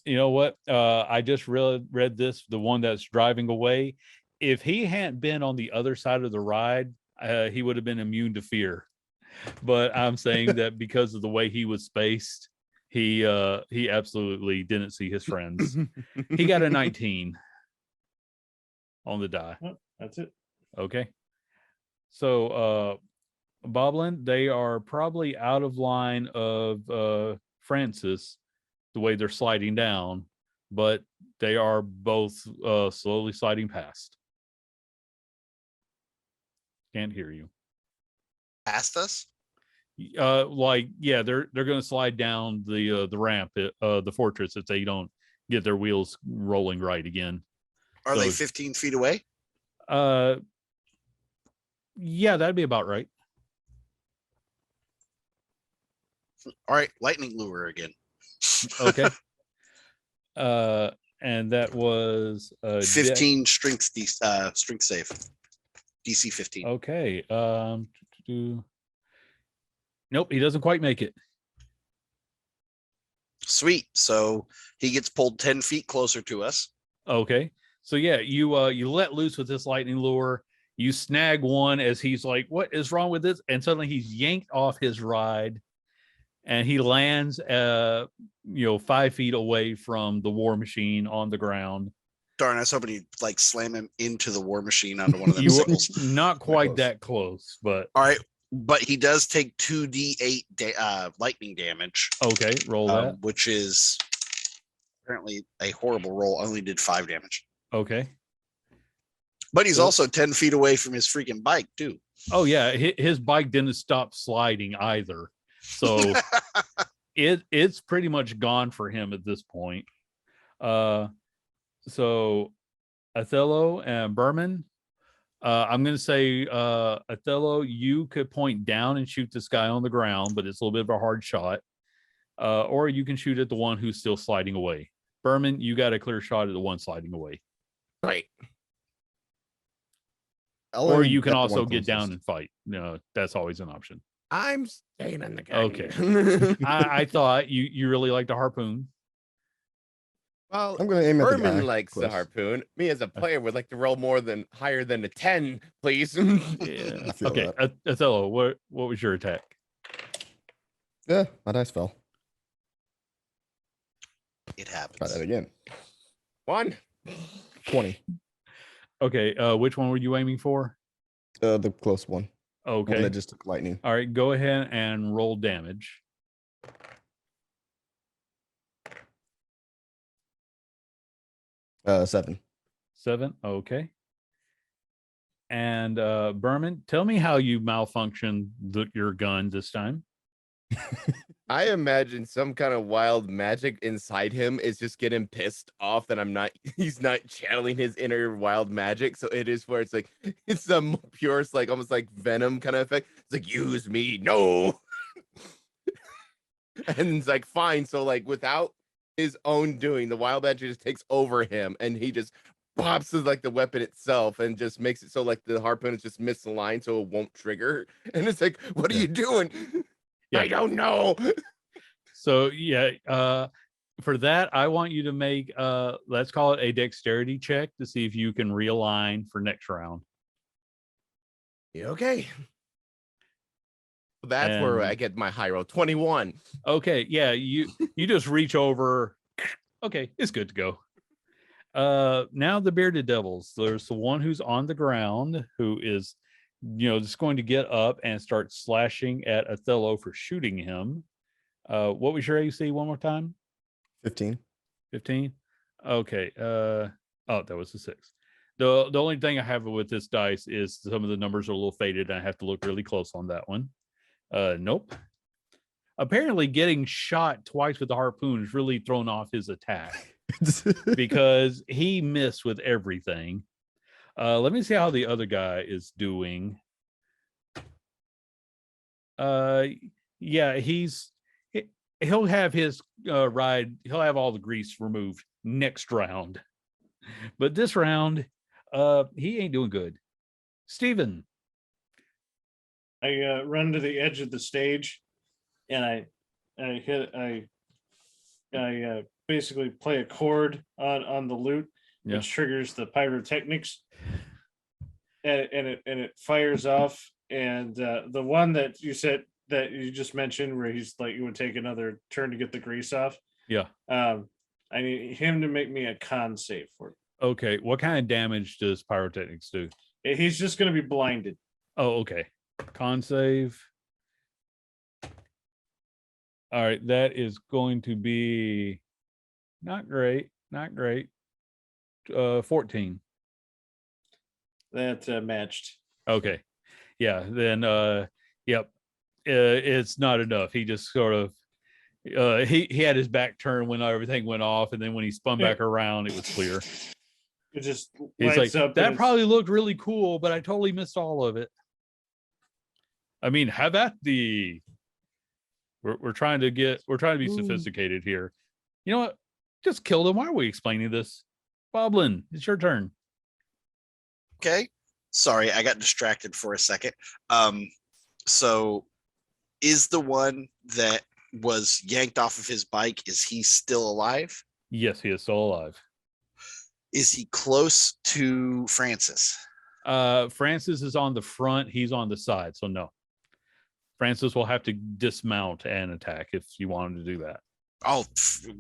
You know what? I just read this, the one that's driving away. If he hadn't been on the other side of the ride, he would have been immune to fear. But I'm saying that because of the way he was spaced, he absolutely didn't see his friends. He got a 19 on the die. Oh, that's it. Okay. So Boblin, they are probably out of line of Francis, the way they're sliding down, but they are both slowly sliding past. Can't hear you. Past us? Like, yeah, they're going to slide down the ramp, the fortress, if they don't get their wheels rolling right again. Are they So- 15 feet away? Yeah, that'd be about right. All right, lightning lure again. Okay. And that was 15 strength strength save. DC 15. Okay. Nope, he doesn't quite make it. Sweet. So he gets pulled 10 feet closer to us. Okay. So yeah, you let loose with this lightning lure. You snag one as he's like, "What is wrong with this?" And suddenly he's yanked off his ride, and he lands 5 feet away from the war machine on the ground. Darn, I was hoping you'd like slam him into the war machine onto one of them You sickles. were not quite close. that close, but All right, but he does take 2d8 lightning damage, okay, roll that. which is apparently a horrible roll. Only did 5 damage, Okay. but he's So- also 10 feet away from his freaking bike too. Oh yeah, his bike didn't stop sliding either. So it's pretty much gone for him at this point. So Othello and Berman, I'm going to say Othello, you could point down and shoot this guy on the ground, but it's a little bit of a hard shot. Or you can shoot at the one who's still sliding away. Berman, you got a clear shot at the one sliding away. Right. Or you can also get down and fight. No, that's always an option. I'm staying in the Okay. game. I thought you really liked a harpoon. Well, I'm going to aim at the guy. Berman likes the close. harpoon. Me as a player would like to roll more than higher than a 10, please. Yeah. I feel Okay, that. Othello, what was your attack? Yeah, my dice fell. It Try happens. that again. 1. 20. Okay, which one were you aiming for? The close one. One Okay. that just took lightning. All right, go ahead and roll damage. Seven. 7. Okay. And Berman, tell me how you malfunctioned your gun this time. I imagine some kind of wild magic inside him is just getting pissed off that he's not channeling his inner wild magic. So it is where it's like, it's some pure, like almost like venom kind of effect. It's like, use me, no. And it's like, fine. So like without his own doing, the wild magic just takes over him and he just pops with like the weapon itself and just makes it so like the harpoon is just misaligned so it won't trigger. And it's like, what are you doing? Yeah. I don't know. So yeah, for that, I want you to make let's call it a dexterity check to see if you can realign for next round. Okay. That's where I And- get my high roll. 21. Okay, yeah, you just reach over. Okay, it's good to go. Now the bearded devils. There's the one who's on the ground who is, just going to get up and start slashing at Othello for shooting him. What was your AC one more time? 15. 15. Okay. Oh, that was a 6. The only thing I have with this dice is some of the numbers are a little faded, and I have to look really close on that one. Nope. Apparently, getting shot twice with the harpoon has really thrown off his attack because he missed with everything. Let me see how the other guy is doing. Yeah, he'll have his ride. He'll have all the grease removed next round, but this round, he ain't doing good. Steven. I run to the edge of the stage, and I basically play a chord on the lute, Yeah. which triggers the pyrotechnics, and it fires off. And the one that you said that you just mentioned, where he's like, you would take another turn to get the grease off. Yeah. I need him to make me a con save for it. Okay. What kind of damage does pyrotechnics do? He's just going to be blinded. Oh, okay. Con save. All right, that is going to be not great. 14. That matched. Okay. Yeah, then yep. it's not enough. He just sort of he had his back turned when everything went off, and then when he spun back around, it was clear. It just He's lights like, up. that and probably looked really cool, but I totally missed all of it. I mean, have at the. We're trying to be sophisticated here. You know what? Just kill them. Why are we explaining this? Boblin, it's your turn. Okay. Sorry, I got distracted for a second. So is the one that was yanked off of his bike, is he still alive? Yes, he is still alive. Is he close to Francis? Francis is on the front. He's on the side. So no. Francis will have to dismount and attack if you want him to do that. Oh,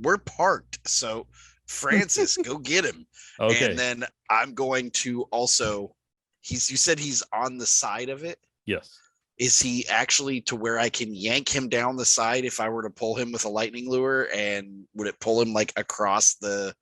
we're parked. So Francis, go get him. Okay. And then I'm going to also, you said he's on the side of it. Yes. Is he actually to where I can yank him down the side if I were to pull him with a lightning lure? And would it pull him like across the?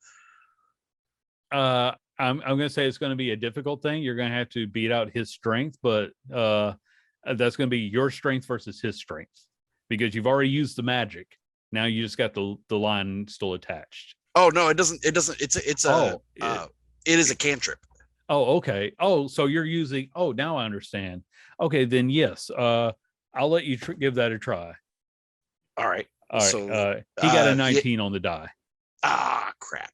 I'm going to say it's going to be a difficult thing. You're going to have to beat out his strength, but that's going to be your strength versus his strength because you've already used the magic. Now you just got the line still attached. Oh no, it doesn't. It is a cantrip. Oh, okay. Oh, so you're using. Oh, now I understand. Okay, then yes. I'll let you give that a try. All right. All right. So, he got a 19 on the die. Ah, crap.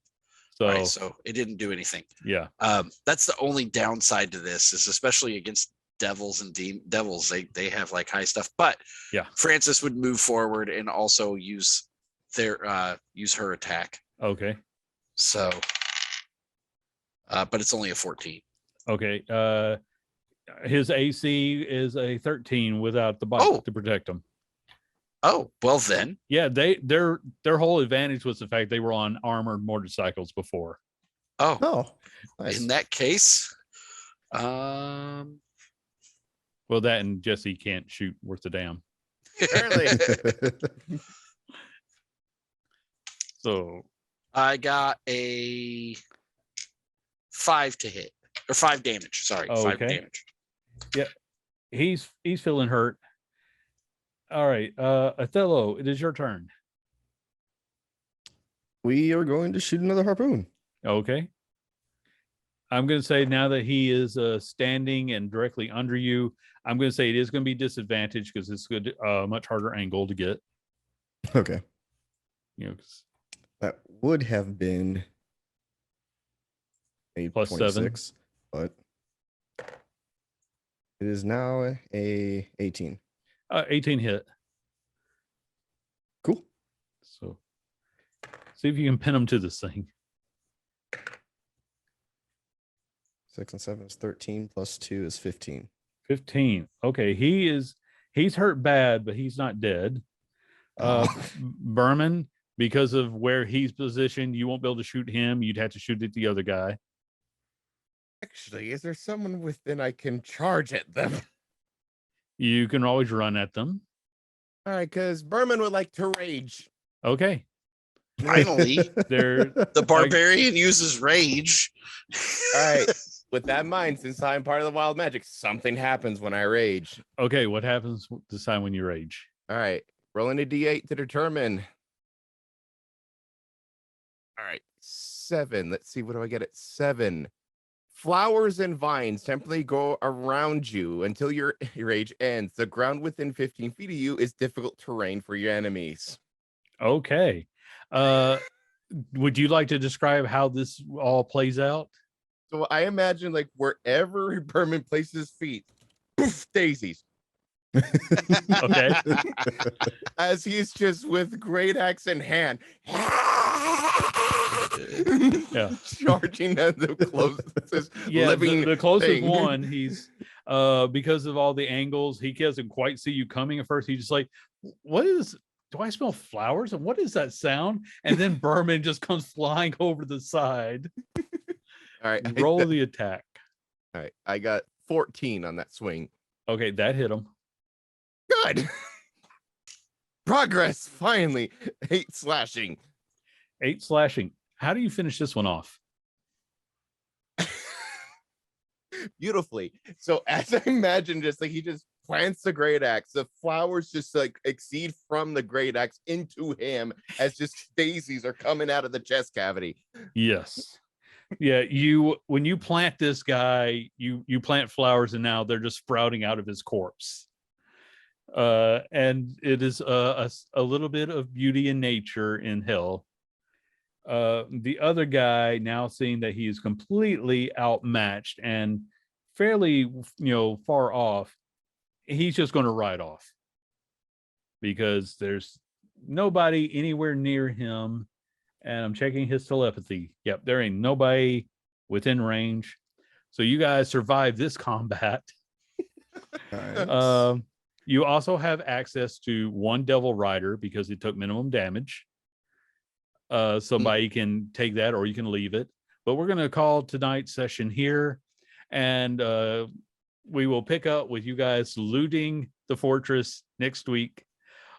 So, all right, so it didn't do anything. Yeah. That's the only downside to this, is especially against devils and devils. They have like high stuff, but yeah, Francis would move forward and also use her attack. Okay. So, but it's only a 14. Okay. His AC is a 13 without the bike to protect him. Oh, well then. Yeah, their whole advantage was the fact they were on armored motorcycles before. Oh, nice. In that case, well, that and Jesse can't shoot worth a damn. Apparently. So I got a 5 to hit, or 5 damage. Sorry, 5 damage. Yeah, he's feeling hurt. All right, Othello, it is your turn. We are going to shoot another harpoon. Okay. I'm going to say now that he is standing and directly under you, I'm going to say it is going to be disadvantaged because it's good, much harder angle to get. Okay. You know, that would have been a plus 26, but it is now a 18. 18 hit. Cool. So see if you can pin him to this thing. 6 and 7 is 13 plus 2 is 15. 15. Okay, he's hurt bad, but he's not dead. Berman, because of where he's positioned, you won't be able to shoot him. You'd have to shoot at the other guy. Actually, is there someone within I can charge at them? You can always run at them. All right, because Berman would like to rage. Okay. Finally, the barbarian uses rage. All right. With that in mind, since I'm part of the wild magic, something happens when I rage. Okay, what happens this time when you rage? All right. Rolling a d8 to determine. All right. 7. Let's see. What do I get at 7? Flowers and vines temporarily go around you until your rage ends. The ground within 15 feet of you is difficult terrain for your enemies. Okay. Would you like to describe how this all plays out? So I imagine like wherever Berman places his feet, poof, daisies. Okay. As he's just with great axe in hand. Yeah. Charging at the closest living the closest thing. one, he's because of all the angles, he doesn't quite see you coming at first. He's just like, do I smell flowers? And what is that sound? And then Berman just comes flying over the side. All right. Roll the attack. All right. I got 14 on that swing. Okay, that hit him. Good. Progress, finally. 8 slashing. 8 slashing. How do you finish this one off? Beautifully. So as I imagine, just like he just plants the great axe. The flowers just like exceed from the great axe into him as just daisies are coming out of the chest cavity. Yes. Yeah, when you plant this guy, you plant flowers, and now they're just sprouting out of his corpse. And it is a little bit of beauty in nature in hell. The other guy, now seeing that he is completely outmatched and fairly, far off, he's just going to ride off because there's nobody anywhere near him. And I'm checking his telepathy. Yep, there ain't nobody within range. So you guys survive this combat. Nice. You also have access to one Devil Rider because it took minimum damage. Somebody can take that or you can leave it. But we're going to call tonight's session here. And we will pick up with you guys looting the fortress next week.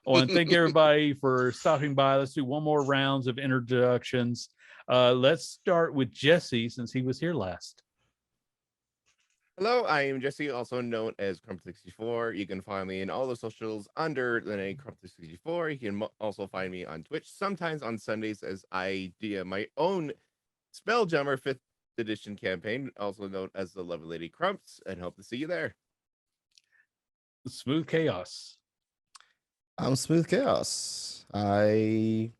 I want to thank everybody for stopping by. Let's do one more rounds of introductions. Let's start with Jesse since he was here last. Hello, I am Jesse, also known as Crump64. You can find me in all the socials under the name Crump64. You can also find me on Twitch, sometimes on Sundays, as I do my own Spelljammer 5th edition campaign, also known as the Lovely Lady Crumps, and hope to see you there. Smooth Chaos. I'm Smooth Chaos. I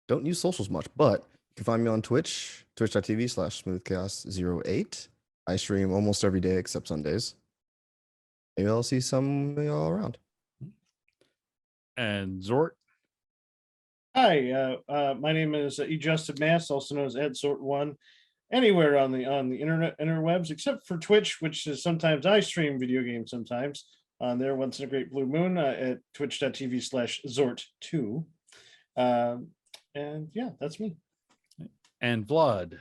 don't use socials much, but you can find me on Twitch, twitch.tv/smoothchaos08. I stream almost every day except Sundays. Maybe I'll see some of y'all around. And Zort. Hi, my name is Justin Mass, also known as EdSort1. Anywhere on the internet interwebs, except for Twitch, which is sometimes I stream video games sometimes on there once in a great blue moon at twitch.tv/Zort2. And yeah, that's me. And Vlad.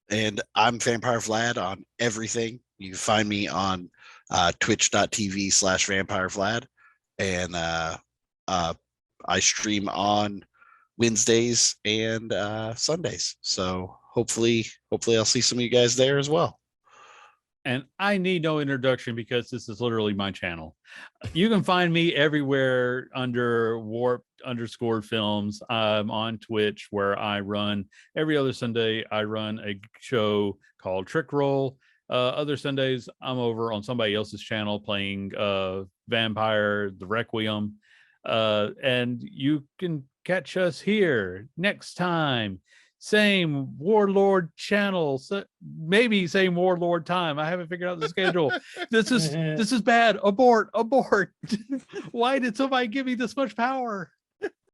And I'm Vampire Vlad on everything. You can find me on twitch.tv/Vampire Vlad. And I stream on Wednesdays and Sundays. So hopefully I'll see some of you guys there as well. And I need no introduction because this is literally my channel. You can find me everywhere under Warp_films. I'm on Twitch where I run every other Sunday. I run a show called Trick Roll. Other Sundays, I'm over on somebody else's channel playing Vampire, the Requiem. And you can catch us here next time. Same Warlord channel, so maybe same Warlord time. I haven't figured out the schedule. This is bad. Abort. Why did somebody give me this much power?